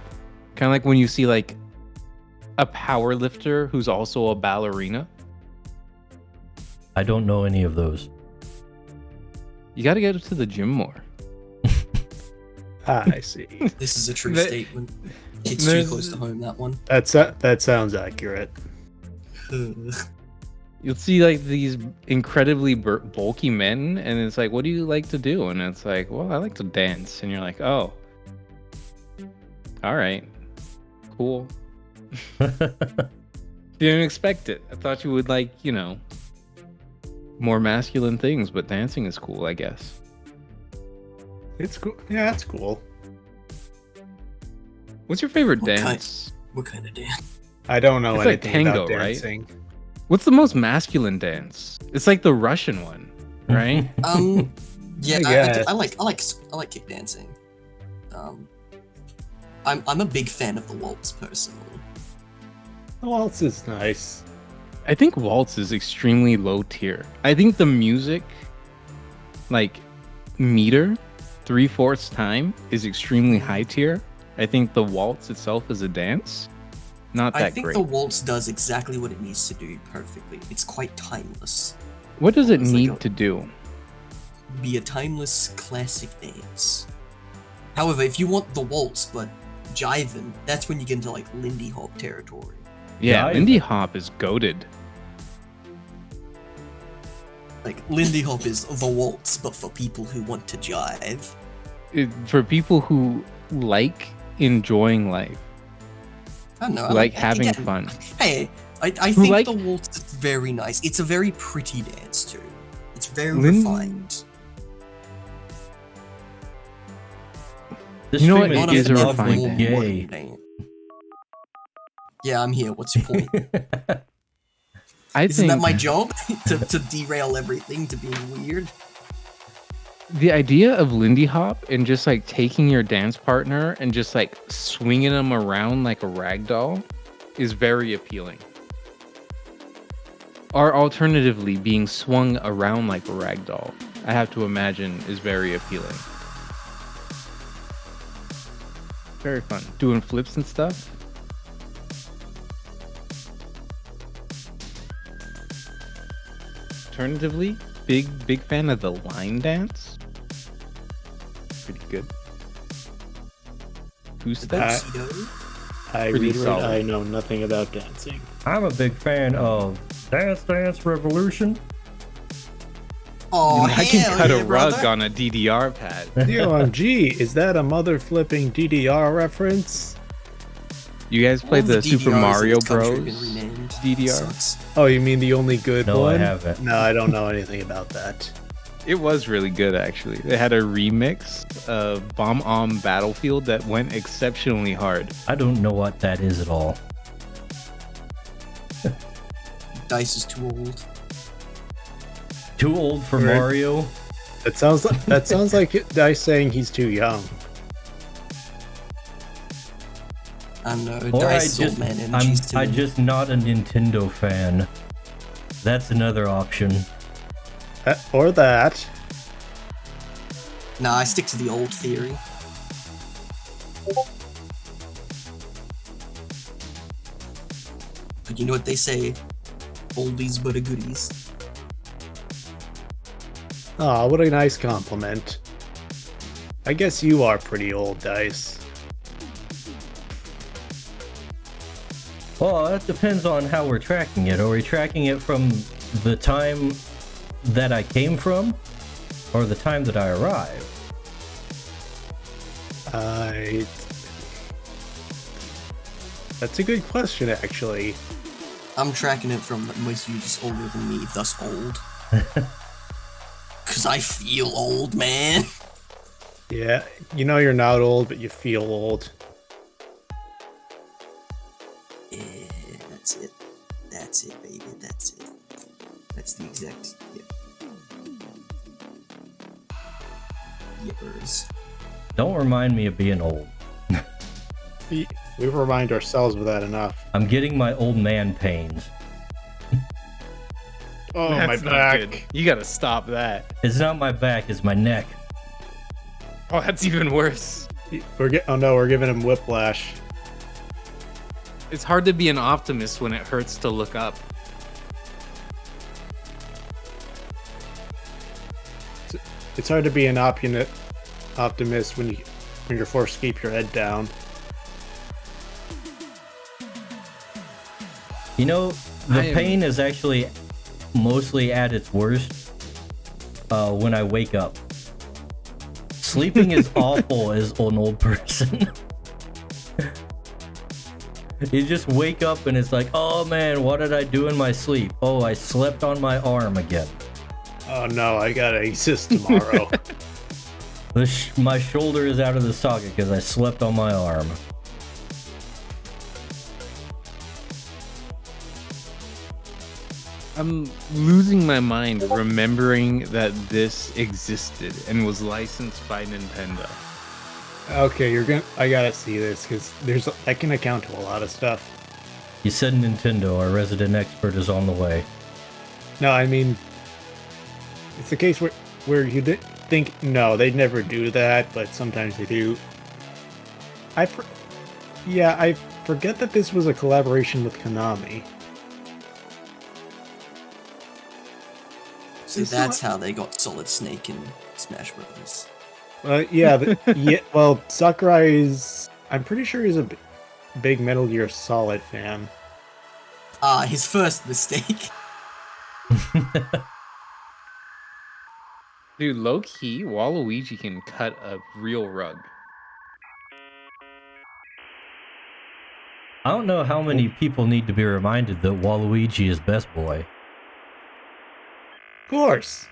Kind of like when you see like a power lifter who's also a ballerina. I don't know any of those. You got to get to the gym more. I see. This is a true There- statement. It's too there's- close to home, that one. That sounds accurate. You'll see like these incredibly bulky men, and it's like, what do you like to do? And it's like, well, I like to dance. And you're like, oh, all right, cool. Didn't expect it. I thought you would like, more masculine things, but dancing is cool, I guess. It's cool. Yeah, that's cool. What's your favorite What kind- dance? What kind of dance? I don't know It's like anything about tango, right? dancing. What's the most masculine dance? It's like the Russian one, right? Yeah, I guess. I like kick dancing. I'm a big fan of the waltz personally. The waltz is nice. I think waltz is extremely low tier. I think the music, like meter, 3/4 time, is extremely high tier. I think the waltz itself is a dance, not that I think great. the waltz does exactly what it needs to do perfectly. It's quite timeless. What does it It's like need a- to do? Be a timeless classic dance. However, if you want the waltz but jiving, that's when you get into like Lindy Hop territory. Yeah, Jive. Lindy Hop is goated. Like Lindy Hop is the waltz, but for people who want to jive. For people who like enjoying life, I don't know. who like I having get- fun. Hey, I Who think like- the waltz is very nice. It's a very pretty dance too. It's very Lin- refined. This You know stream what? Not It is a getting refined awfully dance. gay. dance. Yeah, I'm here. What's your point? I Isn't think that my job? to derail everything to being weird? the idea of Lindy Hop and just like taking your dance partner and just like swinging them around like a rag doll is very appealing. Or alternatively, being swung around like a rag doll, I have to imagine, is very appealing. Very fun. Doing flips and stuff. alternatively, big fan of the line dance. Pretty good. Two steps. I Pretty reiterate, solid. I know nothing about dancing. I'm a big fan of Dance Dance Revolution. Oh, I can hell cut yeah, a rug brother. on a DDR pad. OMG, is that a mother flipping DDR reference? You guys played All the Super DDRs in Mario this country have Bros. been renamed. DDR? Sucks. Oh, you mean the only good No, one? I haven't. No, I don't know anything about that. It was really good, actually. They had a remix of Bomb Battlefield that went exceptionally hard. I don't know what that is at all. Dice is too old. Too old for Right. Mario. That sounds like Dice saying he's too young. I know, Or Dice is old man energy's too. I'm just not a Nintendo fan. That's another option. Or that. Nah, I stick to the old theory. But you know what they say? Oldies but a goodies. Aw, what a nice compliment. I guess you are pretty old, Dice. Well, that depends on how we're tracking it. Are we tracking it from the time that I came from, or the time that I arrived? That's a good question, actually. I'm tracking it from most of you just older than me, thus old. Cause I feel old, man. Yeah, you know you're not old, but you feel old. Yeah, that's it. That's it, baby. That's it. That's the exact. Yippers. Don't remind me of being old. We remind ourselves of that enough. I'm getting my old man pains. Oh, That's my not back. good. You gotta stop that. It's not my back, it's my neck. Oh, that's even worse. Oh no, we're giving him whiplash. It's hard to be an optimist when it hurts to look up. It's hard to be an optimist when you're forced to keep your head down. You know, the I am- pain is actually mostly at its worst when I wake up. Sleeping is awful as an old person. You just wake up and it's like, oh man, what did I do in my sleep? Oh, I slept on my arm again. Oh no, I gotta exist tomorrow. My shoulder is out of the socket because I slept on my arm. I'm losing my mind remembering that this existed and was licensed by Nintendo. Okay, I gotta see this because I can account to a lot of stuff. You said Nintendo, our resident expert is on the way. No, I mean, it's a case where you think no, they'd never do that, but sometimes they do. I forget that this was a collaboration with Konami. So that's how they got Solid Snake in Smash Bros. Well, Sakurai's. I'm pretty sure he's a big Metal Gear Solid fan. His first mistake. Dude, low key, Waluigi can cut a real rug. I don't know how many people need to be reminded that Waluigi is best boy. Of course.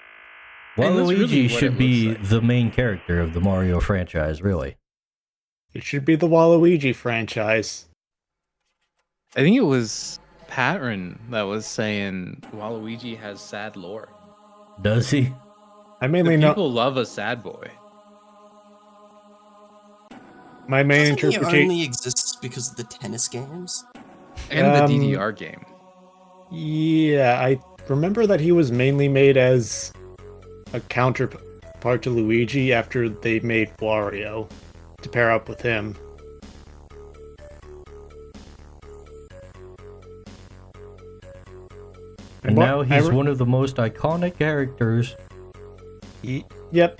And that's Waluigi really what should it be looks like. the main character of the Mario franchise, really. It should be the Waluigi franchise. I think it was Patron that was saying Waluigi has sad lore. Does he? I The mainly know people love a sad boy. my main Doesn't he interpretation. only exists because of the tennis games? And the Um, DDR game. Yeah, I remember that he was mainly made as a counterpart to Luigi after they made Wario to pair up with him. And now he's one of the most iconic characters. Yep.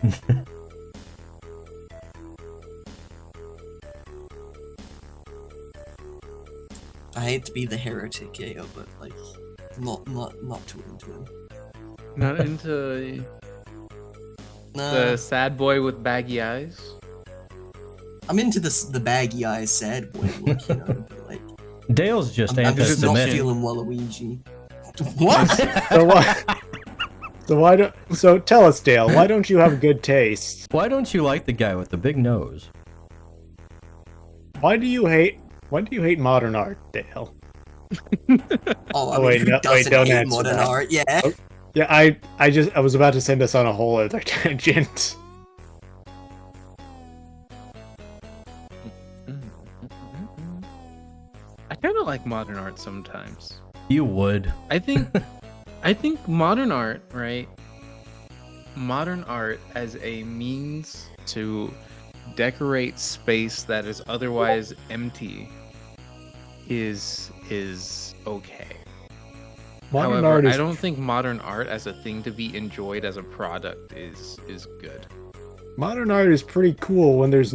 I hate to be the heretic here, but like, not too into him. Not into Nah, the sad boy with baggy eyes. I'm into the baggy eyes sad boy look, you know, but like, Dale's just I'm just not anti-Semitic. feeling Waluigi. What? So why? So tell us, Dale. Why don't you have good taste? Why don't you like the guy with the big nose? Why do you hate modern art, Dale? Oh, I Oh, mean, wait, who no, wait, doesn't don't hate answer modern that. art? Yeah. Oh. Yeah, I was about to send us on a whole other tangent. I kind of like modern art sometimes. You would. I think modern art, right? Modern art as a means to decorate space that is otherwise empty is okay. Modern However, art is I don't think modern art as a thing to be enjoyed as a product is good. modern art is pretty cool when there's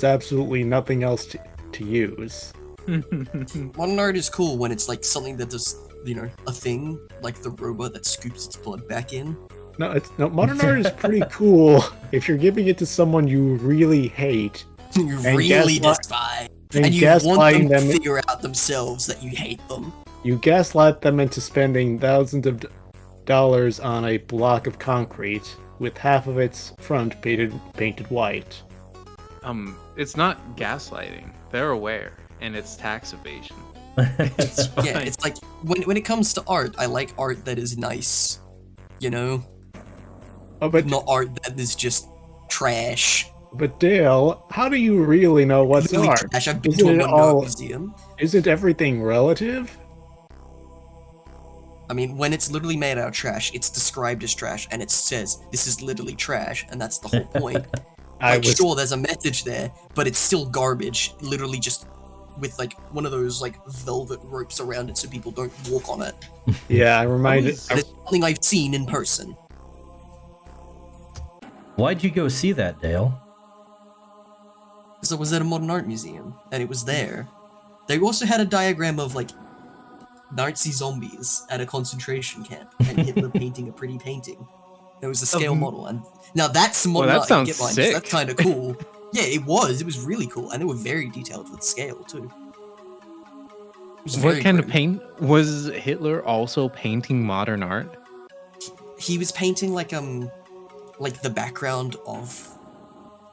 absolutely nothing else to use. Modern art is cool when it's like something that does, you know, a thing, like the robot that scoops its blood back in. No, modern art is pretty cool if you're giving it to someone you really hate. You And really gaslight- despise. and And you want gaslighting them to them- figure out themselves that you hate them. You gaslight them into spending thousands of dollars on a block of concrete with half of its front painted white. It's not gaslighting. They're aware, and it's tax evasion. It's fine. Yeah, it's like when it comes to art, I like art that is nice, you know, Oh, but not art that is just trash. Dale, how do you really know what's Really art? trash. I've been Isn't to a it modern all- art museum. Isn't everything relative? I mean, when it's literally made out of trash, it's described as trash, and it says this is literally trash, and that's the whole point. Like, sure, there's a message there, but it's still garbage. Literally, just with like one of those like velvet ropes around it, so people don't walk on it. Yeah, I reminded. That It's something I've seen in person. Why'd you go see that, Dale? So I was at a modern art museum, and it was there. They also had a diagram of like Nazi zombies at a concentration camp, and Hitler painting a pretty painting. It was a scale model, and now that's modern that art. sounds Get mine, 'cause sick. That's kind of cool. Yeah, it was. It was really cool, and they were very detailed with scale too. It was What very kind of grim. paint was Hitler also painting modern art? He was painting like the background of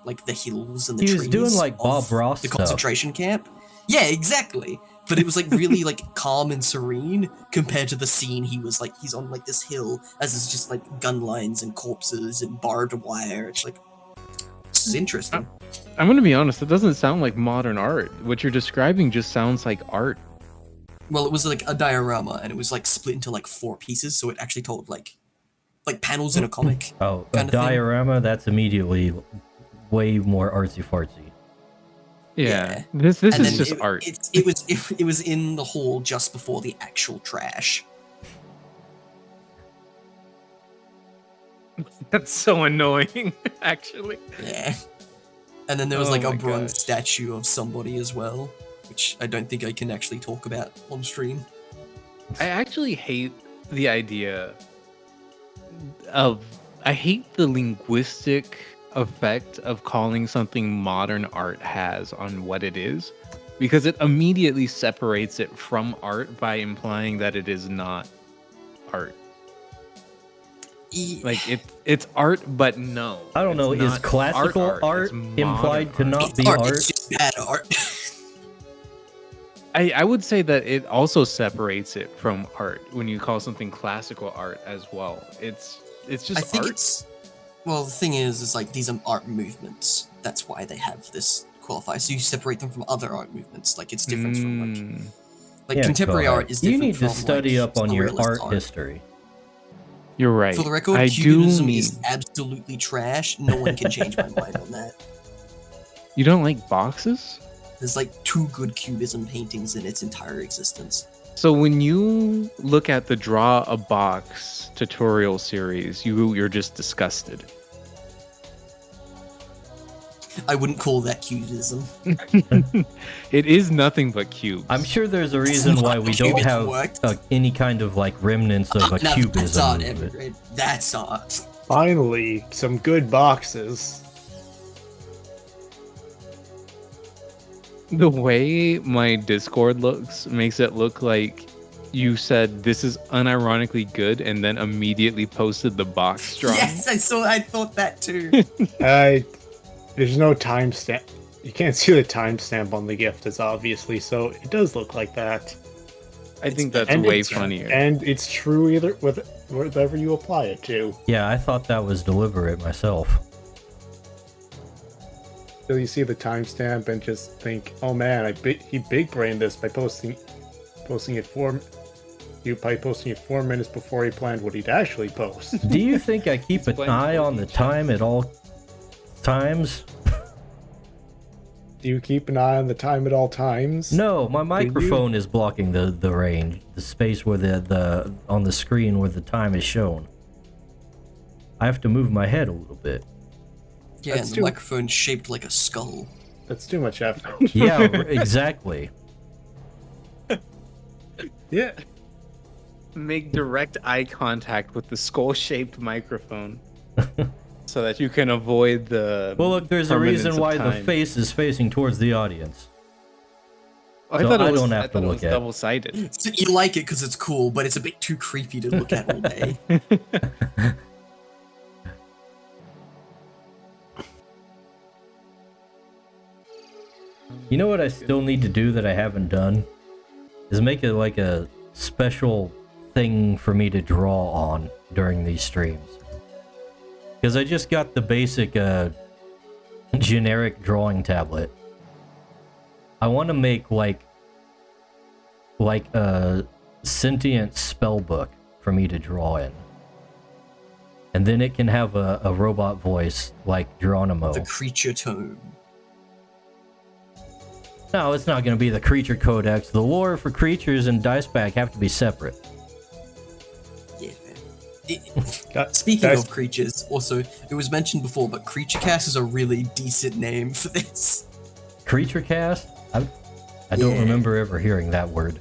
like the hills and the He trees. was doing, like, Bob of Ross the stuff. concentration camp. Yeah, exactly. But it was like really like calm and serene compared to the scene he's on like this hill as it's just like gun lines and corpses and barbed wire. It's like, this is interesting. I'm gonna be honest, it doesn't sound like modern art. What you're describing just sounds like art. Well, it was like a diorama and it was like split into like 4 pieces, so it actually told like panels in a comic. Oh, a Kinda thing. diorama? That's immediately way more artsy-fartsy. Yeah, this And is then just art. It was in the hall just before the actual trash. That's so annoying, actually. Yeah. And then there was Oh like a my bronze gosh. statue of somebody as well, which I don't think I can actually talk about on stream. I actually hate the idea of. I hate the linguistic effect of calling something modern art has on what it is, because it immediately separates it from art by implying that it is not art. Like it's art, but no. I don't know, it's is not classical art it's modern implied to art. not It's be art, art? it's just bad art. I would say that it also separates it from art when you call something classical art as well. It's just I think art. it's well, the thing is like these are art movements. That's why they have this qualifier. So you separate them from other art movements. Like it's different from like Yeah, contemporary go ahead. art is You different need to from, study like, up on your surrealist art history. You're right. For the record, I Cubism do is mean absolutely trash. No one can change my mind on that. you don't like boxes. There's like 2 good Cubism paintings in its entire existence. So when you look at the draw a box tutorial series, you're just disgusted. I wouldn't call that cubism. It is nothing but cubes. I'm sure there's a reason why we don't have any kind of like remnants of a That's cubism art, movement. Evergreen. That's art. Finally, some good boxes. The way my Discord looks makes it look like you said this is unironically good and then immediately posted the box drawing. Yes, I thought that too. There's no timestamp. You can't see the timestamp on the gift, as obviously, so it does look like that. I think that's And way it's- funnier. And it's true either with whatever you apply it to. Yeah, I thought that was deliberate myself. So you see the timestamp and just think, oh man, he big brained this by posting it 4 minutes before he planned what he'd actually post. Do you think I keep an Explain eye on the time at all times? Do you keep an eye on the time at all times? No, my microphone is blocking the range, the space where the on the screen where the time is shown. I have to move my head a little bit. Yeah, That's and the too- microphone's shaped like a skull. That's too much effort. Yeah, exactly. Yeah. Make direct eye contact with the skull-shaped microphone so that you can avoid the. Well, look, there's a permanence reason of why the time. face is facing towards the audience. I so thought I it was, don't have I to thought it look was at. double-sided. So you like it because it's cool, but it's a bit too creepy to look at all day. You know what I still need to do that I haven't done? Is make it like a special thing for me to draw on during these streams. Because I just got the basic generic drawing tablet. I want to make like a sentient spell book for me to draw in. And then it can have a robot voice like Geronimo. The creature tone. No, it's not going to be the creature codex. The lore for creatures and dice pack have to be separate. Yeah, fair. That- Speaking that's- of creatures, also, it was mentioned before, but Creature Cast is a really decent name for this. Creature cast? I don't Yeah. remember ever hearing that word.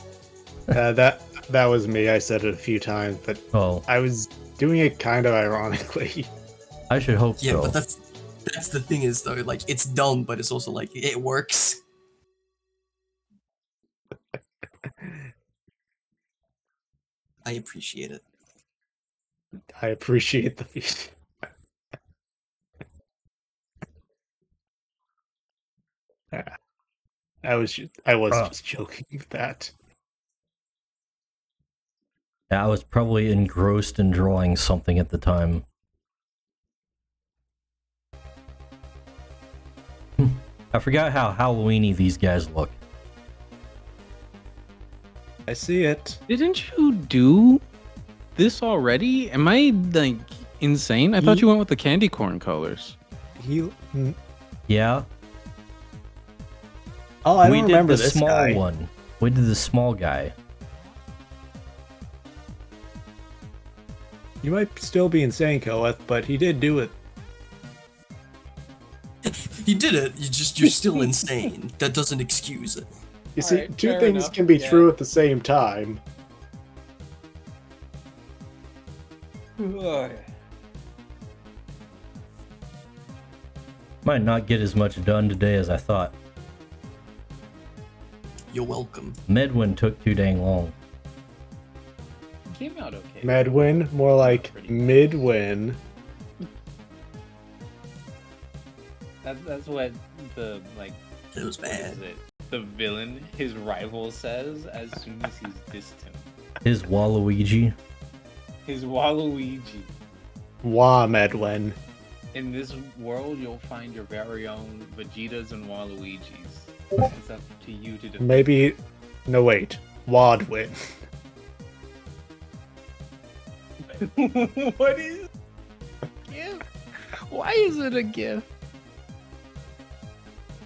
that was me. I said it a few times, but Oh, I was doing it kind of ironically. I should hope Yeah, so. but that's the thing is though, like it's dumb, but it's also like it works. I appreciate it. I appreciate the feed. I was just joking with that. I was probably engrossed in drawing something at the time. I forgot how Halloween-y these guys look. I see it. Didn't you do this already? Am I like insane? I thought you went with the candy corn colors. Yeah, Oh, I we don't did remember the this small guy. one. We did the small guy. You might still be insane, Koeth, but he did do it. He did it. You're still insane. That doesn't excuse it. You see, Alright, two fair things enough, can be yeah. true at the same time. Might not get as much done today as I thought. You're welcome. Medwin took too dang long. Came out okay. Medwin, more like midwin. That's what the like. It was What bad. is it? The villain, his rival, says as soon as he's dissed him. His Waluigi. His Waluigi. Wah, Medwin. In this world, you'll find your very own Vegetas and Waluigis. It's up to you to defend. Maybe. No, wait. Wadwin. What is a gift? Why is it a gift?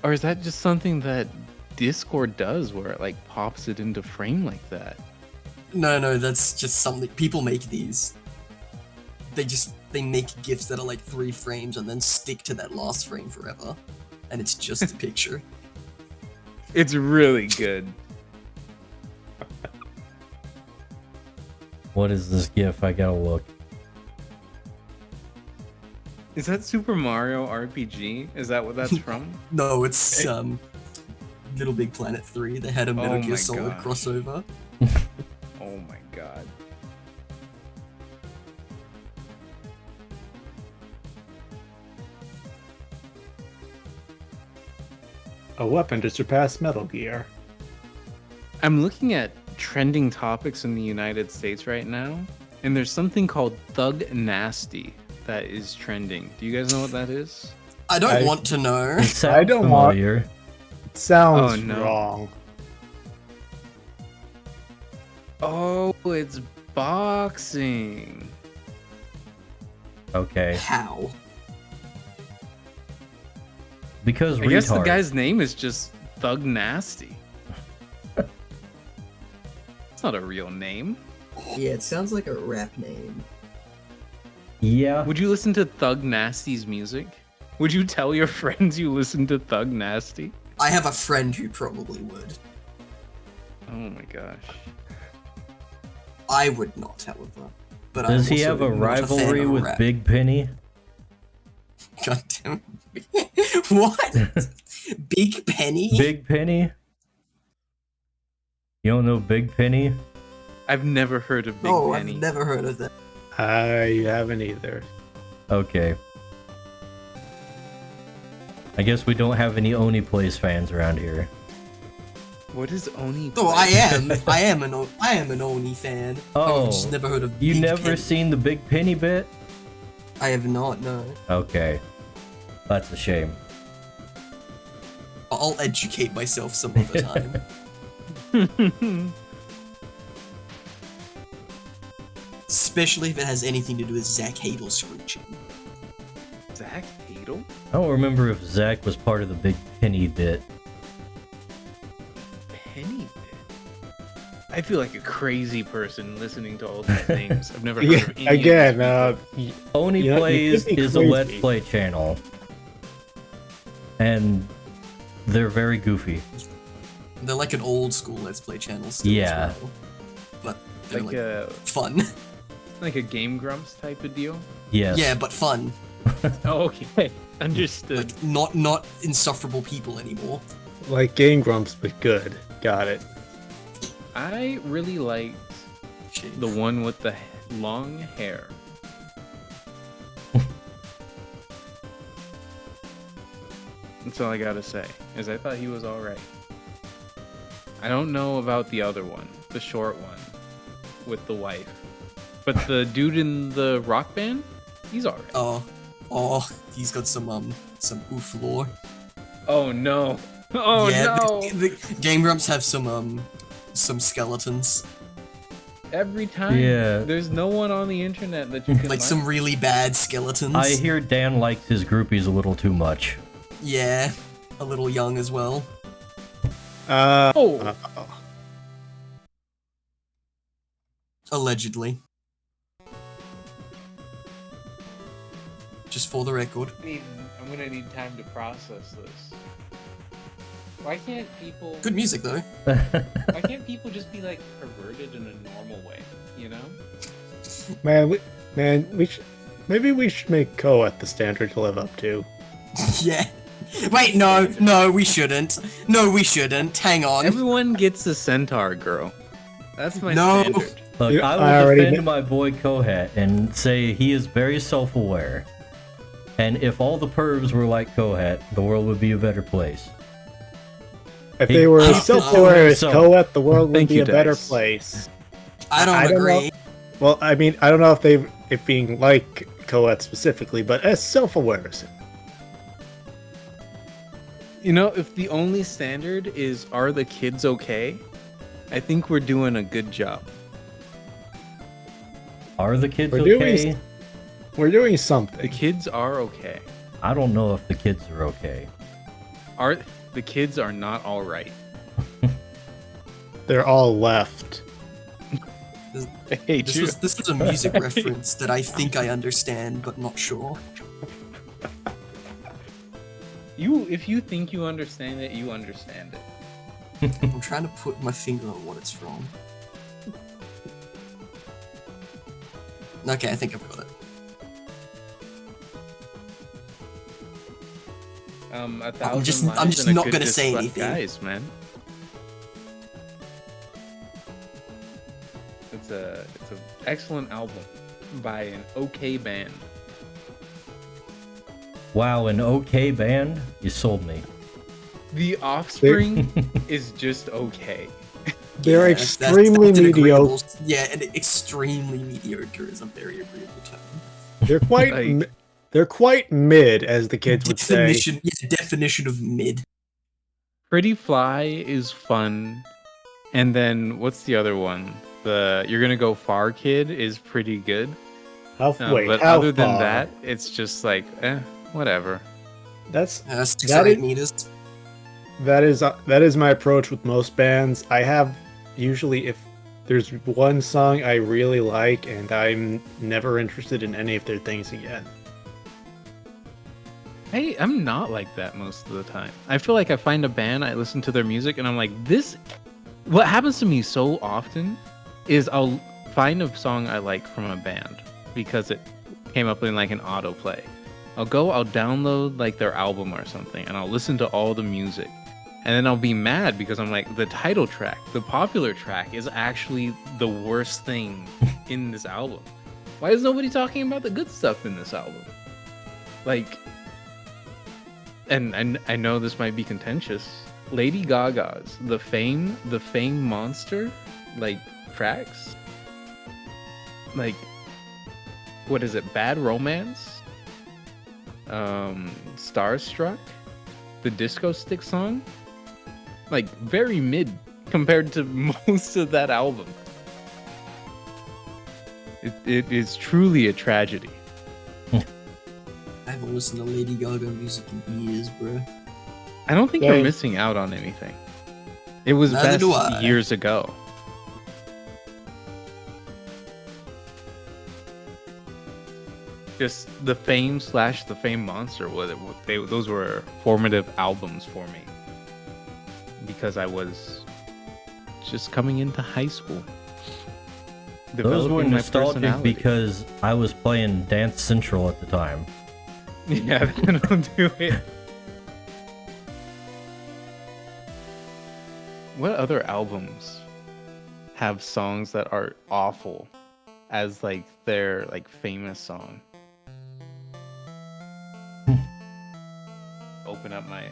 Or is that just something that Discord does where it like pops it into frame like that? No, that's just something people make these. They make GIFs that are like 3 frames and then stick to that last frame forever, and it's just a picture. It's really good. What is this GIF? I gotta look. Is that Super Mario RPG? Is that what that's from? No, it's Little Big Planet 3. They had a Metal Oh Gear my Solid gosh. crossover. Oh my god. A weapon to surpass Metal Gear. I'm looking at trending topics in the United States right now, and there's something called Thug Nasty that is trending. Do you guys know what that is? I don't want to know. It sounds don't want- familiar. It sounds Oh, no. wrong. Oh, it's boxing. Okay. How? Because I guess the retard. guy's name is just Thug Nasty. It's not a real name. Yeah, it sounds like a rap name. Yeah. Would you listen to Thug Nasty's music? Would you tell your friends you listen to Thug Nasty? I have a friend who probably would. Oh my gosh. I would not, however. But Does I'm he also have a not fan rivalry of with rap. Big Penny? God damn it. What? Big Penny? Big Penny? You don't know Big Penny? I've never heard of Big Oh, Penny. I've never heard of that. I haven't either. Okay. I guess we don't have any Oni Plays fans around here. What is Oni? Oh, play? I am an Oni fan. Oh, I've just never heard of You Big never Penny. seen the Big Penny bit? I have not, no. Okay. That's a shame. I'll educate myself some other time. Especially if it has anything to do with Zach Hadel screeching. Zach Hadel? I don't remember if Zach was part of the Big Penny bit. Penny bit? I feel like a crazy person listening to all these names. I've never heard Yeah, of any again, of these people. Oni You know, you Plays could be is a crazy. Let's Play channel. And they're very goofy. They're like an old school Let's Play channel still Yeah. as well. But they're Like like a fun. like a Game Grumps type of deal. Yes. Yeah, but fun. Oh, okay, understood. Like not insufferable people anymore. Like Game Grumps, but good. Got it. I really liked Shit. the one with the long hair. That's all I gotta say. Is I thought he was all right. I don't know about the other one, the short one, with the wife, but the dude in the rock band, he's all right. Oh, he's got some oof lore. Oh no! Oh yeah, no! the Game Grumps have some skeletons. Every time, Yeah. there's no one on the internet that you can Like some really bad skeletons. I hear Dan likes his groupies a little too much. Yeah, a little young as well. Oh. Allegedly. Just for the record. I'm gonna need time to process this. Why can't people? Good music though. Why can't people just be like perverted in a normal way? You know? Maybe we should make Koet the standard to live up to. Yeah. Wait, no, we shouldn't. No, we shouldn't. Hang on. Everyone gets a centaur girl. That's my No. standard. Look, You- I I will already defend kn- my boy Kohat and say he is very self-aware. And if all the pervs were like Kohat, the world would be a better place. If they were as self-aware as So- Koet, the world would Thank be you, a better Dice. place. I don't I don't agree. Well, I mean, I don't know if being like Koet specifically, but as self-aware as him. You know, if the only standard is are the kids okay, I think we're doing a good job. Are the kids We're doing okay? We're doing The something. kids are okay. I don't know if the kids are okay. The kids are not all right. They're all left. I hate you. This was a music reference that I think I understand, but not sure. If you think you understand it, you understand it. I'm trying to put my finger on what it's from. Okay, I think I've got it. A thousand lives I'm just and a not good gonna say disc left, anything. guys, man. It's an excellent album by an okay band. Wow, an okay band? You sold me. The Offspring is just okay. They're Yeah, extremely that's an agreeable- mediocre. Yeah, and extremely mediocre is a very agreeable term. They're quite. Like- They're quite mid, as the kids would say. Definition of mid. Pretty Fly is fun, and then what's the other one? The You're Gonna Go Far Kid is pretty good. Wait, but how other than far? that, it's just like, whatever. That's 6 or 8 meters. that is my approach with most bands. I have usually, if there's one song I really like, and I'm never interested in any of their things again. I'm not like that most of the time. I feel like I find a band, I listen to their music, and I'm like, this. What happens to me so often is I'll find a song I like from a band because it came up in like an autoplay. I'll download like their album or something, and I'll listen to all the music. And then I'll be mad because I'm like, the title track, the popular track, is actually the worst thing in this album. Why is nobody talking about the good stuff in this album? Like, and I know this might be contentious. Lady Gaga's the Fame Monster, like, tracks. Like, what is it? Bad Romance? Starstruck? The Disco Stick song? Like, very mid compared to most of that album. It is truly a tragedy. I haven't listened to Lady Gaga music in years, bro. I don't think you're missing out on anything. It was Neither best do I. years ago. Just the Fame/the Fame Monster those were formative albums for me because I was just coming into high school. Those were Developing my nostalgic personality. because I was playing Dance Central at the time. Yeah, that'll do it. What other albums have songs that are awful as like their like famous song? Open up my. I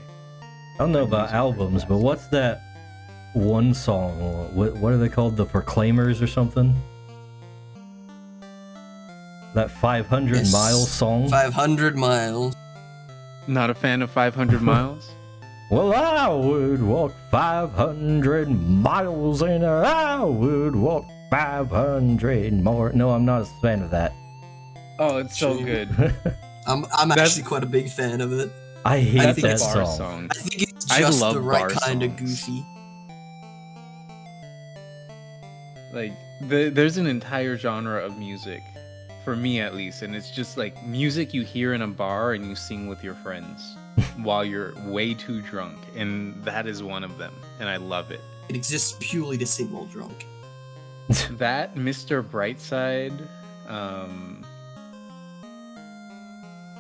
don't know about albums, but what's that one song? What are they called? The Proclaimers or something? That 500 Yes. Miles song? 500 miles. Not a fan of 500 Miles. Well, I would walk 500 miles and I would walk 500 more. No, I'm not a fan of that. Oh, it's so Shame. good. I'm That's- actually quite a big fan of it. I hate think that it's bar song. I think it's I just love the right bar kind of songs. goofy. Like there's an entire genre of music, for me at least, and it's just like music you hear in a bar and you sing with your friends while you're way too drunk, and that is one of them, and I love it. It exists purely to sing while drunk. That, Mr. Brightside,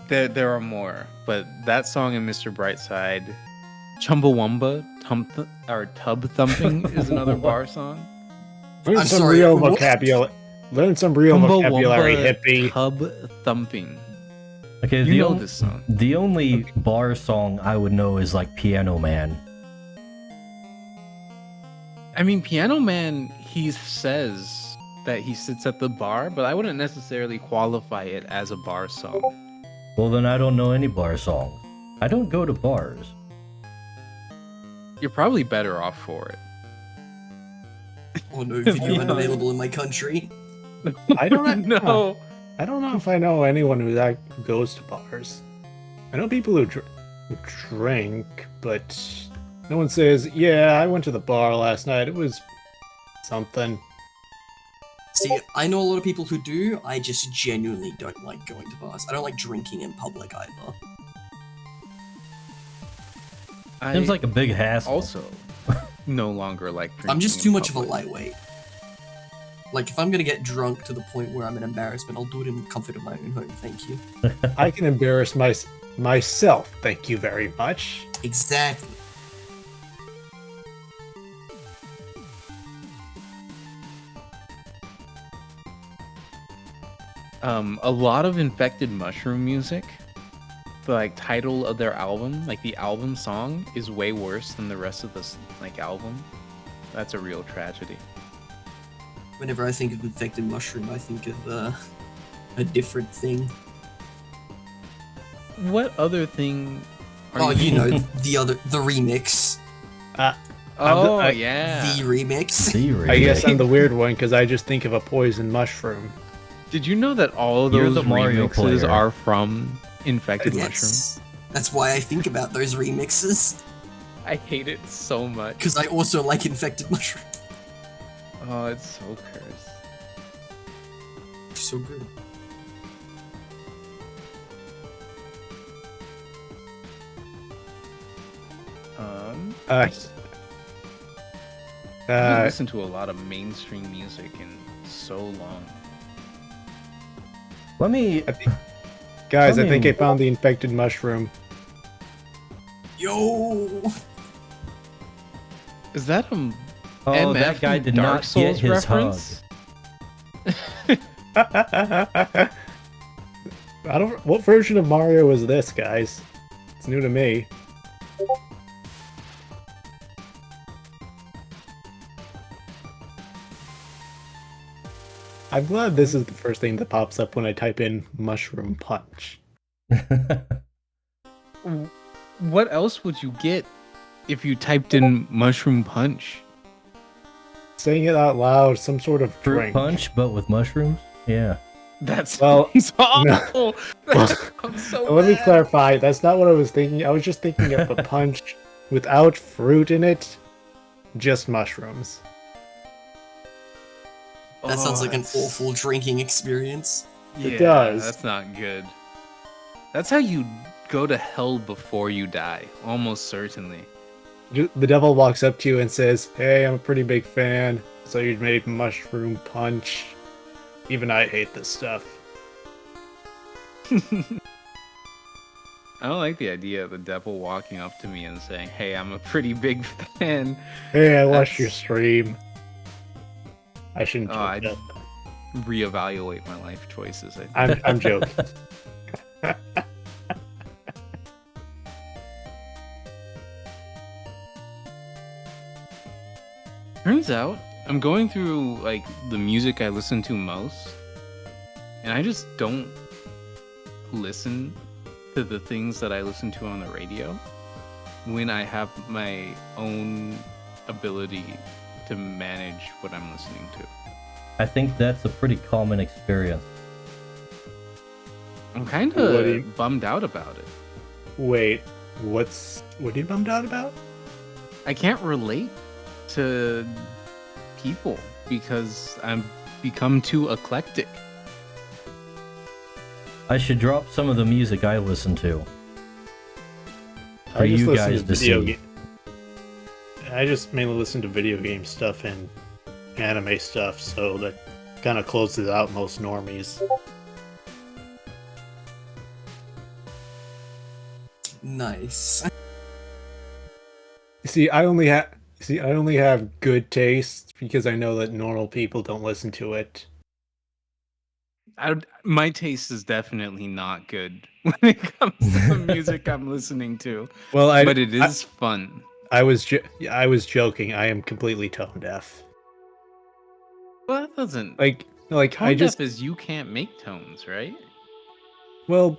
there are more, but that song and Mr. Brightside, Chumbawamba, Tub Thumping is another bar song. Learn I'm some sorry, real what? vocabulary. Learn some real vocabulary, Chumbawamba hippie. Tub Thumping. Okay, You know this song. The only bar song I would know is like Piano Man. I mean, Piano Man, he says that he sits at the bar, but I wouldn't necessarily qualify it as a bar song. Well, then I don't know any bar songs. I don't go to bars. You're probably better off for it. Oh no, video Yeah. unavailable in my country. I don't know. I don't know if I know anyone who goes to bars. I know people who drink, but no one says, "Yeah, I went to the bar last night. It was something." See, I know a lot of people who do. I just genuinely don't like going to bars. I don't like drinking in public either. Seems like a big hassle. Also, no longer like drinking. I'm just in too much of a public. lightweight. Like, if I'm gonna get drunk to the point where I'm an embarrassment, I'll do it in the comfort of my own home, thank you. I can embarrass myself, thank you very much. Exactly. A lot of Infected Mushroom music, the like title of their album, like the album song, is way worse than the rest of this like album. That's a real tragedy. Whenever I think of Infected Mushroom, I think of a different thing. What other thing? Oh, you know, the remix. Oh I- yeah. The remix. I guess I'm the weird one because I just think of a poison mushroom. Did you know that all of You're those the Mario remixes player. are from Infected Mushroom? Yes. That's why I think about those remixes. I hate it so much. Because I also like Infected Mushroom. Oh, it's so cursed. So good. I haven't Uh, listened to a lot of mainstream music in so long. Let me. guys, I think I mean- found the infected mushroom. Yo! Is that a Oh, MF that guy from did Dark not Souls get his reference? I don't. What version of Mario is this, guys? It's new to me. I'm glad this is the first thing that pops up when I type in mushroom punch. What else would you get if you typed in Mushroom Punch? Saying it out loud, some sort of Fruit drink. punch, but with mushrooms? Yeah. That Well, sounds awful. Well, That sounds so Let me bad. clarify. That's not what I was thinking. I was just thinking of a punch without fruit in it, just mushrooms. That sounds like an that's- awful drinking experience. It Yeah, does. That's not good. That's how you go to hell before you die, almost certainly. The devil walks up to you and says, "Hey, I'm a pretty big fan. So you made mushroom punch. Even I hate this stuff." I don't like the idea of the devil walking up to me and saying, "Hey, I'm a pretty big fan." Hey, I watched your That's- stream. I shouldn't Oh, joke. I- that. Reevaluate my life choices. I think. I'm joking. Turns out I'm going through like the music I listen to most, and I just don't listen to the things that I listen to on the radio when I have my own ability to manage what I'm listening to. I think that's a pretty common experience. I'm kind What do you- of bummed out about it. Wait, what are you bummed out about? I can't relate to people because I'm become too eclectic. I should drop some of the music I listen to. For I just you listen guys to video see. I just mainly listen to video game stuff and anime stuff, so that kind of closes out most normies. Nice. See, I only have good taste because I know that normal people don't listen to it. My taste is definitely not good when it comes to the music I'm listening to, Well, but it is fun. I was joking. I am completely tone deaf. Well, that doesn't. Like Tone I just deaf is you can't make tones, right? well,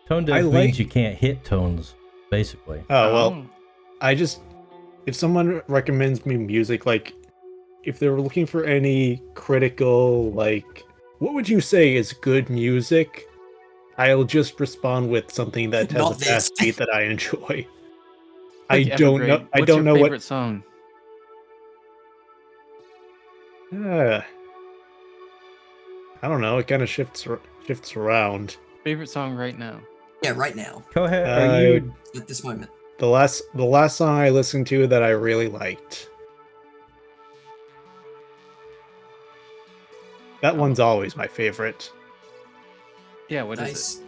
Tone deaf I means like- you can't hit tones, basically. well, I just if someone recommends me music, like if they were looking for any critical, like what would you say is good music, I'll just respond with something that has Not a fast this. beat that I enjoy. Like I don't Evergrade. know. I What's don't your know favorite what. song. I don't know. It kind of shifts around. Favorite song right now? Yeah, right now, Go ahead. Are you? at this moment. The last song I listened to that I really liked. That one's always my favorite. Yeah, what is Nice.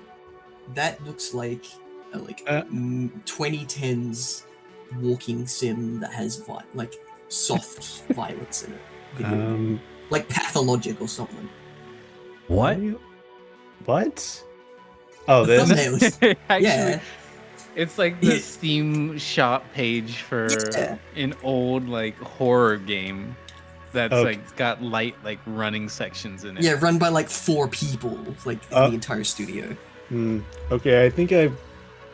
That looks like a 2010s walking sim that has like soft violence in it. Video. Like Pathologic or something. What? What? Oh, The this. thumbnail is- it? Actually, yeah. it's like the Steam shop page for Yeah. an old like horror game that's Okay. like got light like running sections in it. Yeah, run by like 4 people, like in the entire studio. Okay, I think I've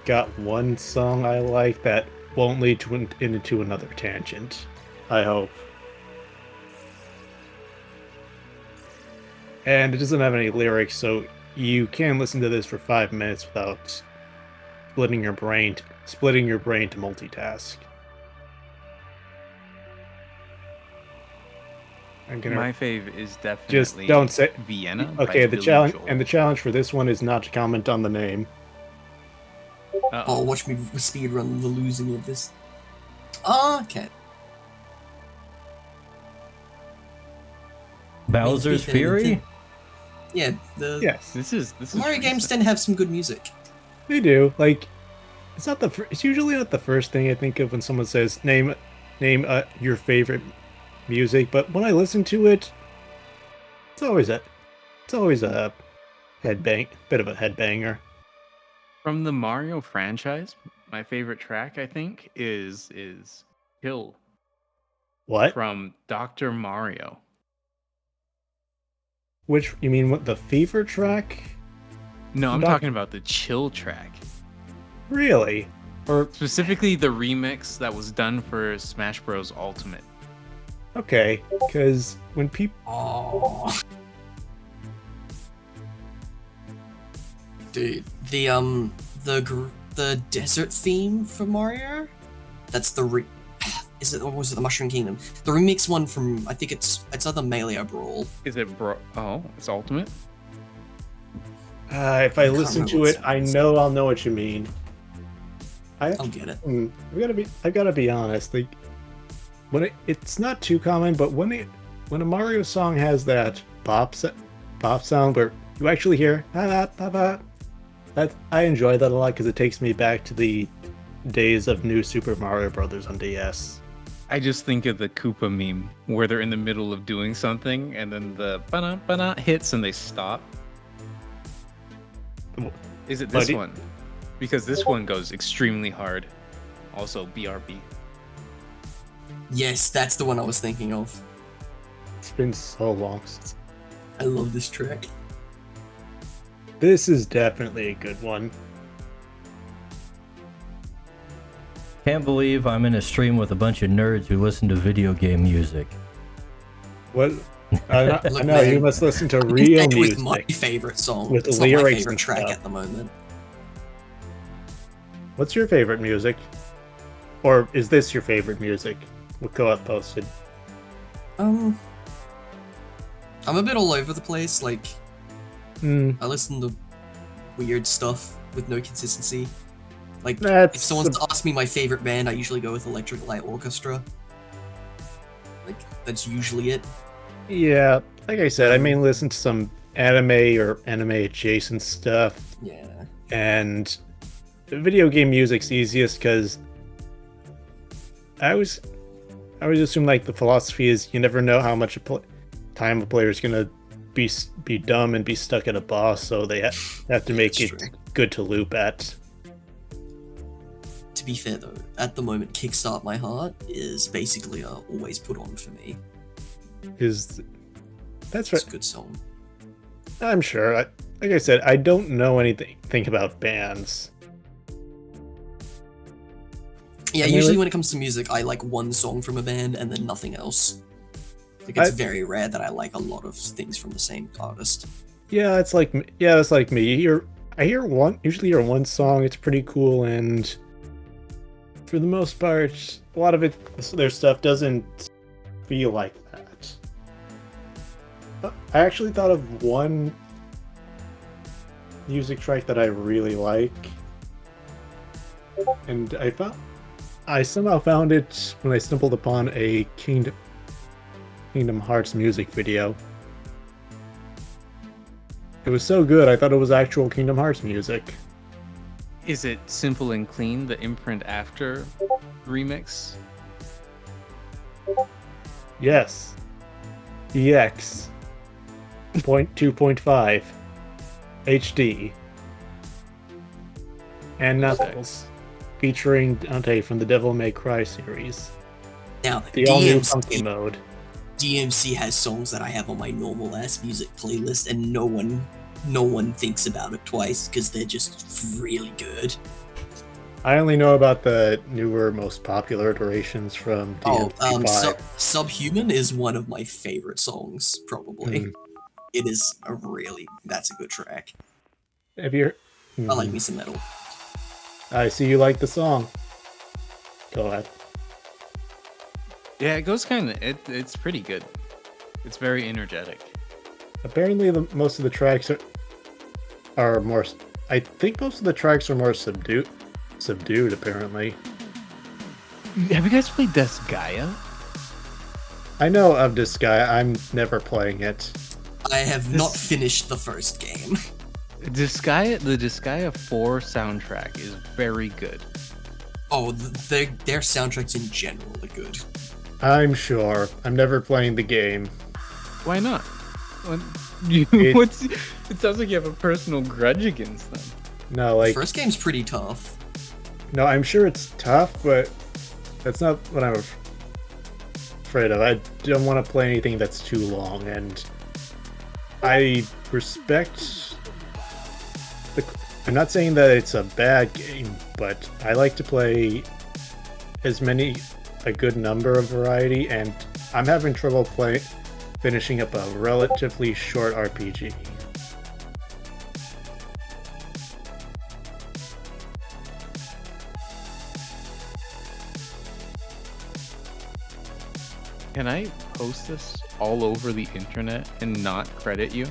got one song I like that won't lead into another tangent. I hope. And it doesn't have any lyrics, so you can listen to this for 5 minutes without splitting your brain to multitask. I'm gonna My fave is definitely just don't say. Vienna. Okay, by the challenge Billy Joel. challenge for this one is not to comment on the name. Oh, watch me speedrun the losing of this. Oh, okay. Bowser's Speaking of Fury? Nintendo- Yeah, Yes, This is Mario games recent. tend to have some good music. they do. Like, it's not the. It's usually not the first thing I think of when someone says name your favorite music. But when I listen to it, it's always a bit of a headbanger. From the Mario franchise, my favorite track I think is Hill What? from Dr. Mario. Which you mean? What, the Fever track? No, I'm Doc- talking about the Chill track. Really? Or Specifically the remix that was done for Smash Bros. Ultimate. okay, because when people Oh. Dude, the desert theme for Mario? That's the is it, or was it the Mushroom Kingdom? The remix one from, I think it's either Melee or Brawl. Is it Oh, it's Ultimate? if I listen remember to what it, song I it is. know I'll know what you mean. I'll get it. I've gotta be honest. Like, it's not too common, but when a Mario song has that bop sound where you actually hear that, I enjoy that a lot because it takes me back to the days of New Super Mario Brothers on DS. I just think of the Koopa meme where they're in the middle of doing something and then the ba-na hits and they stop. Is it this Buddy- one? Because this one goes extremely hard. Also BRB. Yes, that's the one I was thinking of. It's been so long since. I love this track. This is definitely a good one. Can't believe I'm in a stream with a bunch of nerds who listen to video game music. What? I Look, know you man, must listen to I can real say music. with my favorite song. With It's not my lyrics favorite and track stuff. at the moment. What's your favorite music? Or is this your favorite music? We'll go up posted. I'm a bit all over the place. Like, Hmm. I listen to weird stuff with no consistency. Like, if That's someone's to ask me my favorite band, I usually go with Electric Light Orchestra. Like, that's usually it. Yeah, like I said, I mainly listen to some anime or anime adjacent stuff, Yeah. and the video game music's easiest because I always assume like the philosophy is you never know how much time a player's gonna be dumb and be stuck at a boss, so they have to make That's it true. good to loop at. To be fair though, at the moment, Kickstart My Heart is basically always put on for me. Is that's It's right? a good song. I'm sure. Like I said, I don't know anything about bands. Yeah, And usually really- when it comes to music, I like one song from a band and then nothing else. Like, it's very rare that I like a lot of things from the same artist. Yeah, it's like me. I usually hear one song. It's pretty cool, and for the most part, a lot of their stuff doesn't feel like that. I actually thought of one music track that I really like, and I somehow found it when I stumbled upon a Kingdom Hearts music video. It was so good, I thought it was actual Kingdom Hearts music. Is it Simple and Clean, the Imprint After remix? Yes. EX. 2.5. HD. And Knuckles. Featuring Dante from the Devil May Cry series. Now, The all-new funky mode. DMC has songs that I have on my normal ass music playlist, and no one thinks about it twice because they're just really good. I only know about the newer, most popular iterations from DMC 5. Subhuman is one of my favorite songs, probably. Mm. It is that's a good track. Have you? I like me some metal. I see you like the song. Go ahead. Yeah, it goes kind of. It's pretty good. It's very energetic. Apparently, most of the tracks are more. I think most of the tracks are more subdued. Apparently. Have you guys played Disgaea? I know of Disgaea. I'm never playing it. I have not finished the first game. The Disgaea 4 soundtrack is very good. Oh, their soundtracks in general are good. I'm sure. I'm never playing the game. Why not? It sounds like you have a personal grudge against them. No, like First game's pretty tough. no, I'm sure it's tough, but that's not what I'm afraid of. I don't want to play anything that's too long, and I respect the. I'm not saying that it's a bad game, but I like to play a good number of variety, and I'm having trouble finishing up a relatively short RPG. Can I post this all over the internet and not credit you?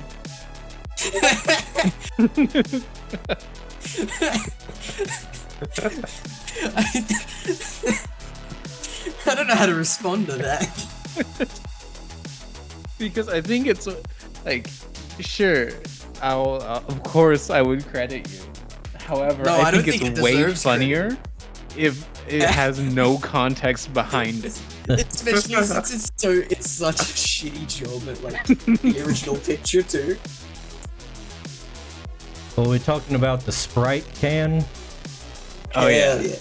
I don't know how to respond to that. Because I think it's like, sure, of course I would credit you. However, No, I I don't think think it's it way deserves funnier if it has no context behind it. Especially since it's such a shitty job at like the original picture too. Well, we're talking about the Sprite can. Oh, yeah. Hell yeah.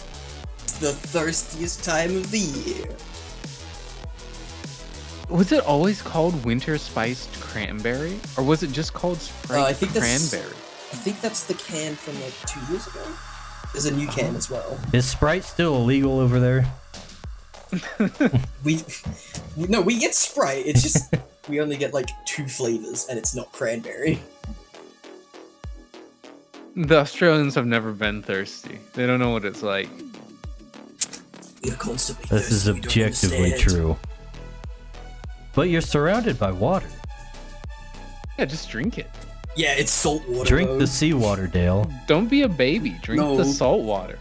It's the thirstiest time of the year. Was it always called Winter Spiced Cranberry? Or was it just called Sprite I think that's- Cranberry? I think that's the can from like 2 years ago. There's a new can as well. Is Sprite still illegal over there? We get Sprite. It's just we only get like 2 flavors, and it's not cranberry. The Australians have never been thirsty. They don't know what it's like. We're constantly This is thirsty, we don't objectively understand. true. But you're surrounded by water. Yeah, just drink it. Yeah, it's salt water. Drink though. the seawater, Dale. Don't be a baby. Drink No. the salt water.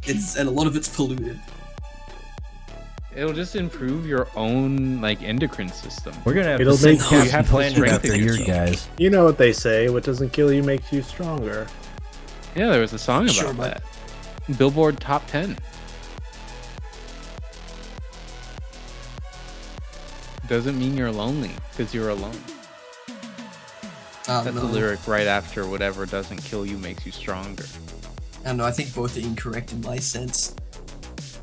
And a lot of it's polluted. It'll just improve your own like endocrine system. We're gonna have It'll to send make- you Captain have to Planet strengthen after your yourself. guys. You know what they say: what doesn't kill you makes you stronger. Yeah, there was a song about Sure, bud. that. Billboard Top 10. Doesn't mean you're lonely, because you're alone. That's the lyric right after whatever doesn't kill you makes you stronger. I don't know, I think both are incorrect in my sense.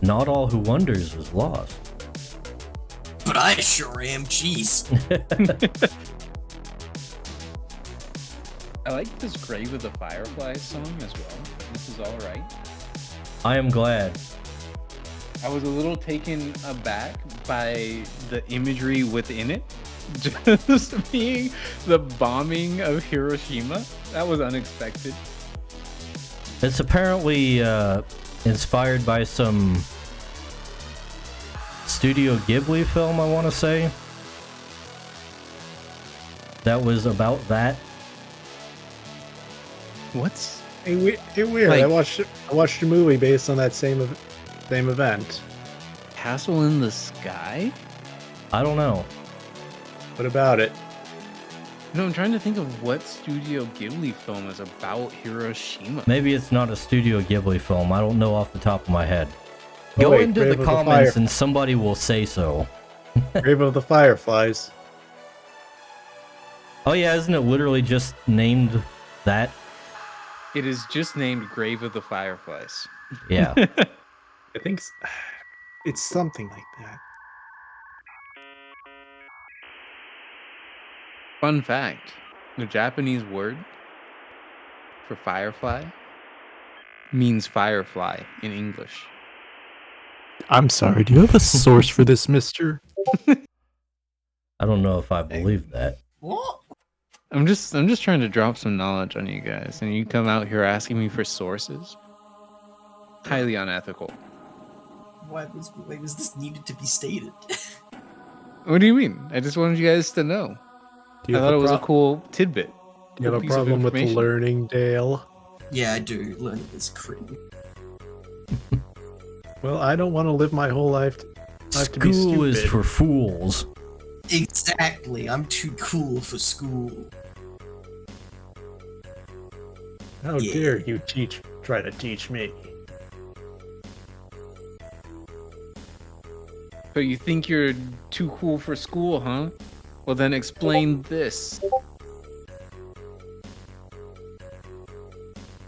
Not all who wonders is lost. But I sure am, jeez. I like this Grave of the Fireflies song as well. This is alright. I am glad. I was a little taken aback by the imagery within it. Just being the bombing of Hiroshima. That was unexpected. It's apparently inspired by some Studio Ghibli film, I want to say. that was about that. What's Hey, weird. Like- I watched a movie based on that same event. Castle in the Sky? I don't know. What about it? No, I'm trying to think of what Studio Ghibli film is about Hiroshima. Maybe it's not a Studio Ghibli film. I don't know off the top of my head. Oh, Go wait, into Grave the of the comments Fire- and somebody will say so. Grave of the Fireflies. Oh yeah, isn't it literally just named that? It is just named Grave of the Fireflies. Yeah. I think it's something like that. Fun fact, the Japanese word for firefly means firefly in English. I'm sorry. Do you have a source for this, Mister? I don't know if I believe that. What? I'm just trying to drop some knowledge on you guys, and you come out here asking me for sources. Highly unethical. Why was this needed to be stated? What do you mean? I just wanted you guys to know. Do you I have thought it was a cool tidbit. Do you have cool a piece of problem with information. learning, Dale? Yeah, I do. Learning is cringe. Well, I don't want to live my whole life. To be School is stupid. for fools. Exactly. I'm too cool for school. How Yeah. dare you try to teach me? So you think you're too cool for school, huh? Well, then explain this.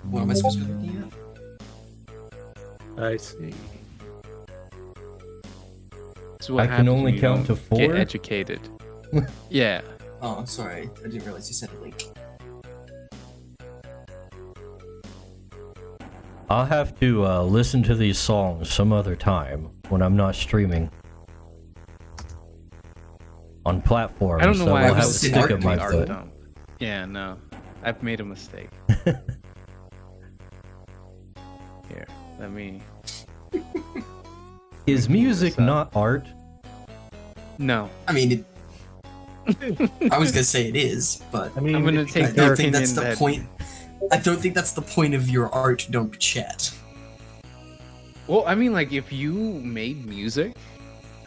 What am I supposed to be looking at? I see. So what I can happens only when you count don't to 4? Get educated. Yeah. Oh, sorry. I didn't realize you said a link. I'll have to listen to these songs some other time when I'm not streaming on platforms. I don't know so why I'll I have a was stick art up my dump. foot. Dump. Yeah, no. I've made a mistake. Here, let me... Is music not art? No. I mean, I was gonna say it is, but I mean, I'm gonna if you take I can- your don't think that's opinion the that- point. I don't think that's the point of your art dump chat. Well, I mean, like, if you made music,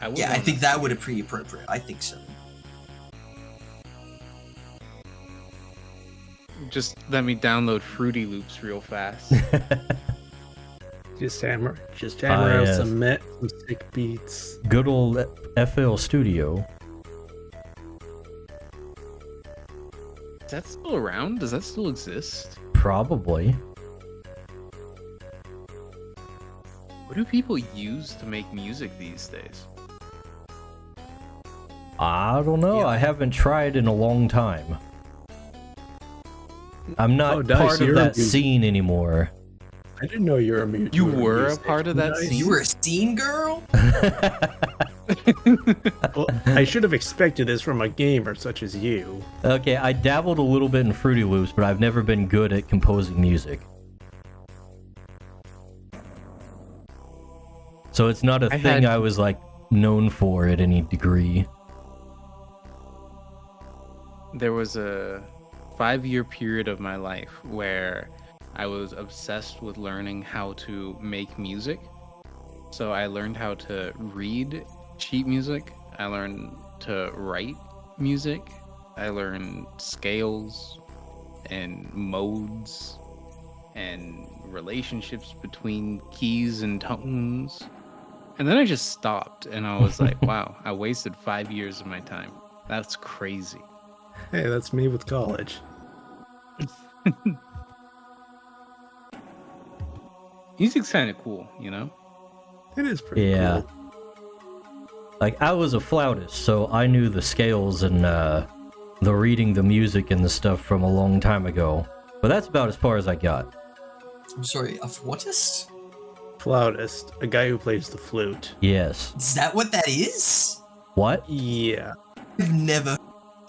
I would Yeah, I wanna think that see would it. be pretty appropriate. I think so. Just let me download Fruity Loops real fast. Just hammer Ah, out yes. some sick beats. Good old FL Studio. Is that still around? Does that still exist? Probably. What do people use to make music these days? I don't know. Yeah. I haven't tried in a long time. I'm not Oh, Dice, part of you're that a music- scene anymore. I didn't know you were a mute. You were a part of that scene? You were a scene girl? Well, I should have expected this from a gamer such as you. Okay, I dabbled a little bit in Fruity Loops, but I've never been good at composing music. So it's not a I thing had- I was like known for at any degree. There was a 5-year period of my life where I was obsessed with learning how to make music. So I learned how to read sheet music. I learned to write music. I learned scales and modes and relationships between keys and tones. And then I just stopped and I was like, wow, I wasted 5 years of my time. That's crazy. Hey, that's me with college. Music's kind of cool, you know? It is pretty Yeah. cool. Like, I was a flautist, so I knew the scales and the reading the music and the stuff from a long time ago. But that's about as far as I got. I'm sorry, a flautist? Flautist, a guy who plays the flute. Yes. Is that what that is? What? Yeah. I've never.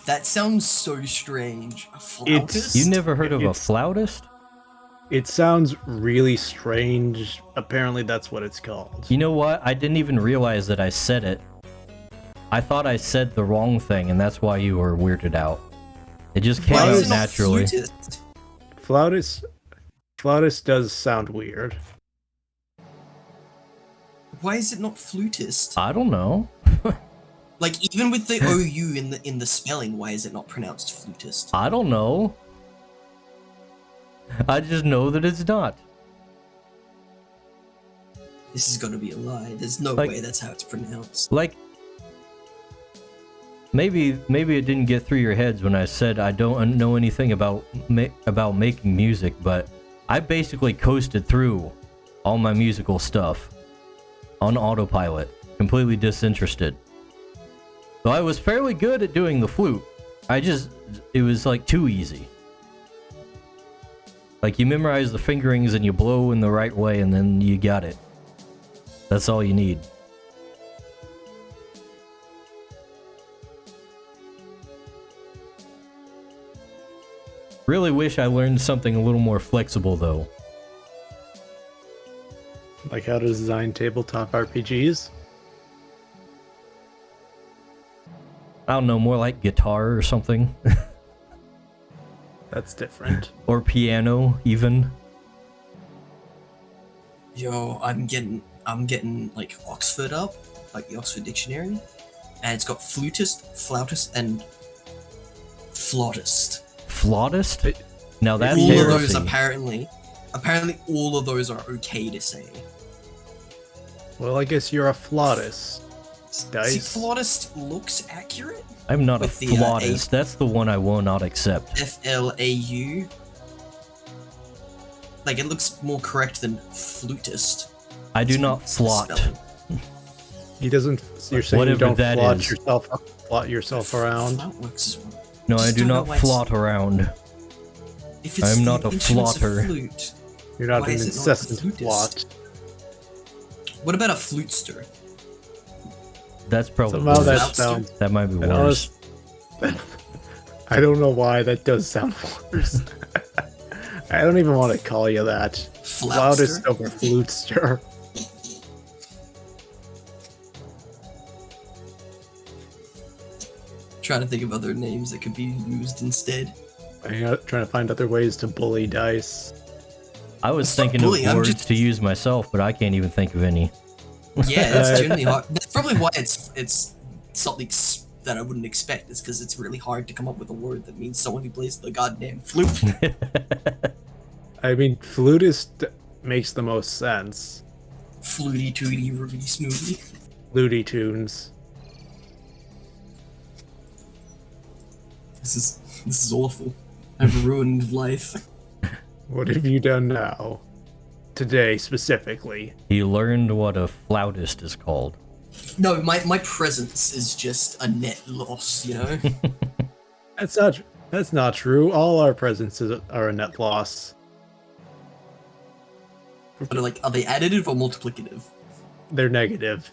That sounds so strange. A flautist? You never heard of a It's- flautist? It sounds really strange. Apparently, that's what it's called. You know what? I didn't even realize that I said it. I thought I said the wrong thing, and that's why you were weirded out. It just Why came Flautist- is out it not naturally. flutist? Flautist does sound weird. Why is it not flutist? I don't know. Like even with the OU in the spelling, why is it not pronounced flutist? I don't know. I just know that it's not. This is gonna be a lie. There's no Like- way that's how it's pronounced. Like, maybe it didn't get through your heads when I said I don't know anything about making music, but I basically coasted through all my musical stuff on autopilot, completely disinterested. So I was fairly good at doing the flute. It was like too easy. Like you memorize the fingerings and you blow in the right way and then you got it. That's all you need. Really wish I learned something a little more flexible though. Like how to design tabletop RPGs. I don't know, more like guitar or something. That's different. Or piano, even. Yo, I'm getting like Oxford up, like the Oxford Dictionary, and it's got flutist, flautist, and flautist. Flautist? Now that's All of those heresy. apparently all of those are okay to say. Well, I guess you're a flautist. See, Dice. flautist looks accurate. I'm not a with the, flautist. That's the one I will not accept. FLAU. Like it looks more correct than flutist. I do not It's the flaunt. spelling. He doesn't. You're saying Whatever you don't that is. flaunt yourself around. Flout works as well. No, I Just do don't know not why it's- flaunt around. If it's I'm the not a instruments of flauter. Flute, You're not Why an is it not the incessant flutist? flaunt. what about a flutester? That's probably Somehow that worse. sounds. That might be that worse. honest- I don't know why that does sound worse. I don't even want to call you that. Flautster? Flautist over flutester. Trying to think of other names that could be used instead. I'm trying to find other ways to bully dice. I was It's not thinking bullying, of I'm words just- to use myself, but I can't even think of any. Yeah, that's generally hard. That's probably why it's something that I wouldn't expect. Is because it's really hard to come up with a word that means someone who plays the goddamn flute. I mean, flutist makes the most sense. Fluty tooty ruby smoothie. Fluty tunes. This is awful. I've ruined life. What have you done now? Today, specifically. He learned what a flautist is called. No, my presence is just a net loss. You know. That's not true. All our presences are a net loss. But like, are they additive or multiplicative? They're negative.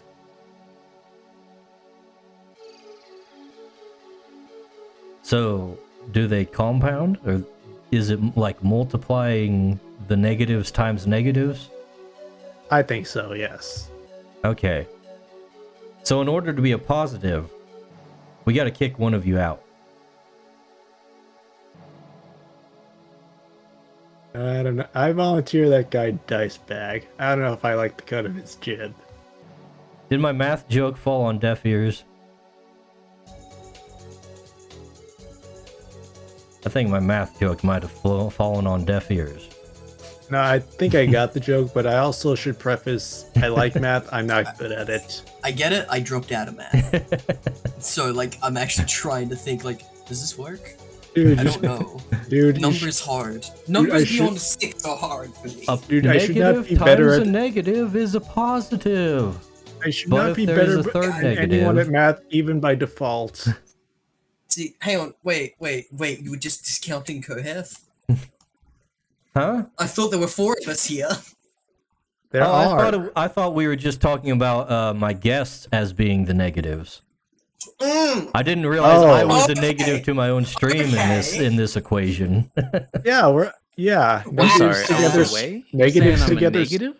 So, do they compound, or is it like multiplying the negatives times negatives? I think so, yes. Okay. So in order to be a positive, we gotta kick one of you out. I don't know. I volunteer that guy Dice Bag. I don't know if I like the cut of his jib. Did my math joke fall on deaf ears? I think my math joke might have fallen on deaf ears. No, I think I got the joke, but I also should preface I like math, I'm not good at it. I get it. I dropped out of math. So like, I'm actually trying to think like, does this work? Dude, I don't know. Dude, Numbers hard. Numbers should- beyond 6 are hard for me. A Dude, I should not negative be better times at- a negative is a positive. I should But not if be there's better a third than anyone negative- at math, even by default. See, hang on, wait, you were just discounting Kohef? Huh? I thought there were 4 of us here. There are. I thought we were just talking about my guests as being the negatives. I didn't realize I was the Okay. negative to my own stream Okay. in this equation. Yeah. I'm Negatives sorry, together. all the way? Negatives Saying I'm a together. negative?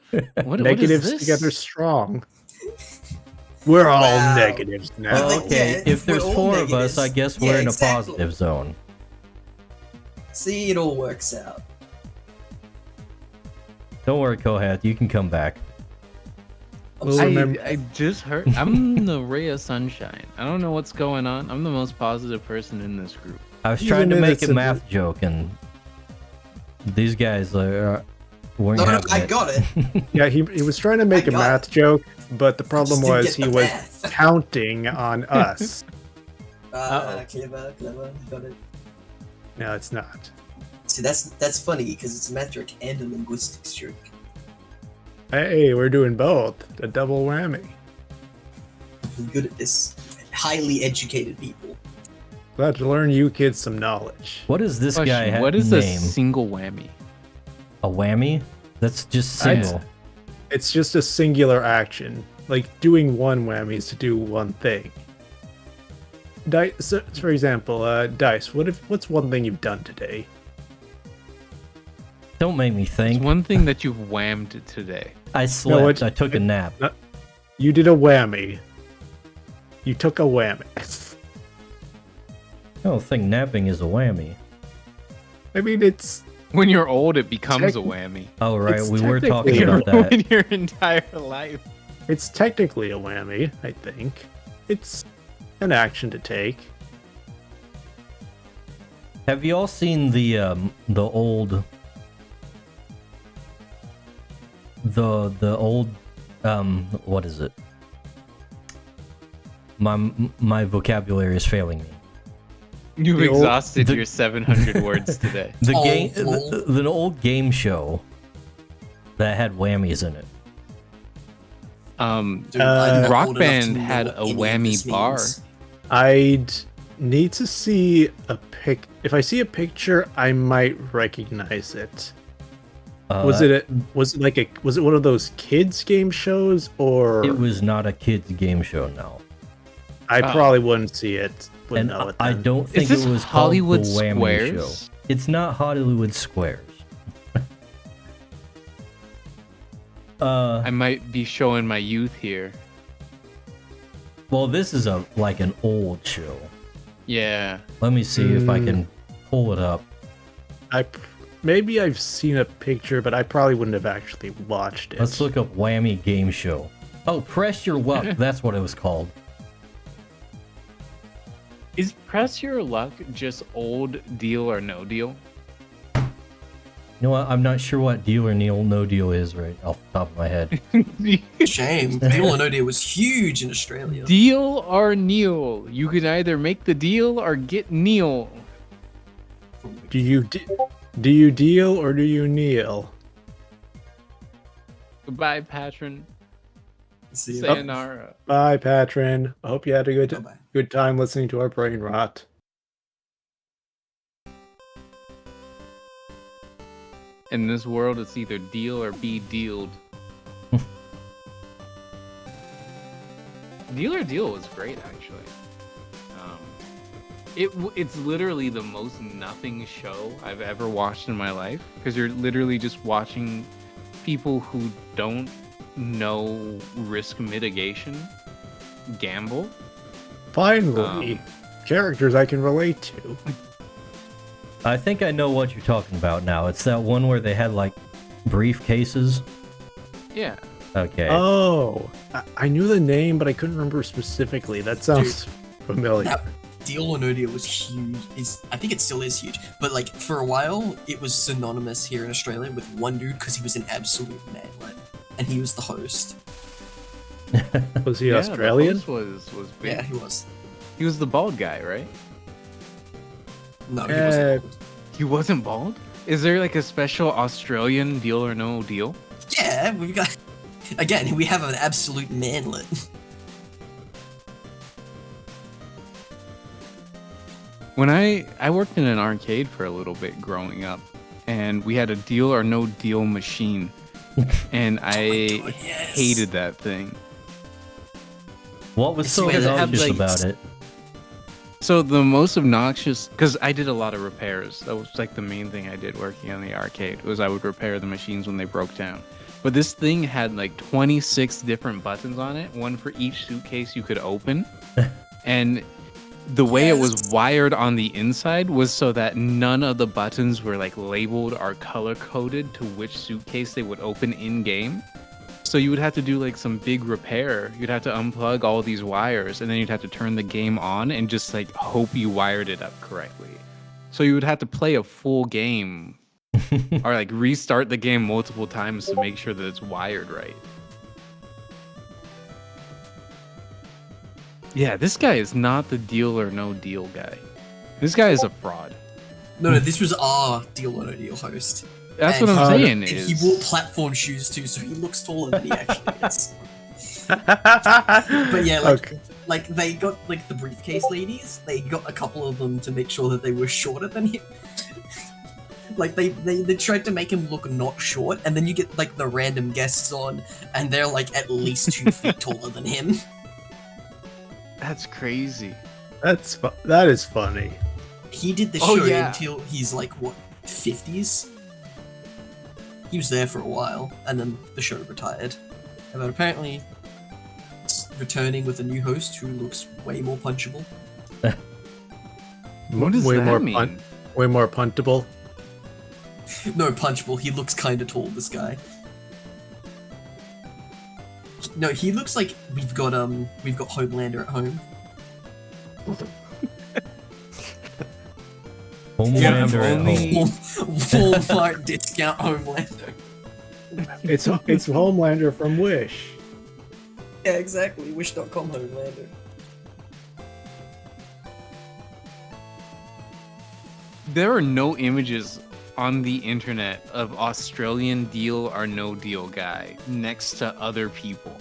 What Negatives is this? together strong. We're all Wow. negatives now. Like, Okay, yeah, if there's we're all 4 of us, negatives. I guess Yeah, we're in exactly. a positive zone. See, it all works out. Don't worry, Kohath, you can come back. We'll remember. I just heard. I'm the ray of sunshine. I don't know what's going on. I'm the most positive person in this group. I was Even trying to if make it's a a math joke, and these guys weren't No, having I it. got it. Yeah, he was trying to make I a got math joke, but the problem just didn't was get he the was math. counting on us. Clever, you got it. No, it's not. See, that's funny because it's a metric and a linguistics joke. Hey, we're doing both. A double whammy. I'm good at this. Highly educated people. Glad to learn you kids some knowledge. What does this guy Question, have what is name? a single whammy? A whammy? That's just I'd- single. It's just a singular action. Like doing one whammy is to do one thing. Dice, so, for example, Dice, what's one thing you've done today? Don't make me It's think. one thing that you've whammed today. I slept. it's- I took a nap. You did a whammy. You took a whammy. I don't think napping is a whammy. I mean, it's When you're old, it becomes a Techni- whammy. Oh, right. It's We were talking technically- about that. Ruin your entire life. it's technically a whammy. I think it's an action to take. Have you all seen the old what is it? My vocabulary is failing me. You've The old- exhausted the- your 700 words today. The Oh, game, lol. the old game show that had whammies in it. Dude, I'm not Rock old enough to Band know had what a any of whammy this bar. means. I'd need to see a pic. If I see a picture, I might recognize it. Was it one of those kids game shows, or It was not a kids game show. No, I Oh. probably wouldn't see it. and Wouldn't know it I then. don't Is think this it was Hollywood called the Whammy Squares? Show. It's not Hollywood Squares. I might be showing my youth here. Well, this is like an old show. Yeah. Let me see if I can pull it up. Maybe I've seen a picture, but I probably wouldn't have actually watched it. Let's look up Whammy Game Show. Oh, Press Your Luck. That's what it was called. Is Press Your Luck just old Deal or No Deal? You know what? I'm not sure what Deal or No Deal is right off the top of my head. Shame. Deal or No Deal was huge in Australia. Deal or Kneel? You could either make the deal or get Kneel. Do you deal or do you kneel? Goodbye, patron. See you. Sayonara. Bye, patron. I hope you had a Bye-bye. good time listening to our brain rot. In this world, it's either deal or be dealed. Deal or Deal was great, actually. It's literally the most nothing show I've ever watched in my life, because you're literally just watching people who don't know risk mitigation gamble. Finally, characters I can relate to. I think I know what you're talking about now. It's that one where they had like briefcases. Yeah. Okay. Oh, I knew the name, but I couldn't remember specifically. That sounds familiar. That Deal or No Deal was huge. I think it still is huge. But like for a while, it was synonymous here in Australia with one dude because he was an absolute manlet, and he was the host. Was he Yeah, Australian? The host was big. Yeah, he was. He was the bald guy, right? No, he wasn't. He wasn't bald? Is there like a special Australian Deal or No Deal? Yeah, we've got. Again, we have an absolute manlet. When I worked in an arcade for a little bit growing up, and we had a Deal or No Deal machine, and I God, yes. hated that thing. What was so Because it had, obnoxious like, about it? So the most obnoxious, because I did a lot of repairs. That was like the main thing I did working in the arcade, was I would repair the machines when they broke down. But this thing had like 26 different buttons on it, one for each suitcase you could open. And the way it was Yes. wired on the inside was so that none of the buttons were like labeled or color coded to which suitcase they would open in game. So you would have to do like some big repair. You'd have to unplug all these wires, and then you'd have to turn the game on and just like hope you wired it up correctly. So you would have to play a full game or like restart the game multiple times to make sure that it's wired right. Yeah, this guy is not the deal or no deal guy. This guy is a fraud. No, this was our Deal or No Deal host. That's And what I'm saying. And he wore platform shoes too, so he looks taller than he actually is. But yeah, Okay. like they got like the briefcase ladies. They got a couple of them to make sure that they were shorter than him. Like they tried to make him look not short, and then you get like the random guests on, and they're like at least 2 feet taller than him. That's crazy. That is funny. He did the Oh, show yeah. until he's like what 50s. He was there for a while, and then the show retired. But apparently, it's returning with a new host who looks way more punchable. What does way that more mean? way more puntable. No, punchable. He looks kind of tall. This guy. No, he looks like we've got Homelander at home. Homelander at only- home. Walmart discount Homelander. It's Homelander from Wish. Yeah, exactly. Wish.com Homelander. There are no images on the internet of Australian deal or no deal guy next to other people.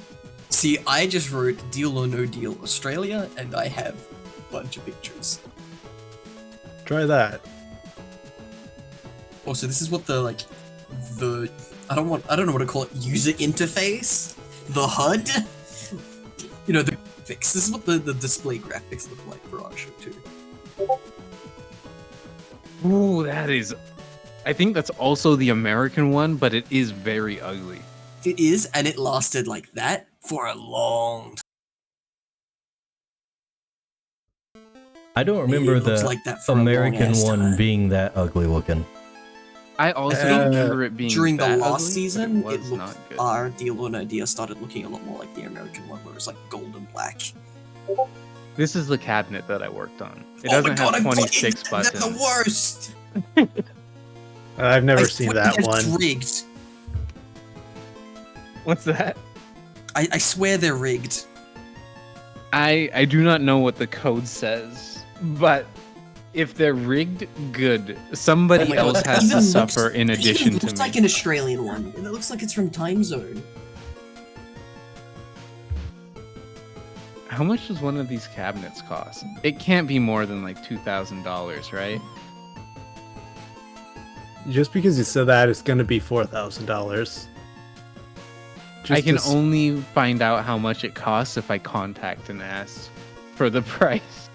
See, I just wrote Deal or No Deal Australia, and I have a bunch of pictures. Try that. Also, this is what the I don't know what to call it, user interface? The HUD? You know, the graphics. This is what the display graphics look like for our show too. Ooh, that is... I think that's also the American one, but it is very ugly. It is, and it lasted like that for a long time. I don't remember It looks the like that for a American long-ass one time. being that ugly looking. I also Uh, remember it being During the that last ugly, season, but it was looked not good. our Deal or No Deal started looking a lot more like the American one, where it's like gold and black. This is the cabinet that I worked on. It Oh my doesn't god, have I'm 26 fucking- buttons. They're the worst! I've never I seen swear that they're one. rigged. What's that? I swear they're rigged. I do not know what the code says, but if they're rigged, good. Somebody Oh my God, else that has even to looks- suffer in it addition even to looks me. like an Australian one. It looks like it's from Time Zone. How much does one of these cabinets cost? It can't be more than like $2,000, right? Just because you said that, it's going to be $4,000. I can to only find out how much it costs if I contact and ask for the price.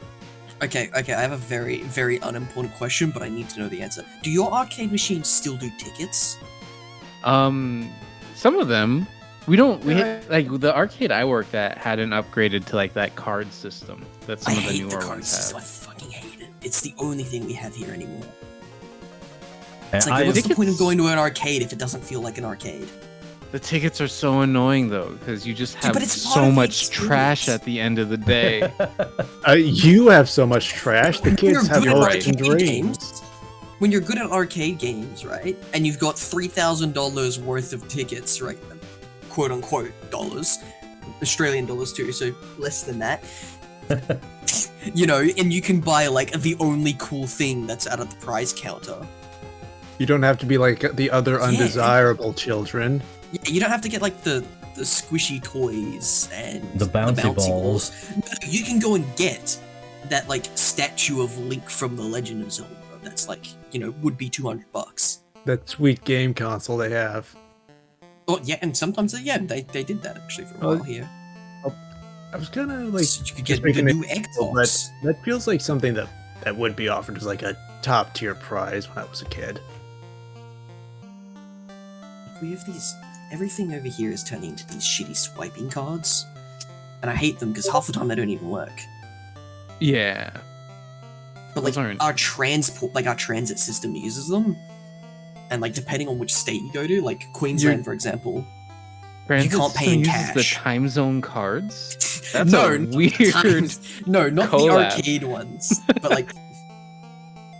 Okay, I have a very, very unimportant question, but I need to know the answer. Do your arcade machines still do tickets? Some of them. We like the arcade I worked at hadn't upgraded to like that card system that some I of the hate newer the card ones system. I have. fucking hate it. It's the only thing we have here anymore. And It's like, what's the point of Tickets- going to an arcade if it doesn't feel like an arcade? The tickets are so annoying though, because you just have but it's part so of the much trash experience. at the end of the day. you have so much trash. The When you're kids have good at hopes and arcade dreams. games, when you're good at arcade games, right, and you've got $3,000 worth of tickets, right, quote unquote dollars, Australian dollars too, so less than that. You know, and you can buy like the only cool thing that's out of the prize counter. You don't have to be like the other Yeah. undesirable children. Yeah, you don't have to get like the squishy toys and The bouncy balls. No, you can go and get that like statue of Link from the Legend of Zelda. That's like, you know, would be $200. That sweet game console they have. Oh yeah, and sometimes they did that actually for a Oh, while here. I was gonna like, So you could just get the making new it- Xbox. but that feels like something that would be offered as like a top tier prize when I was a kid. We have these. Everything over here is turning into these shitty swiping cards, and I hate them because half the time they don't even work. Yeah. But Those like aren't- our transit system uses them, and like depending on which state you go to, like Queensland, for example, Transit can't pay system in uses the cash. time zone cards. That's no, a not weird. no, not the collab. arcade ones, but like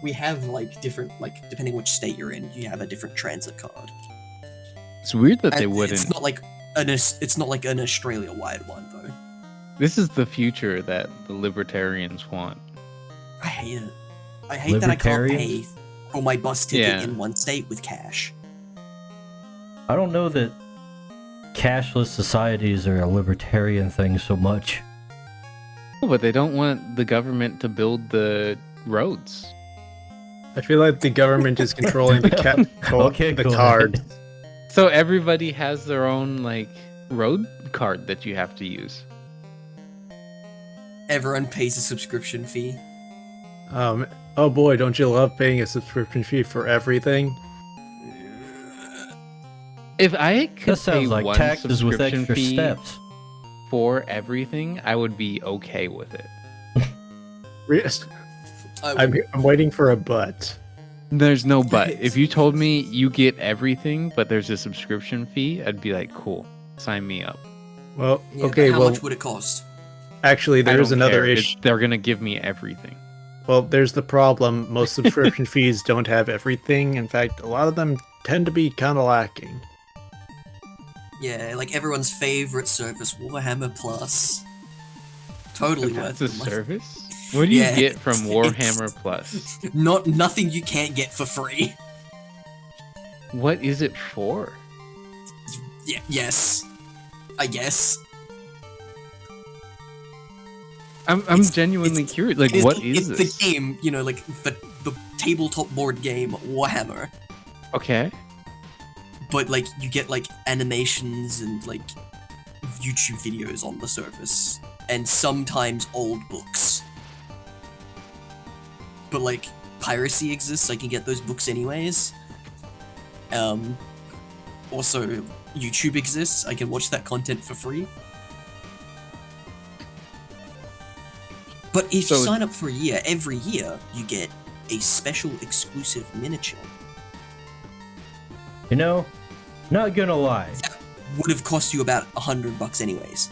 we have like different, like depending on which state you're in, you have a different transit card. It's weird that they And wouldn't. It's not like an Australia-wide one though. This is the future that the libertarians want. I hate it. I hate that I can't pay Libertarians? for my bus ticket Yeah. in one state with cash. I don't know that cashless societies are a libertarian thing so much. But they don't want the government to build the roads. I feel like the government is controlling the Okay, the go card. ahead. So everybody has their own like road card that you have to use. Everyone pays a subscription fee. Oh boy, don't you love paying a subscription fee for everything? If I could That sounds pay like one taxes with subscription extra fee steps. for everything, I would be okay with it. I'm waiting for a but. There's no but. If you told me you get everything, but there's a subscription fee, I'd be like, cool, sign me up. Well, Yeah, but okay, how well, much would it cost? actually, I there's don't another care. issue. They're gonna give me everything. Well, there's the problem. Most subscription fees don't have everything. In fact, a lot of them tend to be kind of lacking. Yeah, like everyone's favorite service, Warhammer Plus. Totally worth That's a the money. service? What do you Yeah, get from it's- Warhammer Plus? Nothing you can't get for free. What is it for? Yeah, yes. I guess. I'm genuinely curious. Like, It's- what is it's this? the game, you know, like the tabletop board game Warhammer. Okay. But like you get like animations and like YouTube videos on the service. And sometimes old books. But like piracy exists, I can get those books anyways. Also YouTube exists, I can watch that content for free. But if you So- sign up for a year, every year you get a special exclusive miniature. You know, not gonna lie, Would have cost you about $100 anyways.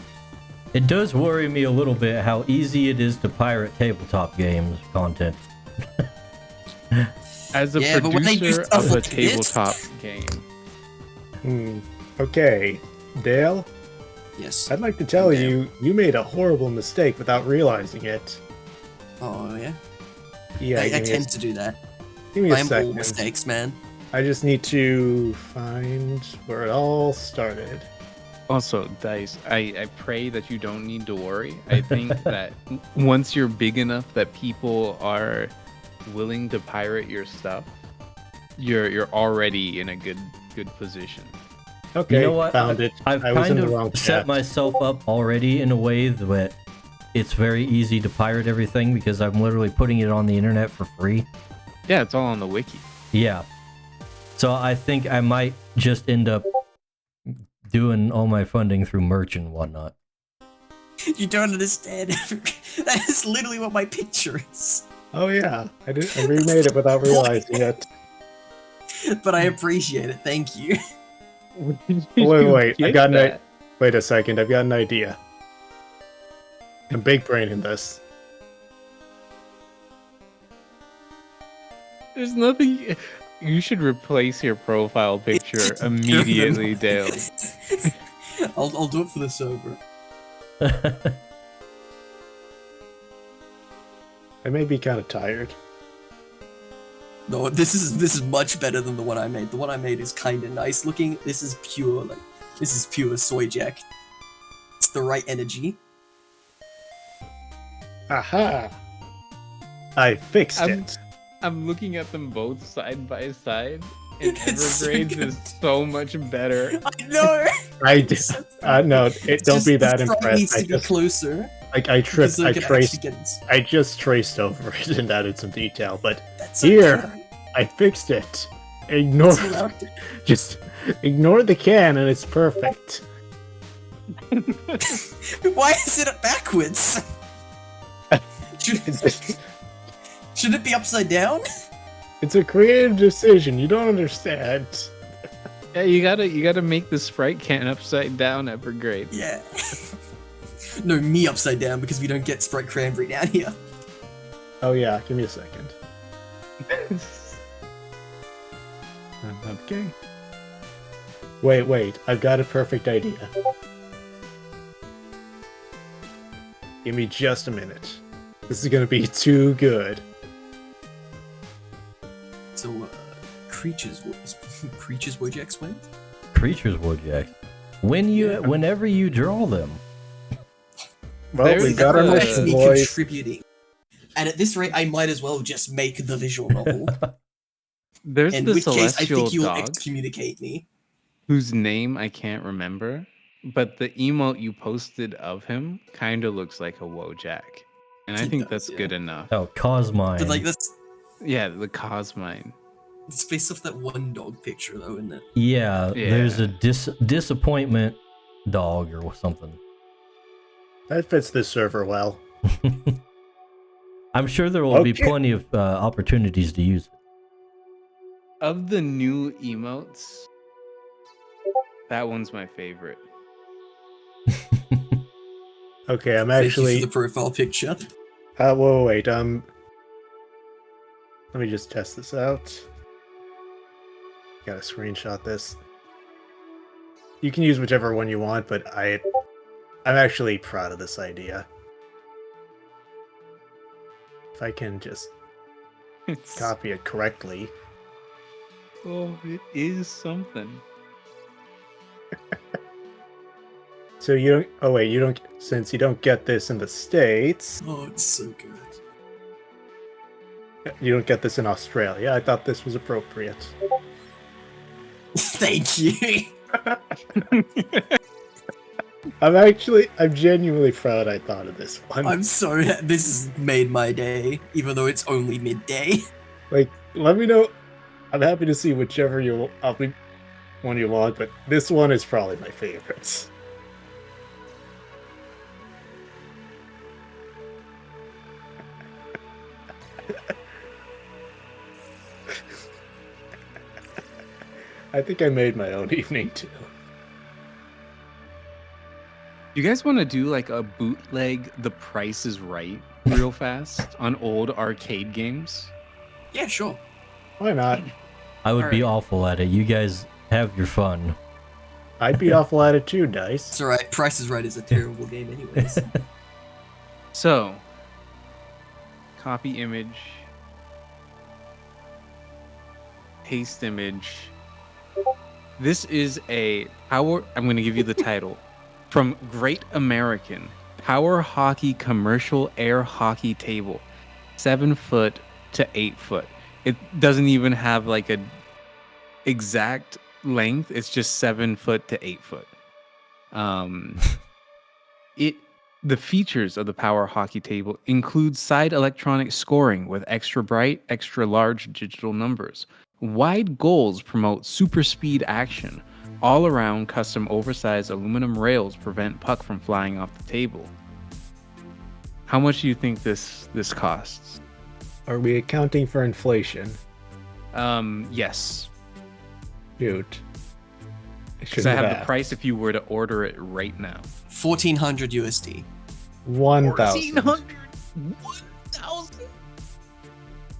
it does worry me a little bit how easy it is to pirate tabletop games content. As a Yeah, but when they do producer stuff of a like this- tabletop game, Okay, Dale, Yes. I'd like to tell Okay. you made a horrible mistake without realizing it. Oh yeah. Yeah, I give me a- tend to do that. give me a I am all second. mistakes, man. I just need to find where it all started. also, Dice, I pray that you don't need to worry. I think that once you're big enough that people are willing to pirate your stuff, you're already in a good position. Okay, You know what? found it. I've I was in kind the wrong of set chat. myself up already in a way that it's very easy to pirate everything because I'm literally putting it on the internet for free. Yeah, it's all on the wiki. Yeah. So I think I might just end up doing all my funding through merch and whatnot. You don't understand. That is literally what my picture is. Oh yeah, I remade it without realizing it. But I appreciate it. Thank you. Wait, I Get got that? Wait a second, I've got an idea. I'm big braining this. There's nothing. You should replace your profile picture immediately, Dale. I'll do it for the server. I may be kind of tired. No, this is much better than the one I made. The one I made is kind of nice looking. This is pure soy jack. It's the right energy. Aha! I fixed it. I'm looking at them both side by side, and It's so Evergrades good. is so much better. I know. I did. No, don't be that This front impressed. needs I to be just, closer. I tripped. because I I can traced. actually get- I just traced over it and added some detail, but That's Here. okay. I fixed it. Ignore. It's allowed to- Just ignore the can, and it's perfect. Why is it backwards? Should it be upside down? It's a creative decision. You don't understand. Yeah, you gotta make the sprite can upside down Evergrade. Yeah. No, me upside down because we don't get Sprite Cranberry down here. Oh yeah, give me a second. Okay. Wait, I've got a perfect idea. Give me just a minute. This is gonna be too good. So, Crytures Wojaks win? Creatures Wojak. Whenever you draw them. Well, There's we got our the- That's mission, me boys. contributing. And at this rate, I might as well just make the visual novel. There's In the which case, I celestial think you'll dog excommunicate me. whose name I can't remember, but the emote you posted of him kind of looks like a Wojak, and I He think does, that's yeah. good enough. Oh, Cosmine. But like that's Yeah, the Cosmine. it's based off that one dog picture though, isn't it? Yeah, there's a Yeah. disappointment dog or something. That fits this server well. I'm sure there will be Okay. plenty of opportunities to use Of the new emotes, that one's my favorite. it. Okay, I'm Thank you actually. for the profile picture. Wait. Let me just test this out. Gotta screenshot this. You can use whichever one you want, but I'm actually proud of this idea. If I can just It's, copy it correctly. oh, it is something. So you don't. Oh wait, you don't. Since you don't get this in the States, Oh, it's so good. you don't get this in Australia. I thought this was appropriate. Thank you. I'm genuinely proud I thought of this one. I'm sorry, this has made my day, even though it's only midday. Like, let me know. I'm happy to see whichever one you want, but this one is probably my favorite. I think I made my own evening too. You guys want to do like a bootleg The Price is Right real fast on old arcade games? Yeah, sure. Why not? I would be Alright. awful at it. You guys have your fun. I'd be awful at it too, Dice. It's alright, Price is Right is a terrible game anyways. So, copy image, paste image. This is a power. I'm going to give you the title from Great American Power Hockey Commercial Air Hockey Table, 7 foot to 8 foot. It doesn't even have like a exact length. It's just 7 foot to 8 foot. The features of the Power Hockey Table include side electronic scoring with extra bright, extra large digital numbers. Wide goals promote super speed action. All around custom oversized aluminum rails prevent puck from flying off the table. How much do you think this costs? Are we accounting for inflation? Yes. Shoot. Because I have the price if you were to order it right now. 1400 USD. 1,000. 1,000?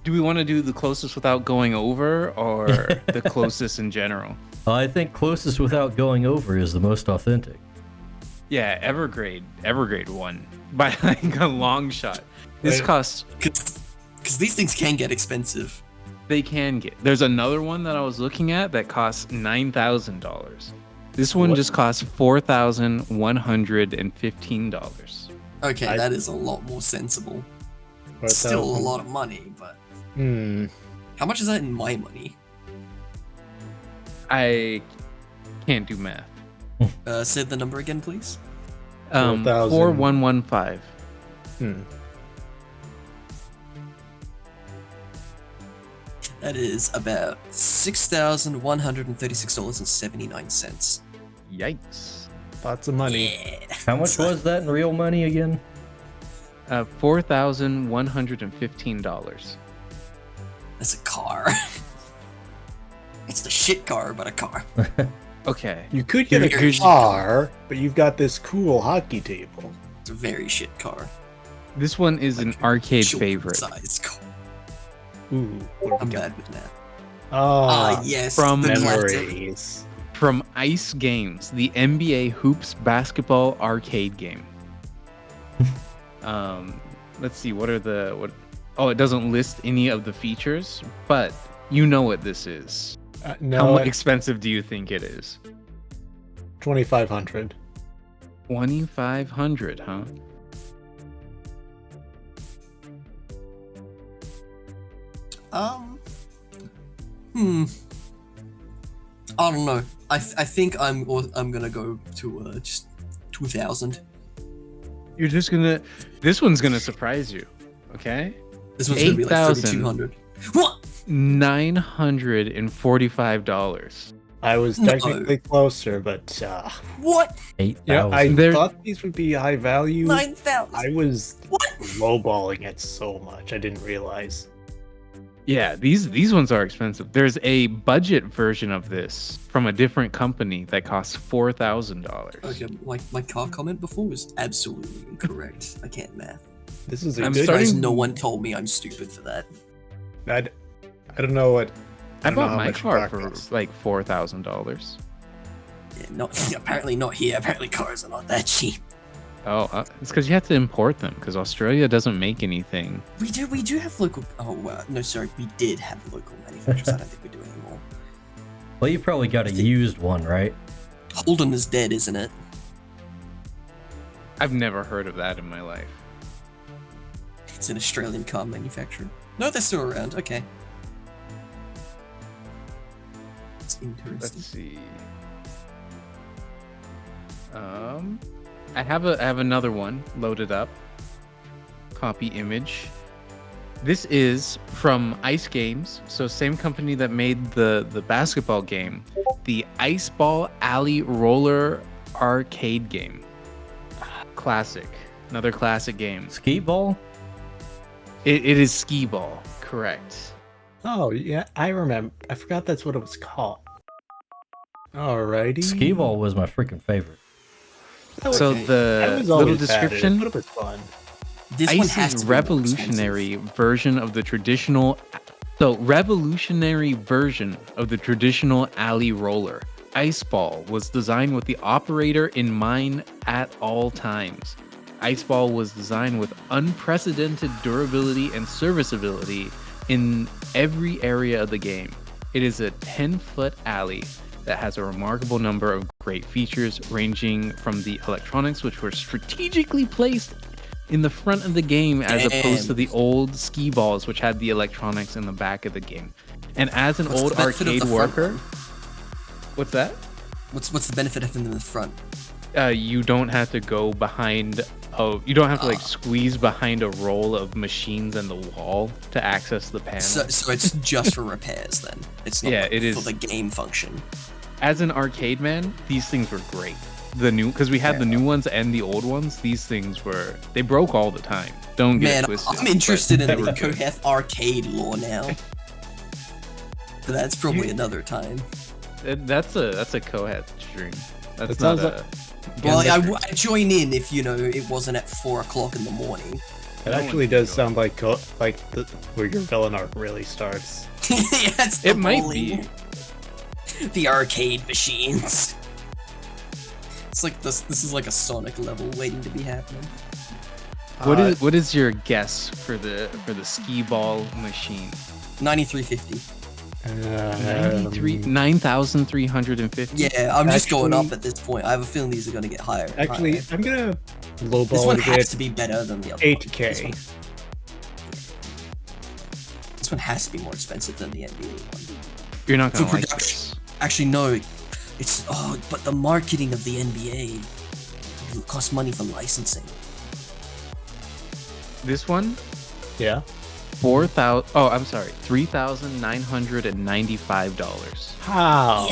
Do we want to do the closest without going over or the closest in general? I think closest without going over is the most authentic. Yeah, Evergrade won by like a long shot. This Right. costs, Because these things can get expensive. they can get. There's another one that I was looking at that costs $9,000. This one What? just costs $4,115. Okay, I- that is a lot more sensible. 4,000. Still a lot of money, but Hmm. how much is that in my money? I can't do math. Say the number again, please. 4,000. 4115. Hmm. That is about $6,136.79. Yikes. Lots of money. Yeah. How much was that in real money again? $4,115. That's a car. It's the shit car, but a car. Okay. You could get a Here's- car, but you've got this cool hockey table. It's a very shit car. This one is an arcade Children's favorite. size car. Ooh, what have I'm we got? bad with that. Ah, Yes. from the classic. memories. From Ice Games, the NBA Hoops basketball arcade game. Let's see, what? Oh, it doesn't list any of the features, but you know what this is. How No, expensive do you think it is? 2,500. 2,500, huh? I don't know. I think I'm gonna go to just 2,000. You're just gonna. This one's gonna surprise you. Okay. This one's gonna be like 8,000. 3,200. What? $945. I was No. technically closer, but What? 8,000. I There- thought these would be high value. 9,000. I was What? lowballing it so much. I didn't realize. Yeah, these ones are expensive. There's a budget version of this from a different company that costs $4,000. Okay, my car comment before was absolutely incorrect. I can't math. This is a I'm good. starting- Guys, no one told me I'm stupid for that. I don't know what. I don't know bought how my much car car for costs. like $4,000. Yeah, not apparently not here. Apparently cars are not that cheap. Oh, it's because you have to import them because Australia doesn't make anything. We do have local. Oh no, sorry, we did have local manufacturers. I don't think we do anymore. Well, you probably got a used one, right? Holden is dead, isn't it? I've never heard of that in my life. It's an Australian car manufacturer. No, they're still around. Okay. It's interesting. Let's see. I have another one loaded up. Copy image. This is from Ice Games, so same company that made the basketball game, the Ice Ball Alley Roller arcade game. Classic. Another classic game. Ski ball? It is skee ball, correct. Oh yeah, I remember. I forgot that's what it was called. Alrighty. Ski ball was my freaking favorite. So Okay. I the was little always bad at it, description. but it was fun. This one Ice has is to be more revolutionary version of the traditional. So revolutionary version of the traditional alley roller. Ice Ball was designed with the operator in mind at all times. Ice Ball was designed with unprecedented durability and serviceability in every area of the game. It is a 10-foot alley that has a remarkable number of great features, ranging from the electronics, which were strategically placed in the front of the game as opposed to the old skee balls, which had the electronics in the back of the game. And as an What's old the benefit of arcade the front worker, one? what's that? What's the benefit of them in the front? You don't have to go behind. Oh, you don't have to like squeeze behind a roll of machines in the wall to access the panel. So it's just for repairs then. It's not Yeah, like it is. for the game function. As an arcade man, these things were great. The new, because we had the new ones and the old ones. These things they broke all the time. Don't get Man, it twisted. I'm interested in but the they were good. Kohath arcade lore now. But that's probably another time. That's a Kohath stream. That's That not sounds a. Well, I join in if it wasn't at 4 o'clock in the morning. It actually does sound like where your villain arc really starts. Yeah, it's the It might bowling. be. The arcade machines. It's like this is like a Sonic level waiting to be happening. What is your guess for the skee ball machine? 9350. 9,350. Yeah, I'm just going Actually- up at this point. I have a feeling these are going to get higher. Actually, higher. I'm gonna This lowball one it a has bit. to be better than the other. 8K. This one has to be more expensive than the NBA one. You're not gonna For like production. this. Actually, no. But the marketing of the NBA costs money for licensing. This one, Yeah. $3,995. How?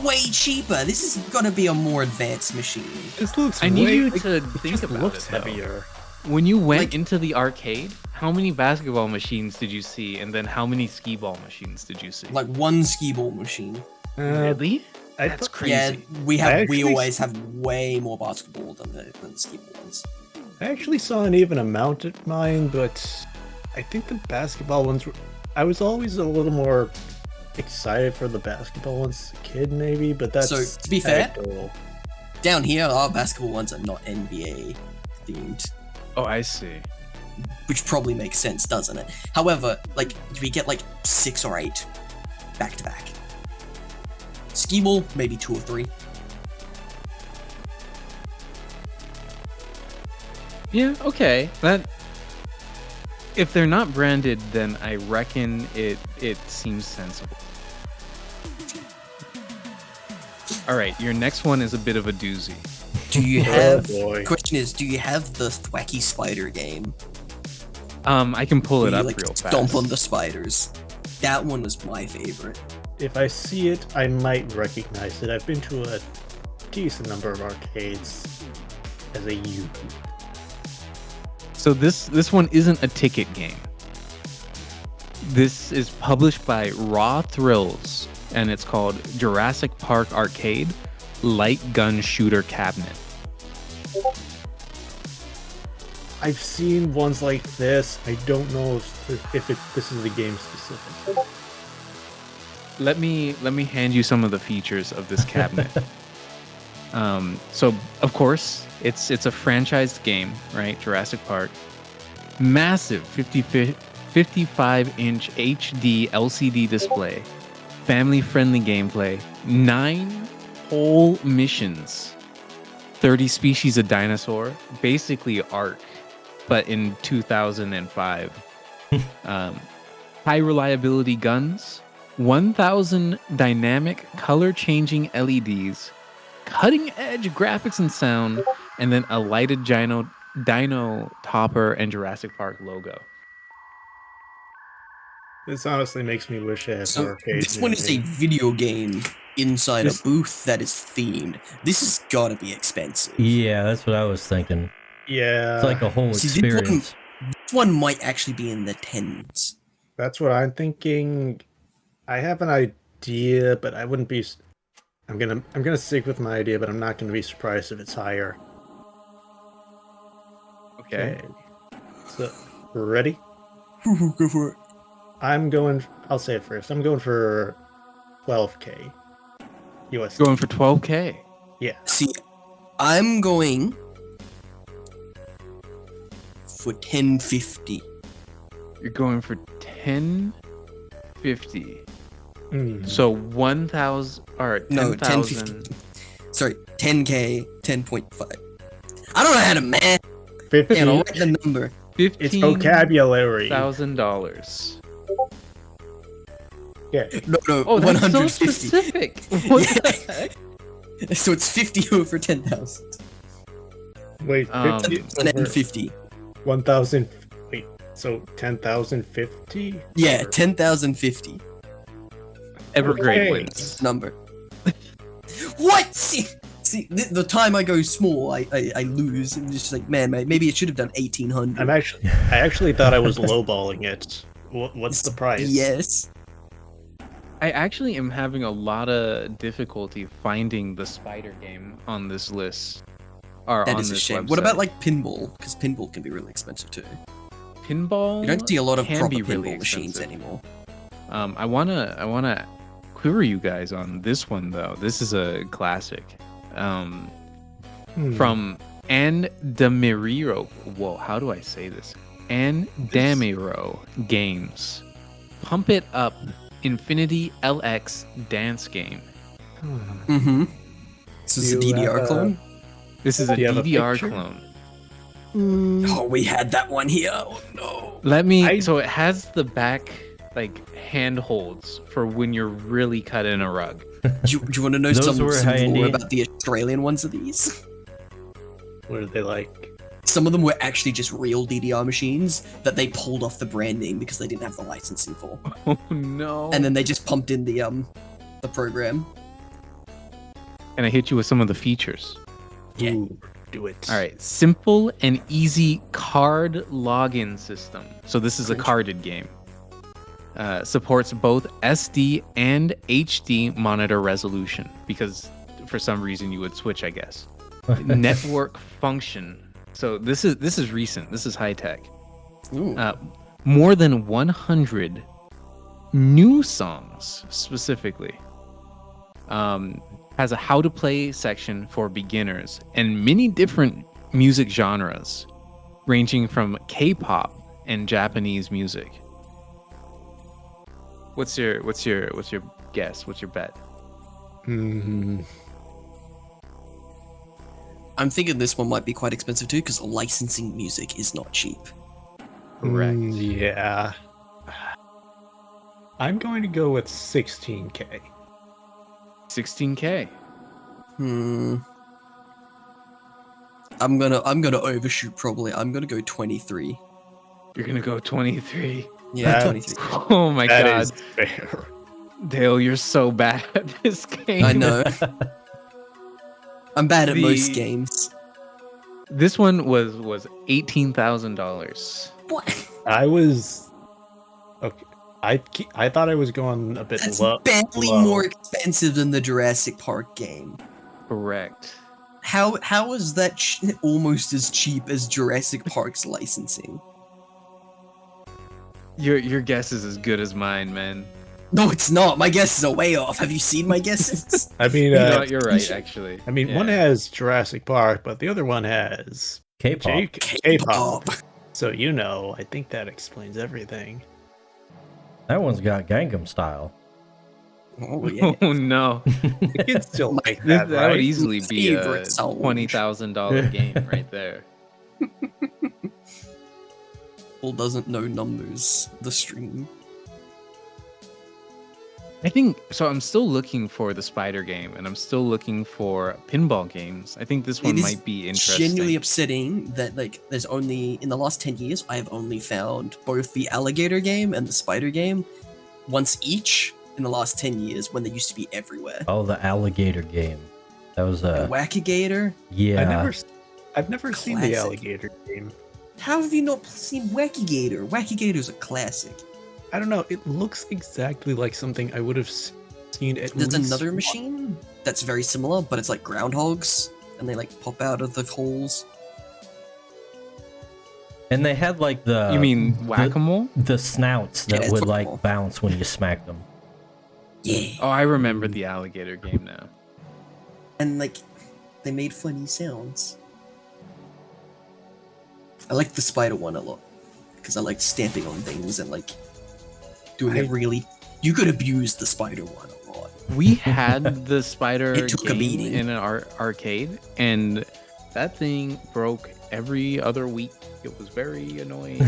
Way cheaper. This is gonna be a more advanced machine. This looks. I need way, you like, to it think just about looks it, though. heavier. When you went Like- into the arcade, how many basketball machines did you see, and then how many skee ball machines did you see? Like one skee ball machine. Really? I That's thought- crazy. Yeah, we actually- always have way more basketball than the skee ball ones. I actually saw an even amount at mine, but I think the basketball ones were. I was always a little more excited for the basketball ones as a kid, maybe, but that's. So, to be fair- anecdotal. Down here, our basketball ones are not NBA themed, Oh, I see. which probably makes sense, doesn't it? However, like we get like 6 or 8 back to back. Skee ball, maybe 2 or 3. Yeah, okay. That if they're not branded, then I reckon it seems sensible. All right, your next one is a bit of a doozy. Do you Oh, have? boy. Question is, do you have the Thwacky Spider game? I can pull Where it you, up like, real fast. stomp on the spiders. That one was my favorite. If I see it, I might recognize it. I've been to a decent number of arcades as a youth. So this one isn't a ticket game. This is published by Raw Thrills, and it's called Jurassic Park Arcade Light Gun Shooter Cabinet. I've seen ones like this. I don't know if this is the game specific. Let me hand you some of the features of this cabinet. So of course it's a franchised game, right? Jurassic Park. Massive 55-inch HD LCD display, family-friendly gameplay, 9 whole missions, 30 species of dinosaur, basically Ark, but in 2005. High reliability guns, 1,000 dynamic color-changing LEDs, cutting-edge graphics and sound, and then a lighted dino topper and Jurassic Park logo. This honestly makes me wish I had So more arcades. this one is a video game inside This- a booth that is themed. This has got to be expensive. Yeah, that's what I was thinking. Yeah, It's like a whole See, this one- experience. This one might actually be in the tens. that's what I'm thinking. I have an idea, but I wouldn't be. I'm gonna stick with my idea, but I'm not gonna be surprised if it's higher. Okay. So, ready? Go for it. I'll say it first. I'm going for 12K USD. Going for 12K. Yeah. See, I'm going for 1050. You're going for 1050. Mm. So 1,000 or No, 10,000. Sorry, 10k, 10.5. I don't know how to math. 50. Man, I'll write the number. It's vocabulary. $15,000. Yeah. No, Oh, that's so 150. specific. What the heck? So it's 50 over 10,000. Wait, 50 Um, And then over 50. 1,000. Wait, so 10,050? Yeah, 10,050 Evergreen Okay. wins. number. What? See, the time I go small, I lose. I'm just like, man, maybe it should have done 1,800. I actually thought I was lowballing it. What's the price? Yes. I actually am having a lot of difficulty finding the spider game on this list. Or That on is a this shame. website. What about like pinball? Because pinball can be really expensive too. pinball? You don't see a lot of can proper be pinball really machines expensive. anymore. I wanna query you guys on this one though. This is a classic. From Andamiro. Whoa, how do I say this? Andamiro Games. Pump It Up Infinity LX Dance Game. Mm-hmm. This is a You DDR have a- clone. This is a Do you have a DDR picture? clone. Oh, we had that one here. Oh no. Let me. I- So it has the back like handholds for when you're really cutting a rug. Do you want to know Those some were more handy. about the Australian ones of these? What are they like? Some of them were actually just real DDR machines that they pulled off the branding because they didn't have the licensing for, Oh no! and then they just pumped in the program. And I hit you with some of the features. Yeah. Ooh. Do it. All right, simple and easy card login system. So this is a carded game. Supports both SD and HD monitor resolution because for some reason you would switch, I guess. Network function. So this is recent. This is high tech. More than 100 new songs specifically. Has a how to play section for beginners and many different music genres, ranging from K-pop and Japanese music. What's your guess? What's your bet? Mm-hmm. I'm thinking this one might be quite expensive too, because licensing music is not cheap. Correct. Yeah. I'm going to go with 16K. 16K. I'm gonna overshoot probably. I'm gonna go 23. You're gonna go 23. Yeah, That's- 23. Oh my That god, is fair. Dale, you're so bad at this game. I know. I'm bad at The- most games. This one was $18,000. What? I was okay. I thought I was going a bit That's low. barely more expensive than the Jurassic Park game. Correct. How is that almost as cheap as Jurassic Park's licensing? Your guess is as good as mine, man. No, it's not. My guesses are way off. Have you seen my guesses? I mean, You know what, you're right, actually. I mean, Yeah. one has Jurassic Park, but the other one has K-pop. K-pop. So I think that explains everything. That one's got Gangnam Style. Oh yeah. Oh no. The kids still like That that, right? would easily be a Favorite song. $20,000 game right there. Paul doesn't know numbers. The stream. I think so. I'm still looking for the spider game, and I'm still looking for pinball games. I think this one It is might be interesting. Genuinely upsetting that there's only in the last 10 years I have only found both the alligator game and the spider game once each in the last 10 years when they used to be everywhere. Oh, the alligator game. That was Wackigator? yeah. I've never seen the Classic. alligator game. How have you not seen Wackigator? Wackigator's a classic. I don't know. It looks exactly like something I would have seen at There's least another machine that's very similar, but it's like groundhogs, and they like pop out of the holes. And they had like the You mean whack-a-mole? the snouts that Yeah, it's would whack-a-mole. like bounce when you smacked them. Yeah. Oh, I remember the alligator game now. And like, they made funny sounds. I like the spider one a lot, because I like stamping on things and like doing it really. You could abuse the spider one a lot. We had the spider It took a game beating. in an arcade, and that thing broke every other week. It was very annoying,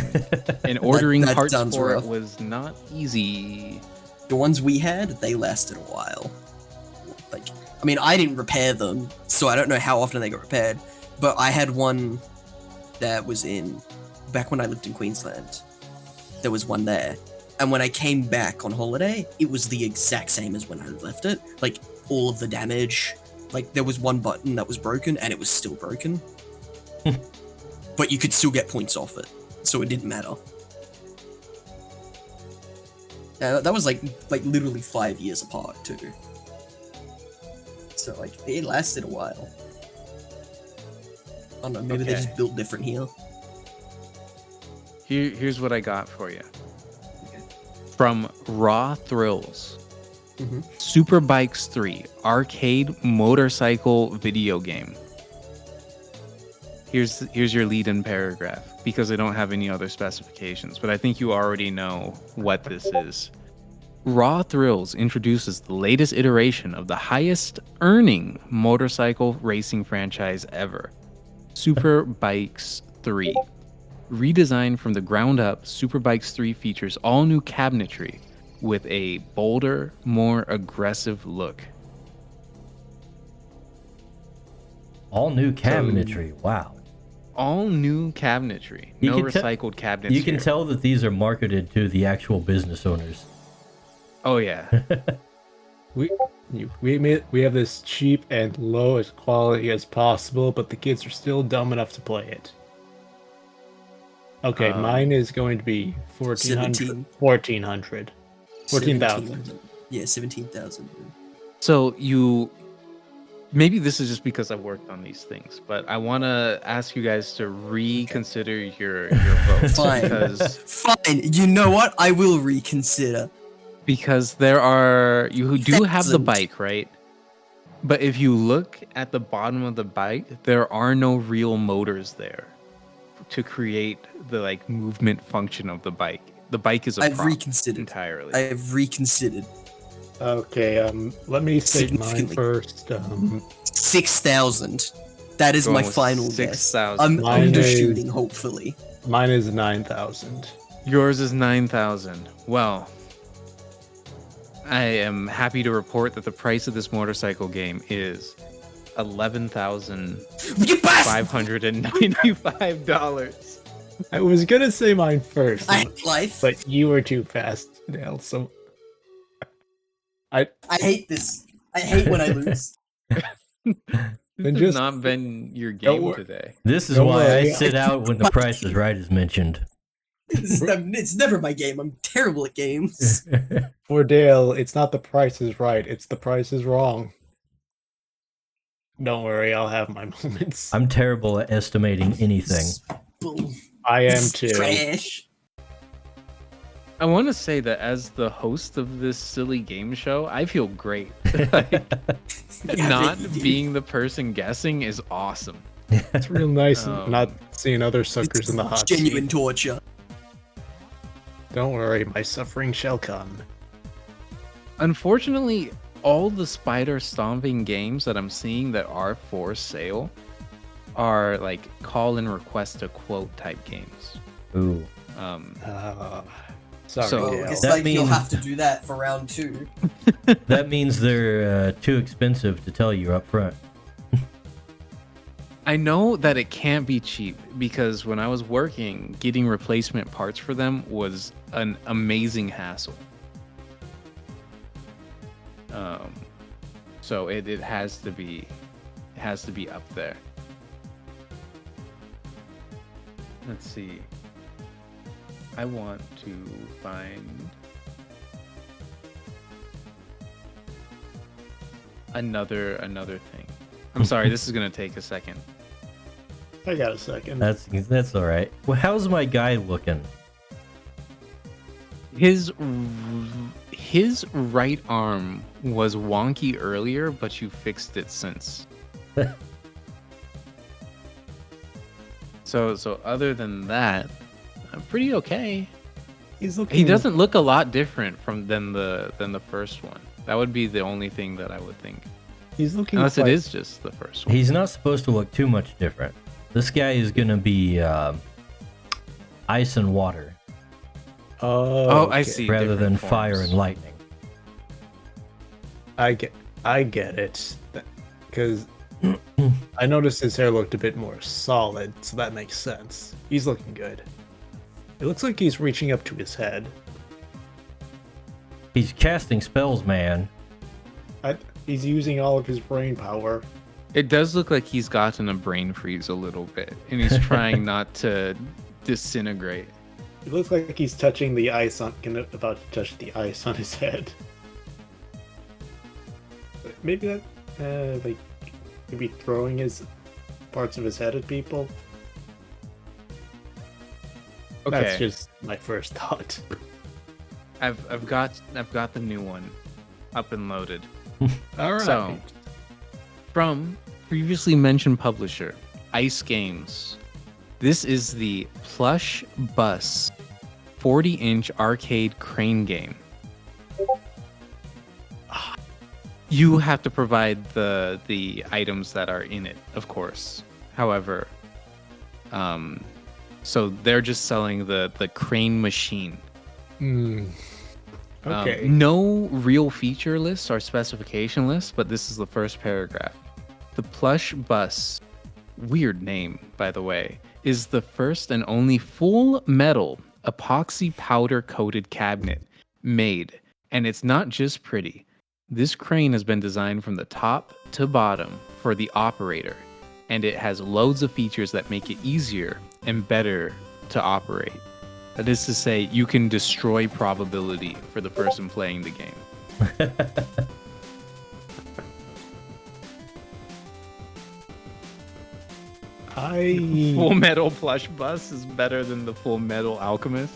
and ordering that parts sounds for rough. it was not easy. The ones we had, they lasted a while. Like, I mean, I didn't repair them, so I don't know how often they got repaired. But I had one that was back when I lived in Queensland. There was one there. And when I came back on holiday, it was the exact same as when I left it. Like, all of the damage. Like, there was one button that was broken, and it was still broken. But you could still get points off it, so it didn't matter. That was like literally 5 years apart, too. So, like, it lasted a while. I don't know, maybe they Okay. just built different here. Here's what I got for you. From Raw Thrills. Mhm. Super Bikes 3 arcade motorcycle video game. Here's your lead-in paragraph because I don't have any other specifications, but I think you already know what this is. Raw Thrills introduces the latest iteration of the highest earning motorcycle racing franchise ever, Super Bikes 3. Redesigned from the ground up, Super Bikes 3 features all new cabinetry with a bolder, more aggressive look. All new cabinetry. Wow. All new cabinetry. You No can te- recycled cabinets. You can here. tell that these are marketed to the actual business owners. Oh yeah. we have this cheap and low as quality as possible, but the kids are still dumb enough to play it. Okay, mine is going to be 1400. 1400. 14,000. Yeah, 17,000. So maybe this is just because I've worked on these things, but I want to ask you guys to reconsider your vote. Fine. Fine. You know what? I will reconsider. Because you do have the bike, right? But if you look at the bottom of the bike, there are no real motors there to create the movement function of the bike. The bike is I've reconsidered entirely. I've reconsidered. Okay, let me state mine first. 6,000. That is my final guess. 6,000. I'm undershooting, hopefully. Mine is 9,000. Yours is 9,000. Well, I am happy to report that the price of this motorcycle game is $11,595. I was gonna say mine first, Life. but you were too fast, Dale. So I hate this. I hate when I lose. This has not been your game today. This is why I sit out when the Price is Right is mentioned. It's never my game. I'm terrible at games. For Dale, it's not the Price is Right, it's the Price is Wrong. Don't worry, I'll have my moments. I'm terrible at estimating anything. I am too. Trash. I want to say that as the host of this silly game show, I feel great. Not being the person guessing is awesome. It's real nice not seeing other suckers in the hot genuine seat. torture. Don't worry, my suffering shall come. Unfortunately, all the spider stomping games that I'm seeing that are for sale are call and request a quote type games. Ooh. Sorry, so Dale. It's That you'll means- have to do that for round 2. That means they're too expensive to tell you up front. I know that it can't be cheap because when I was working, getting replacement parts for them was an amazing hassle. So it has to be up there. Let's see. I want to find another thing. I'm sorry, this is gonna take a second. I got a second. That's all right. Well, how's my guy looking? His right arm was wonky earlier, but you fixed it since. So other than that, I'm pretty okay. He doesn't look a lot different than the first one. That would be the only thing that I would think. He's looking unless it is just the first one. He's not supposed to look too much different. This guy is gonna be ice and water. Oh, I see. Rather than different fire forms. and lightning. I get it. Because I noticed his hair looked a bit more solid, so that makes sense. He's looking good. It looks like he's reaching up to his head. He's casting spells, man. He's using all of his brain power. It does look like he's gotten a brain freeze a little bit, and he's trying not to disintegrate. It looks like he's touching the ice about to touch the ice on his head. Maybe that, maybe throwing his parts of his head at people. Okay, That's just my first thought. I've got the new one up and loaded. All right. So, from previously mentioned publisher, Ice Games, this is the Plush Bus 40-inch arcade crane game. You have to provide the items that are in it, of course. However, so they're just selling the crane machine. Okay. No real feature lists or specification lists, but this is the first paragraph. The Plush Bus, weird name, by the way, is the first and only full metal epoxy powder coated cabinet made. And it's not just pretty. This crane has been designed from the top to bottom for the operator, and it has loads of features that make it easier and better to operate. That is to say, you can destroy probability for the person playing the game. Full Metal Plush Bus is better than the Full Metal Alchemist.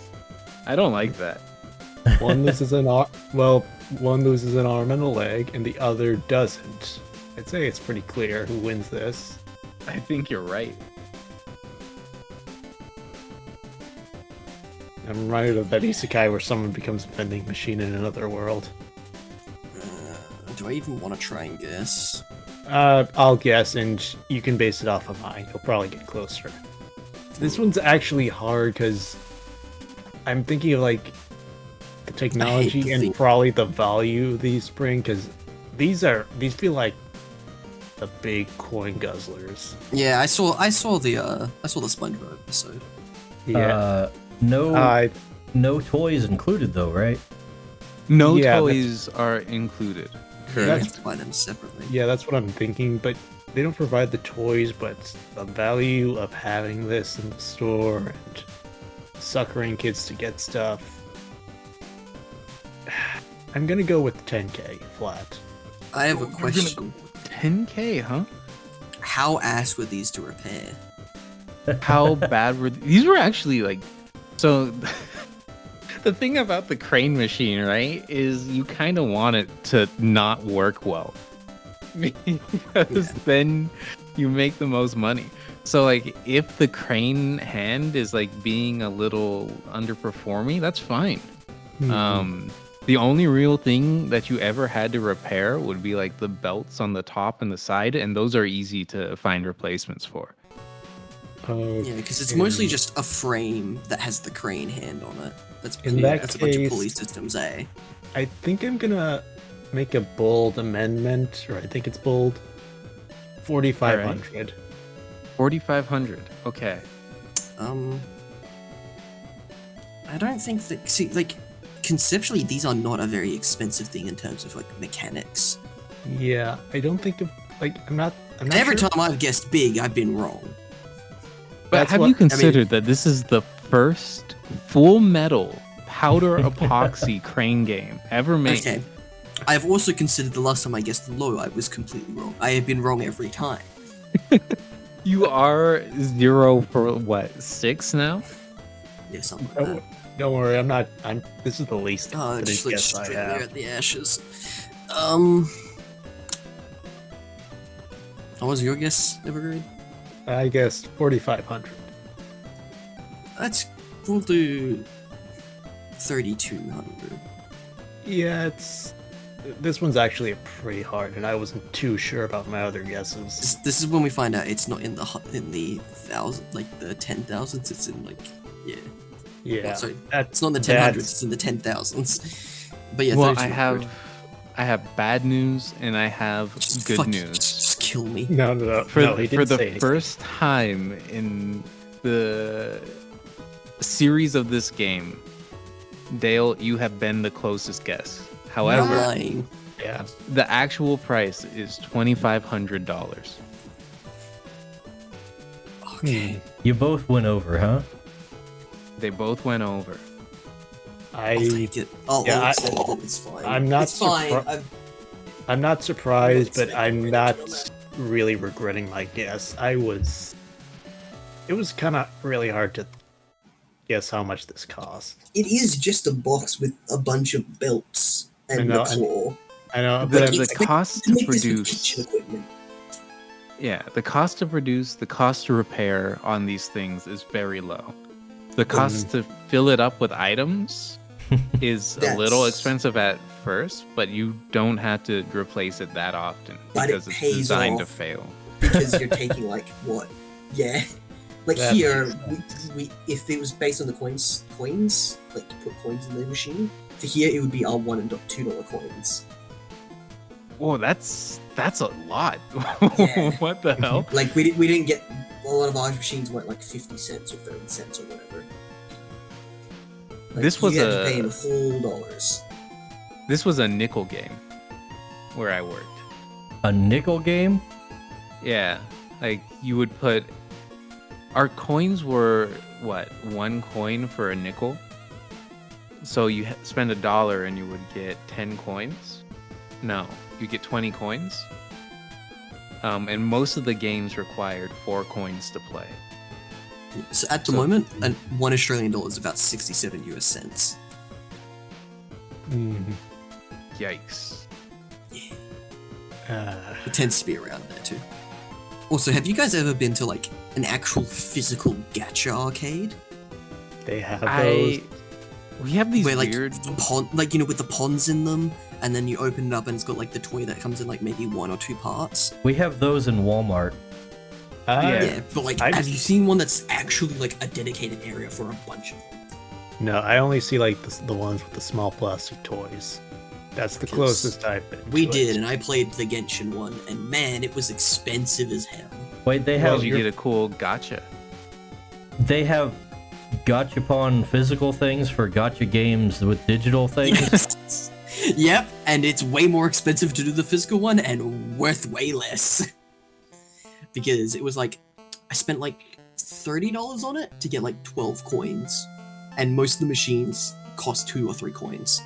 I don't like that. One loses an arm and a leg, and the other doesn't. I'd say it's pretty clear who wins this. I think you're right. I'm reminded of that isekai where someone becomes a vending machine in another world. Do I even want to try and guess? I'll guess, and you can base it off of mine. You'll probably get closer. This one's actually hard because I'm thinking of like the technology and probably the value these bring, because these feel like the big coin guzzlers. Yeah, I saw the SpongeBob episode. Yeah. No toys included though, right? No Yeah, toys are included. You Correct. have to buy them separately. Yeah, that's what I'm thinking, but they don't provide the toys, but the value of having this in the store and suckering kids to get stuff. I'm gonna go with 10K flat. I have a question. 10K, huh? How ass were these to repair? How bad were these? Were actually like, so the thing about the crane machine, right, is you kind of want it to not work well, because then you make the most money. So like, if the crane hand is like being a little underperforming, that's fine. The only real thing that you ever had to repair would be like the belts on the top and the side, and those are easy to find replacements for. Yeah, because it's mostly just a frame that has the crane hand on it. That's In that that's a bunch of case- pulley systems, eh? I think I'm gonna make a bold amendment, or I think it's bold. 4,500. 4,500. Okay. I don't think that. See, like, conceptually, these are not a very expensive thing in terms of like mechanics. Yeah, I don't think of like I'm not Every sure. time I've guessed big, I've been wrong. But That's have what- you considered that this is the first full metal powder epoxy crane game ever made? Okay. I've also considered the last time I guessed low, I was completely wrong. I have been wrong every time. You are 0 for what, 6 now? Yeah, something like that. Don't worry, I'm not. This is the least. Oh, confident just like guess I straight there have. at the ashes. What was your guess, Evergreen? I guess 4,500. We'll do 3,200. Yeah, this one's actually pretty hard, and I wasn't too sure about my other guesses. This is when we find out it's not in the thousand, like the 10,000s. It's in like Yeah, Oh, sorry. that's It's not in the 1000s. It's in the 10,000s. But yeah, Well, 3,200. I have bad news and I have good Fuck, news. Just kill me. no. For He for didn't the say anything. first time in the series of this game, Dale, you have been the closest guess. However, Lying. Yeah, the actual price is $2,500. Okay. You both went over, huh? They both went over. I'll take it. I'll Yeah, accept it. It's fine. I'm not It's fine. surpri- I'm not surprised, but I'm I'm not not really regretting my guess. It was kind of really hard to guess how much this cost. It is just a box with a bunch of belts I and know, a claw. I know, The- but the It's like- cost you to make this with produce- kitchen equipment. Yeah, the cost to produce, the cost to repair on these things is very low. The cost to fill it up with items is a little That's- expensive at first, but you don't have to replace it that often But it because it's pays designed to off. fail. Because you're taking like what? Yeah. Like That here, makes we if it was based on the coins, like to put coins in the machine. For here, it would be our $1 and $2 coins. Whoa, that's a lot. Yeah. What the hell? Like we didn't get a lot of our machines weren't like 50 cents or 30 cents or whatever. Like, This was you had to a- pay in whole dollars. This was a nickel game. where I worked. A nickel game? Yeah, like you would put. Our coins were what, 1 coin for a nickel. So you spend $1 and you would get 10 coins. No, you get 20 coins. And most of the games required 4 coins to play. So at the moment, $1 Australian dollar is about 67 US cents. Yikes. It tends to be around there too. Also, have you guys ever been to like an actual physical gacha arcade? They have those. We have these Where like weird. the pond, like with the ponds in them, and then you open it up and it's got like the toy that comes in like maybe 1 or 2 parts. We have those in Walmart. Yeah, but like, have you seen one that's actually like a dedicated area for a bunch of them? No, I only see like the ones with the small plastic toys. That's the closest I've been. We to did, it. and I played the Genshin one, and man, it was expensive as hell. Wait, they Well, have you get a cool gotcha. they have gachapon physical things for gacha games with digital things. Yes. Yep, and it's way more expensive to do the physical one and worth way less. Because it was like, I spent like $30 on it to get like 12 coins, and most of the machines cost 2 or 3 coins.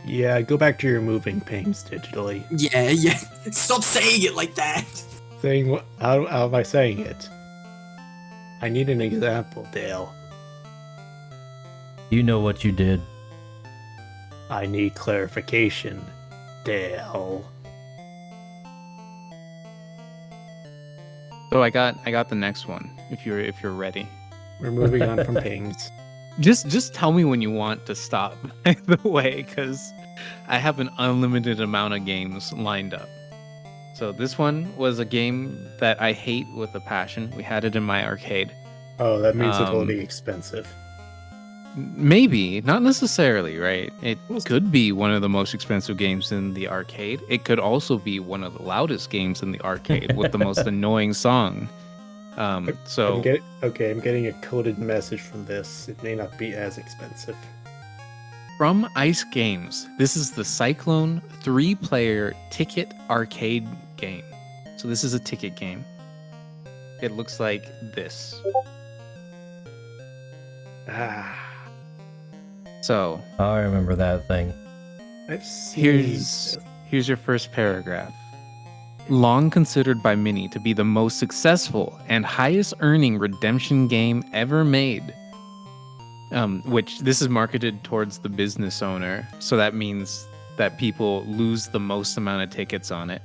Yeah, go back to your moving pains digitally. Yeah. Stop saying it like that. Saying what? How am I saying it? I need an example, Dale. You know what you did. I need clarification, Dale. So I got the next one. If you're ready. We're moving on from pings. Just tell me when you want to stop, by the way, because I have an unlimited amount of games lined up. So this one was a game that I hate with a passion. We had it in my arcade. Oh, that means it'll be expensive. Maybe, not necessarily, right? It could be one of the most expensive games in the arcade. It could also be one of the loudest games in the arcade with the most annoying song. I'm getting a coded message from this. It may not be as expensive. From Ice Games, this is the Cyclone 3-player ticket arcade game. So this is a ticket game. It looks like this. So I remember that thing. I've seen here's your first paragraph. Long considered by many to be the most successful and highest earning redemption game ever made. Which this is marketed towards the business owner, so that means that people lose the most amount of tickets on it,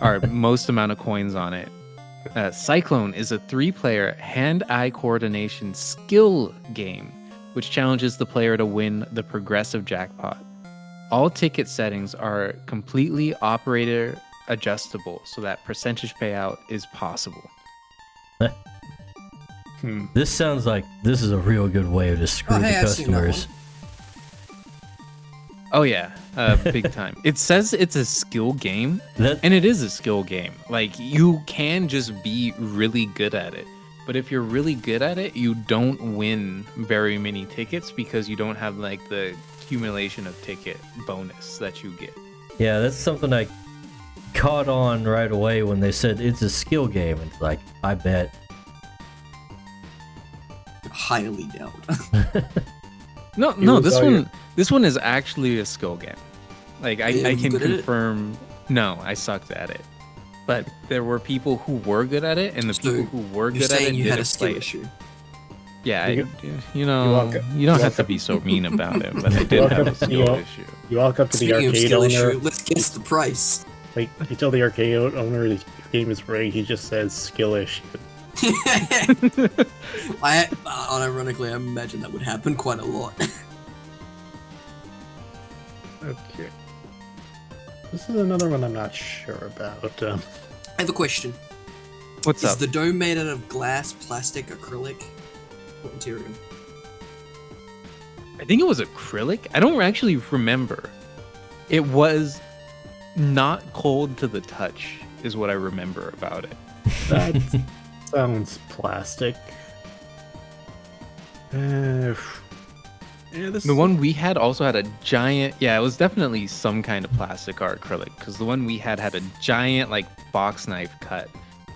or most amount of coins on it. Cyclone is a 3-player hand-eye coordination skill game, which challenges the player to win the progressive jackpot. All ticket settings are completely operator adjustable, so that percentage payout is possible. This sounds like this is a real good way to screw the I've seen that customers. Oh yeah, big time. It says it's a skill game, That and it is a skill game. Like, you can just be really good at it. But if you're really good at it, you don't win very many tickets because you don't have like the accumulation of ticket bonus that you get. yeah, that's something I caught on right away when they said it's a skill game. It's like, I bet. Highly doubt. No, this one is actually a skill game. Like, I Yeah, can good at it? confirm. No, I sucked at it. But there were people who were good at it, and the So, people who were You're good at it saying you had a didn't skill play it. issue. Yeah, You you don't have to be so mean about it, but I did have a skill issue. You walk up to the Speaking of arcade skill owner. issue, let's guess the price. Like, you tell the arcade owner the game is rigged, he just says skill issue. Unironically, I imagine that would happen quite a lot. Okay. This is another one I'm not sure about. I have a question. What's Is up? the dome made out of glass, plastic, acrylic? What material? I think it was acrylic. I don't actually remember. It was not cold to the touch, is what I remember about it. That sounds plastic. Yeah, this The one we had also had a giant, yeah, it was definitely some kind of plastic or acrylic, because the one we had a giant like box knife cut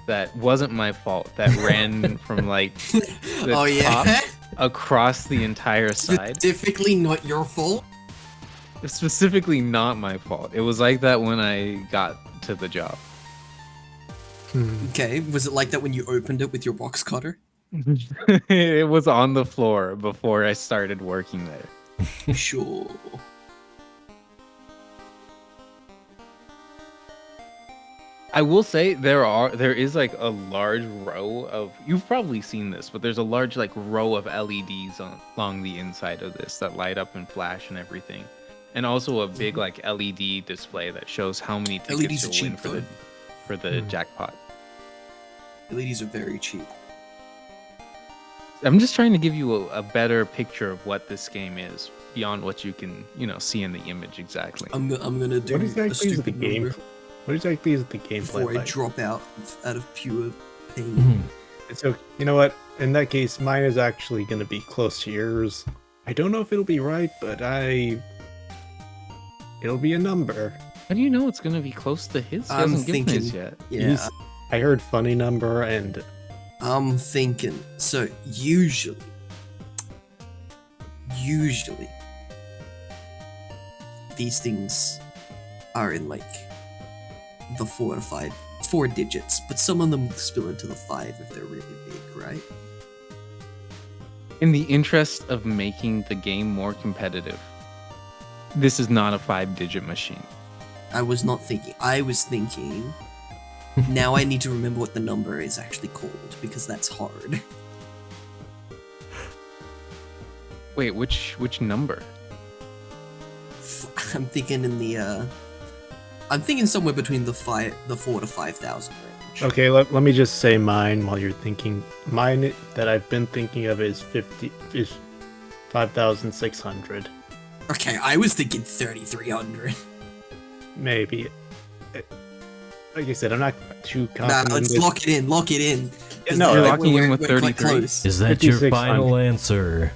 that wasn't my fault, that ran from like the Oh, yeah? top across the entire side. Specifically not your fault? It's specifically not my fault. It was like that when I got to the job. Okay, was it like that when you opened it with your box cutter? It was on the floor before I started working there. Sure. I will say there is like a large row of, you've probably seen this, but there's a large like row of LEDs along the inside of this that light up and flash and everything. And also a big like LED display that shows how many tickets LEDs are you'll win cheap, for the jackpot. LEDs are very cheap. I'm just trying to give you a better picture of what this game is beyond what you can, see in the image exactly. I'm gonna do What a exactly is the stupid game? number What exactly is the gameplay before I like? drop out of pure pain. Mhm. So you know what? In that case, mine is actually going to be close to yours. I don't know if it'll be right, but it'll be a number. How do you know it's going to be close to his? He I'm hasn't given his thinking- yet. Yeah, I heard funny number, and I'm thinking. So usually, these things are in like the 4 digits, but some of them spill into the 5 if they're really big, right? In the interest of making the game more competitive, this is not a 5-digit machine. I was not thinking. I was thinking. Now I need to remember what the number is actually called because that's hard. Wait, which number? I'm thinking in the. I'm thinking somewhere between the 4 to 5,000 range. okay, let me just say mine while you're thinking. Mine that I've been thinking of is 5,600. Okay, I was thinking 3,300. Maybe. Like I said, I'm not too Nah, confident. let's lock it in. Lock it in. Yeah, no, You're like, locking in with we're quite 33. close. Is that your 5,600. final answer?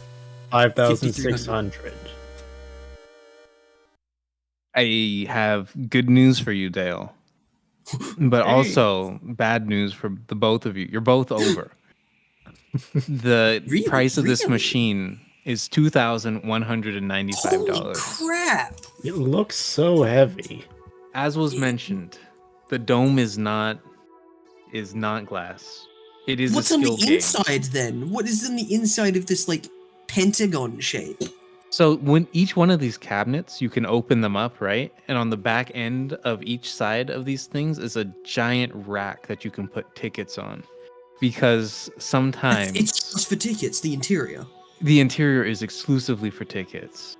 5,600. I have good news for you, Dale. But also bad news for the both of you. You're both over. The Really? price of this Really? machine is $2,195. Holy crap! It looks so heavy. As was mentioned, the dome is not glass. It is What's a on skill the game. inside then? What is in the inside of this like pentagon shape? So when each one of these cabinets, you can open them up, right? And on the back end of each side of these things is a giant rack that you can put tickets on. Because sometimes It's just for tickets. The interior. the interior is exclusively for tickets.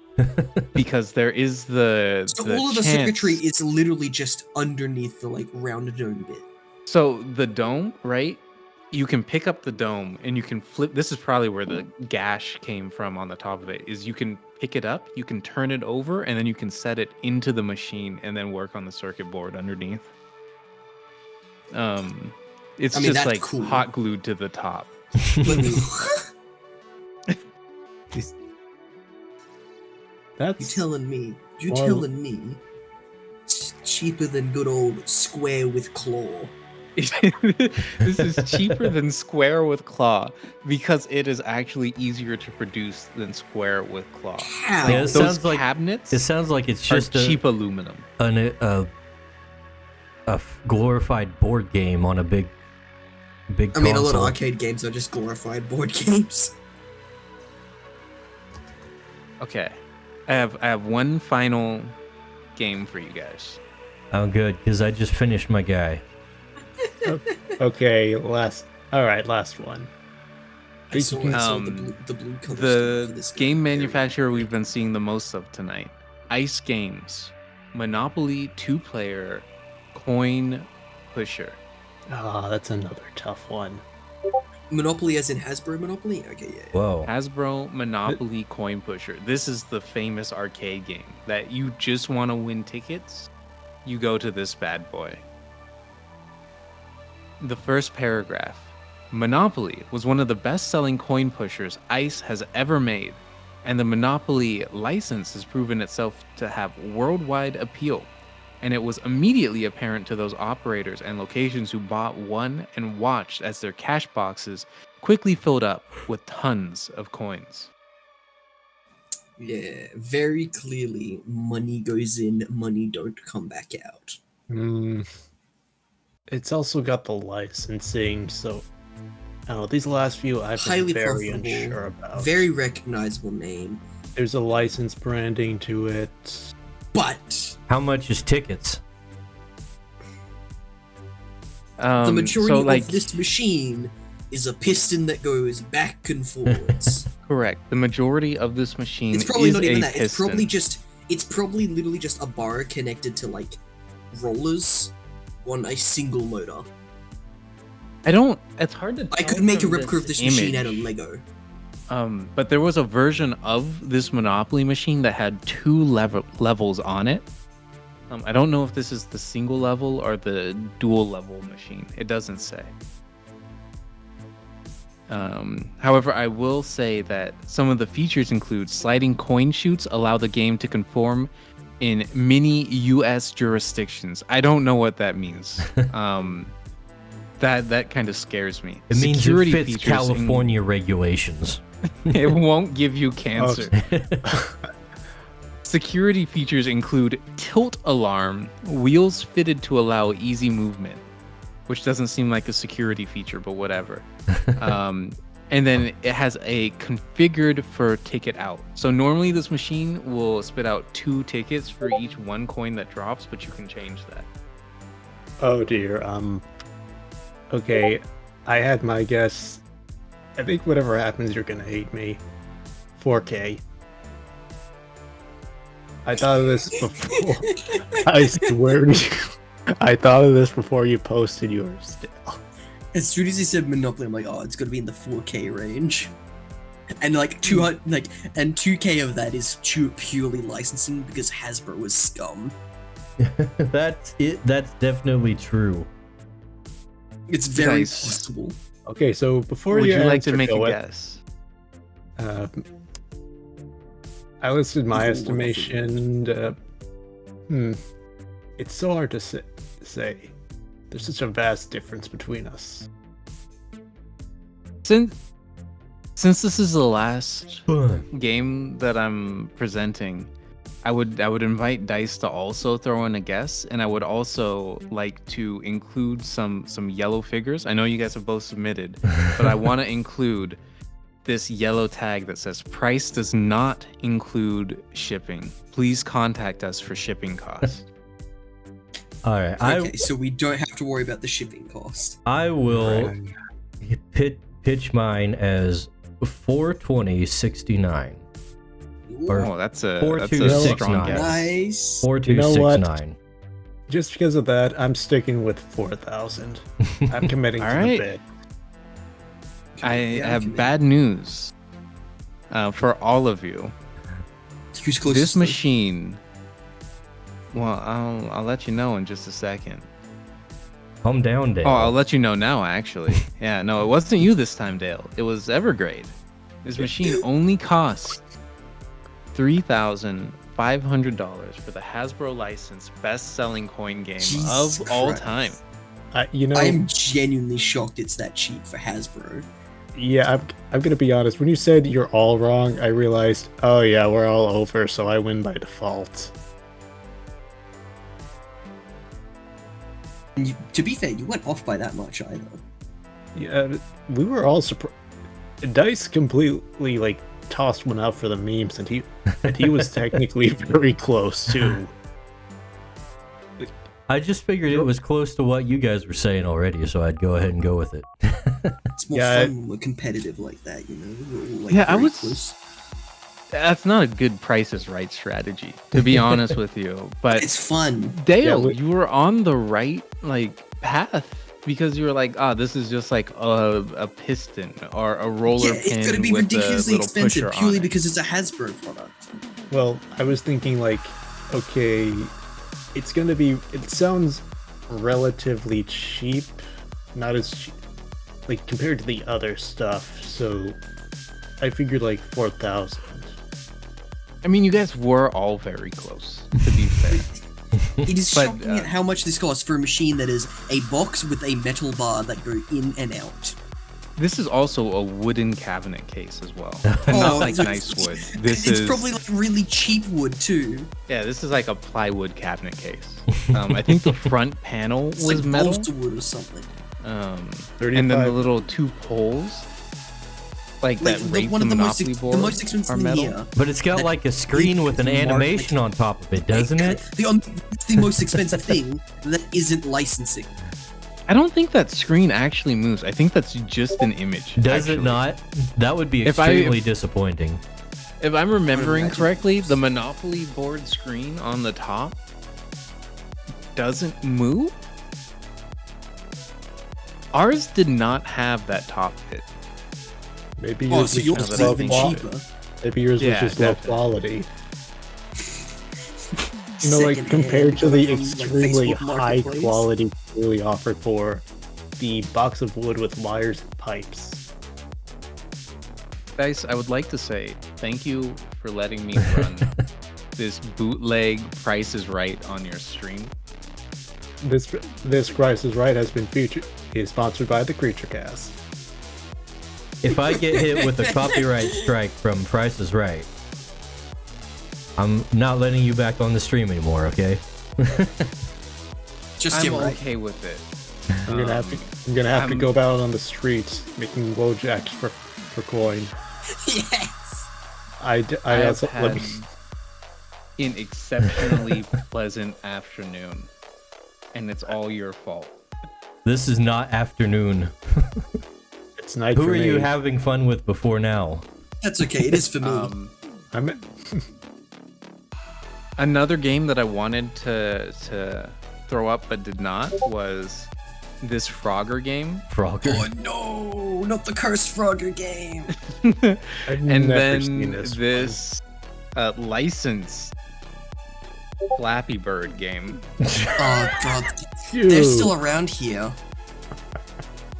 Because there is the All of the chance- circuitry is literally just underneath the like round dome bit. So the dome, right? You can pick up the dome and you can flip. This is probably where the gash came from on the top of it. Is you can pick it up, you can turn it over, and then you can set it into the machine and then work on the circuit board underneath. It's I mean, just that's like cool. hot glued to the top. But That's telling me Well- it's cheaper than good old square with claw. This is cheaper than square with claw because it is actually easier to produce than square with claw. How? Yeah, it Those sounds like cabinets it sounds like it's are just cheap aluminum. a glorified board game on a big I mean, a lot of console. arcade games are just glorified board games. Okay, I have one final game for you guys. I'm good because I just finished my guy. okay. Last one. I saw the blue color scheme The for this game Very manufacturer nice. we've been seeing the most of tonight, Ice Games, Monopoly 2-player coin pusher. Ah, that's another tough one. Monopoly as in Hasbro Monopoly? Okay, yeah. Whoa. Hasbro Monopoly coin pusher. This is the famous arcade game that you just want to win tickets. You go to this bad boy. The first paragraph. Monopoly was one of the best-selling coin pushers ICE has ever made, and the Monopoly license has proven itself to have worldwide appeal. And it was immediately apparent to those operators and locations who bought one and watched as their cash boxes quickly filled up with tons of coins. Yeah, very clearly, money goes in, money don't come back out. It's also got the licensing, so I don't know. These last few I've been Highly very profitable, unsure about. very recognizable name. There's a license branding to it. But How much is tickets? the majority so, like, of this machine is a piston that goes back and forwards. correct. The majority of this machine It's probably is not even a that. piston. It's probably literally just a bar connected to like rollers on a single motor. It's hard to I tell could make a from replica of this machine out of image. Lego. But there was a version of this Monopoly machine that had two levels on it. I don't know if this is the single level or the dual level machine. It doesn't say. However, I will say that some of the features include sliding coin chutes allow the game to conform in many U.S. jurisdictions. I don't know what that means. That kind of scares me. It means Security it fits features California regulations. it won't give you cancer. Security features include tilt alarm, wheels fitted to allow easy movement, which doesn't seem like a security feature, but whatever. And then it has a configured for ticket out. So normally this machine will spit out 2 tickets for each 1 coin that drops, but you can change that. Oh dear. Okay, I had my guess. I think whatever happens, you're gonna hate me. 4K. I thought of this before. I swear to you. I thought of this before you posted yours. As soon as he said Monopoly, I'm like, oh, it's gonna be in the 4K range. And like 200, and 2K of that is purely licensing because Hasbro was scum. That's it. That's definitely true. It's very Nice. possible. Okay, so before Would you like to answer, make a Philip, guess? I listed my Ooh, estimation. It's so hard to say. There's such a vast difference between us. Since this is the last Fun. game that I'm presenting, I would invite Dice to also throw in a guess, and I would also like to include some yellow figures. I know you guys have both submitted, but I want to include this yellow tag that says price does not include shipping. Please contact us for shipping costs. All right, Okay, so we don't have to worry about the shipping cost. I will pitch mine as 420.69 or Oh, that's a 4269. strong guess. Nice. 4269. Just because of that, I'm sticking with 4,000. I'm committing to All the right. bid. I Yeah, have okay. bad news for all of you. Who's closest? This machine. Well, I'll let you know in just a second. Calm down, Dale. Oh, I'll let you know now, actually. Yeah, no, it wasn't you this time, Dale. It was Evergrade. This machine only cost $3,500 for the Hasbro licensed best-selling coin game Jesus of all Christ. time. I'm genuinely shocked it's that cheap for Hasbro. Yeah, I'm gonna be honest. When you said you're all wrong, I realized, oh yeah, we're all over, so I win by default. And to be fair, you went off by that much either. Yeah, we were all surprised. Dice completely like tossed one out for the memes, and he was technically very close too. I just figured it was close to what you guys were saying already, so I'd go ahead and go with it. It's more Yeah, fun when we're competitive like that, you know? We're all, like, Yeah, I very was- close. That's not a good Price is Right strategy, to be honest with you. But It's fun. Dale, Yeah, you were on the right path because you were like, this is just like a piston or a roller Yeah, pin it's gonna be with a ridiculously little expensive pusher purely on it. because it's a Hasbro product. Well, I was thinking like, okay, it's gonna be. It sounds relatively cheap, not as cheap, like compared to the other stuff. So I figured like 4,000. I mean, you guys were all very close, to be fair. It is But, shocking at how much this costs for a machine that is a box with a metal bar that go in and out. This is also a wooden cabinet case as well. Oh, Not like so nice wood. This it's is probably like really cheap wood too. yeah, this is like a plywood cabinet case. I think the front panel It's was like metal. bolster wood or something. And then the 35. little 2 poles, like that rate one the of the most, Monopoly the board most expensive are in metal. here. But it's got like a screen with an animation on top of it, doesn't it? It's the most expensive thing that isn't licensing. I don't think that screen actually moves. I think that's just an image. Does actually. it not? That would be If extremely disappointing. If I'm remembering imagine. correctly, the Monopoly board screen on the top doesn't move. Ours did not have that top bit. Maybe Oh, yours so was yours just is low even quality. cheaper. Maybe yours was Yeah, just low definitely. quality. You know, like compared to the extremely high quality really offered for the box of wood with wires and pipes. Guys, I would like to say thank you for letting me run this bootleg Price is Right on your stream. This Price is Right has been is sponsored by the Creature Cast. If I get hit with a copyright strike from Price is Right, I'm not letting you back on the stream anymore, okay? Just I'm get right. okay with it. I'm gonna have to go out on the streets making Wojacks for coin. Yes. I have also had an exceptionally pleasant afternoon, and it's all your fault. This is not afternoon. it's night Who for are me. you having fun with before now? That's okay. It is for me. I'm Another game that I wanted to throw up but did not was this Frogger game. Frogger? Oh no, not the cursed Frogger game. I've And never seen then this. this licensed Flappy Bird game. Oh god, Dude. they're still around here.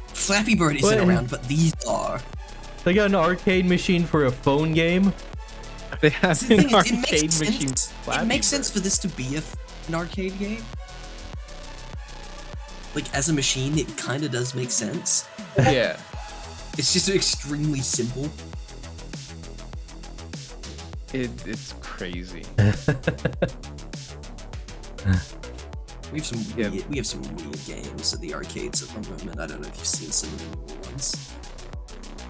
Flappy Bird isn't What? around, but these are. They got an arcade machine for a phone game? They have The an thing is, arcade machine. It Flappy makes sense Bird. for this to be an arcade game. Like, as a machine, it kind of does make sense. Yeah. It's just extremely simple. It's crazy. We have some Yeah. we have some weird games at the arcades at the moment. I don't know if you've seen some of the new ones.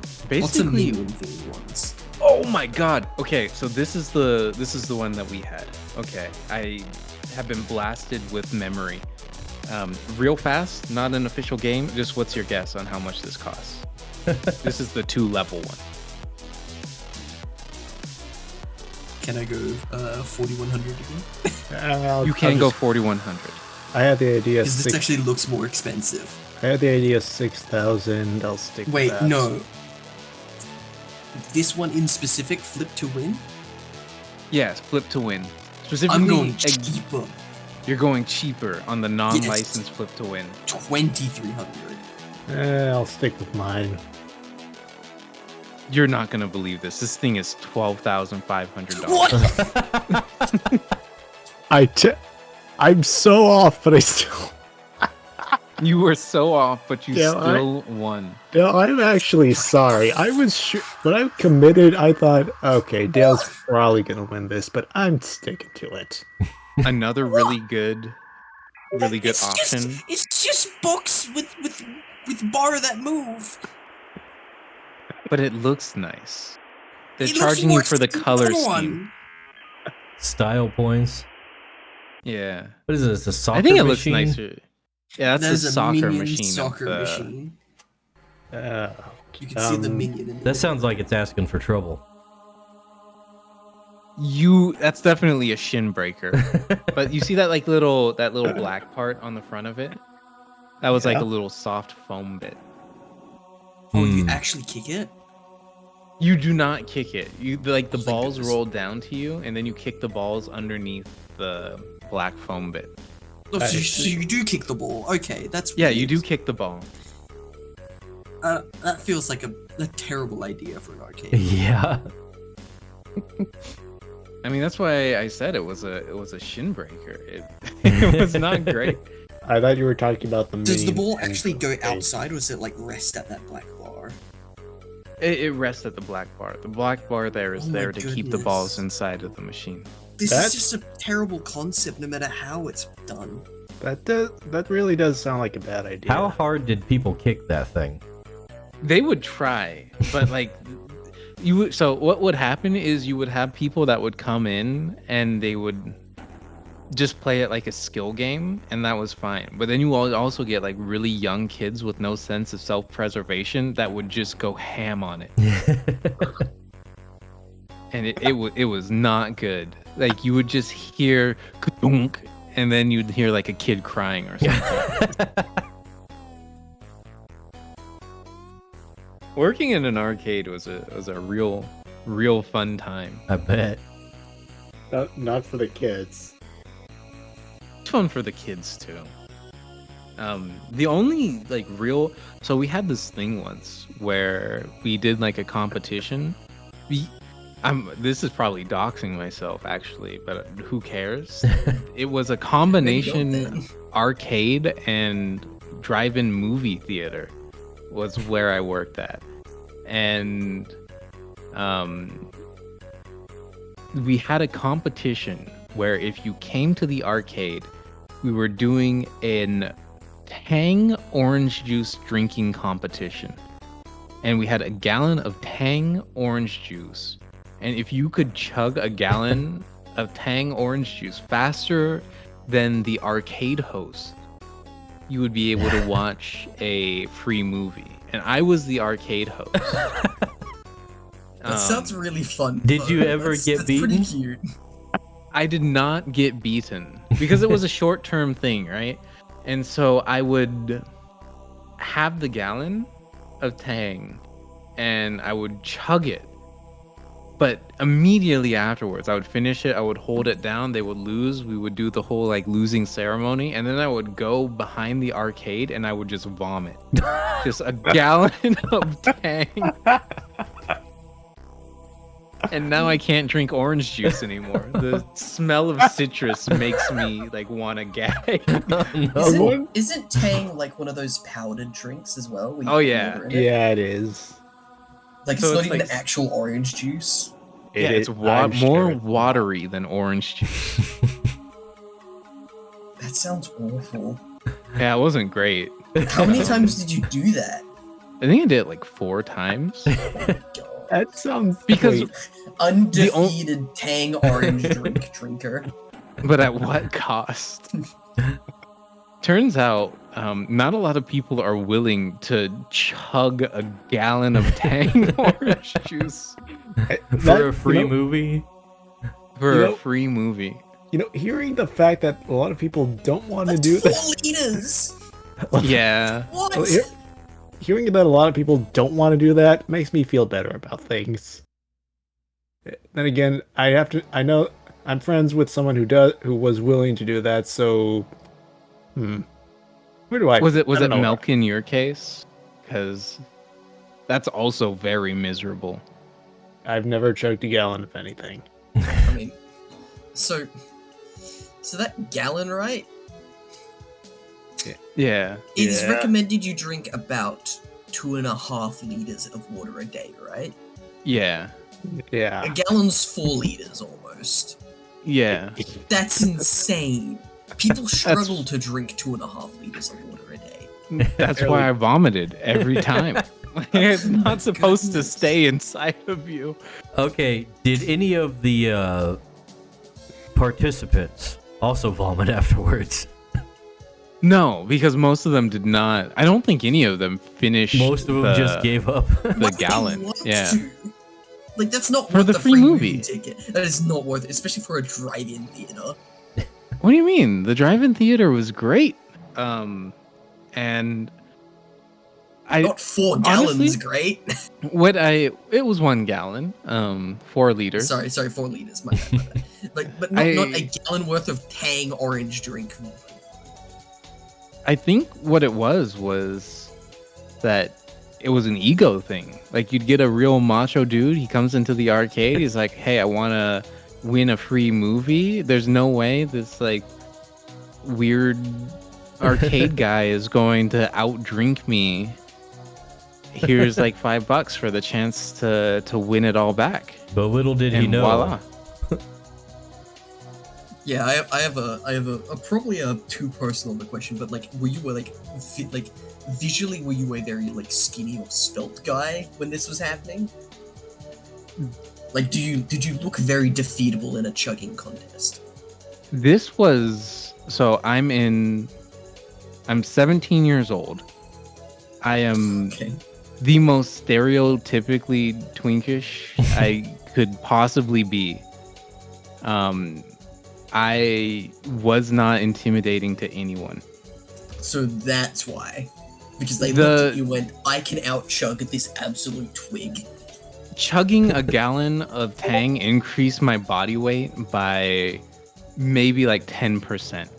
Lots of Basically, new themed ones. oh my god. Okay, so this is the one that we had. Okay, I have been blasted with memory. Real fast, not an official game. Just what's your guess on how much this costs? This is the 2-level one. Can I go 4100 again? You can go 4100. I had the idea. Because this actually looks more expensive. I had the idea 6,000. I'll stick. with Wait, that. no. This one in specific, flip to win. Yes, flip to win. Specifically, I'm going cheaper. you're going cheaper on the non-licensed flip to win. 2300. I'll stick with mine. You're not gonna believe this. This thing is $12,500. What? I'm so off, but I still. You were so off, but you Yeah, still won. No, I'm actually sorry. I was sure when I committed. I thought, okay, Dale's probably gonna win this, but I'm sticking to it. Another really good option. It's just books with bar that move. But it looks nice. They're It looks charging you more for the expensive color than scheme. one. Style points. Yeah. What is this? A soccer I think it machine? looks nicer. Yeah, that's There's the a soccer minion machine. Soccer of the- machine. Uh, You can see the minion in That there. sounds like it's asking for trouble. That's definitely a shin breaker. But you see that little black part on the front of it? That was like Yeah. a little soft foam bit. Oh, you actually kick it? You do not kick it. You the Thank balls goodness. roll down to you, and then you kick the balls underneath the black foam bit. Oh, so you do kick the ball. Okay, that's Yeah, weird. you do kick the ball. That feels like a terrible idea for an arcade. Yeah. I mean, that's why I said it was a shin breaker. It was not great. I thought you were talking about the Does the mini ball and actually go the- outside, or does it like rest at that black bar? It rests at the black bar. The black bar there is Oh my there to keep the balls goodness. inside of the machine. This That's- is just a terrible concept, no matter how it's done. That really does sound like a bad idea. How hard did people kick that thing? They would try, but like so what would happen is you would have people that would come in and they would just play it like a skill game, and that was fine. But then you will also get like really young kids with no sense of self-preservation that would just go ham on it. And it was not good. Like you would just hear ka-dunk, and then you'd hear like a kid crying or something. Working in an arcade was a real fun time. I bet. Not for the kids. It's fun for the kids too. The only like real, so we had this thing once where we did like a competition. This is probably doxing myself actually, but who cares? It was a combination arcade and drive-in movie theater was where I worked at. And we had a competition where if you came to the arcade, we were doing an Tang orange juice drinking competition. And we had a gallon of Tang orange juice. And if you could chug a gallon of Tang orange juice faster than the arcade host, you would be able to watch a free movie. And I was the arcade host. That sounds really fun. Did you though. ever get that's beaten? Pretty cute. I did not get beaten because it was a short-term thing, right? And so I would have the gallon of Tang and I would chug it. But immediately afterwards, I would finish it. I would hold it down. They would lose. We would do the whole like losing ceremony. And then I would go behind the arcade and I would just vomit. Just a gallon of Tang. And now I can't drink orange juice anymore. The smell of citrus makes me like want to gag. Isn't Tang like one of those powdered drinks as well? where you Oh, put yeah. water in it? Yeah, it is. Like So it's not it's even like- the actual orange juice. Yeah, it's I'm more sure. watery than orange juice. That sounds awful. Yeah, it wasn't great. How many times did you do that? I think I did it like 4 times. God. That sounds Because- great. Undefeated Tang orange drinker. But at what cost? Turns out, not a lot of people are willing to chug a gallon of Tang orange juice For a free movie? for You a know- free movie. You know, hearing the fact that a lot of people don't want to That's do 4 that. liters. Yeah. What? Well, hearing that a lot of people don't want to do that makes me feel better about things. Then again, I know I'm friends with someone who was willing to do that, so where do I Was it I don't know. milk in your case? Because that's also very miserable. I've never chugged a gallon of anything. I mean, so that gallon, right? Yeah. It is Yeah. recommended you drink about 2.5 liters of water a day, right? Yeah. A Yeah. gallon's 4 liters almost. Yeah. That's insane. People struggle to drink 2.5 liters of water a day. That's why I vomited every time. It's not supposed to stay inside of you. Okay, did any of the participants also vomit afterwards? No, because most of them did not. I don't think any of them finished. Most of them just gave up. the What they gallon. want Yeah. to. Like, that's not For worth the the free free movie. movie ticket. That is not worth it, especially for a drive-in theater. What do you mean? The drive-in theater was great. And I Not 4 gallons, honestly- great. it was 1 gallon, 4 liters. sorry, 4 liters. My bad, my bad. Like, but not a gallon worth of Tang orange drink. I think what it was that it was an ego thing. Like you'd get a real macho dude. He comes into the arcade. He's like, "Hey, I want to win a free movie. There's no way this like weird arcade guy is going to outdrink me. Here's like $5 for the chance to win it all back. But little did he And know. voila. Yeah, I have a probably a too personal of a question, but like, were you visually were you a very like skinny or svelte guy when this was happening? Like, did you look very defeatable in a chugging contest? This was so I'm 17 years old. I am Okay. the most stereotypically twinkish I could possibly be. I was not intimidating to anyone. So that's why. Because they looked at you and went, I can out-chug this absolute twig. Chugging a gallon of Tang increased my body weight by maybe like 10%.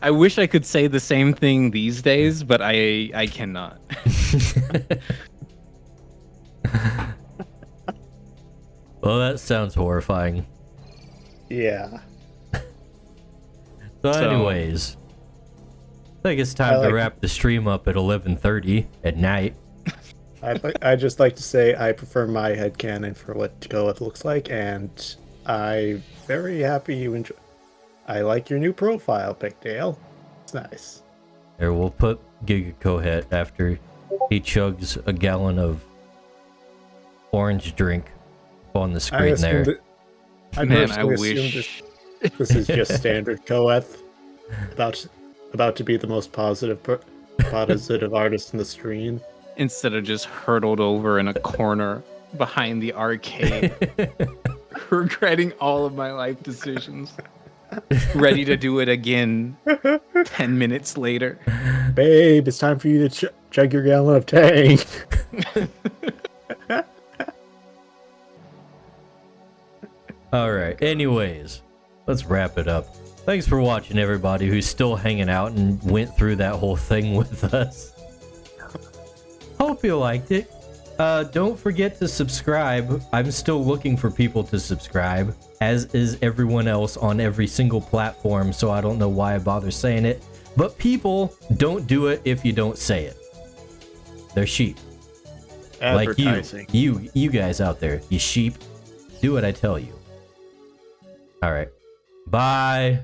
I wish I could say the same thing these days, but I cannot. Well, that sounds horrifying. Yeah. So, So- anyways, I think it's time to wrap the stream up at 11:30 at night. I just like to say I prefer my headcanon for what Koeth looks like, and I'm very happy you enjoy. I like your new profile, Pigdale. It's nice. There, we'll put Giga Kohet after he chugs a gallon of orange drink on the screen there. I Man, I personally assume wish. this is just standard Koeth. About to be the most positive artist in the stream. Instead of just hurtled over in a corner behind the arcade, regretting all of my life decisions, ready to do it again 10 minutes later. Babe, it's time for you to chug your gallon of Tang. All right. Anyways, let's wrap it up. Thanks for watching, everybody who's still hanging out and went through that whole thing with us. Hope you liked it. Don't forget to subscribe. I'm still looking for people to subscribe, as is everyone else on every single platform, so I don't know why I bother saying it. But people don't do it if you don't say it. They're sheep. Like you guys out there, you sheep. Do what I tell you. All right. Bye.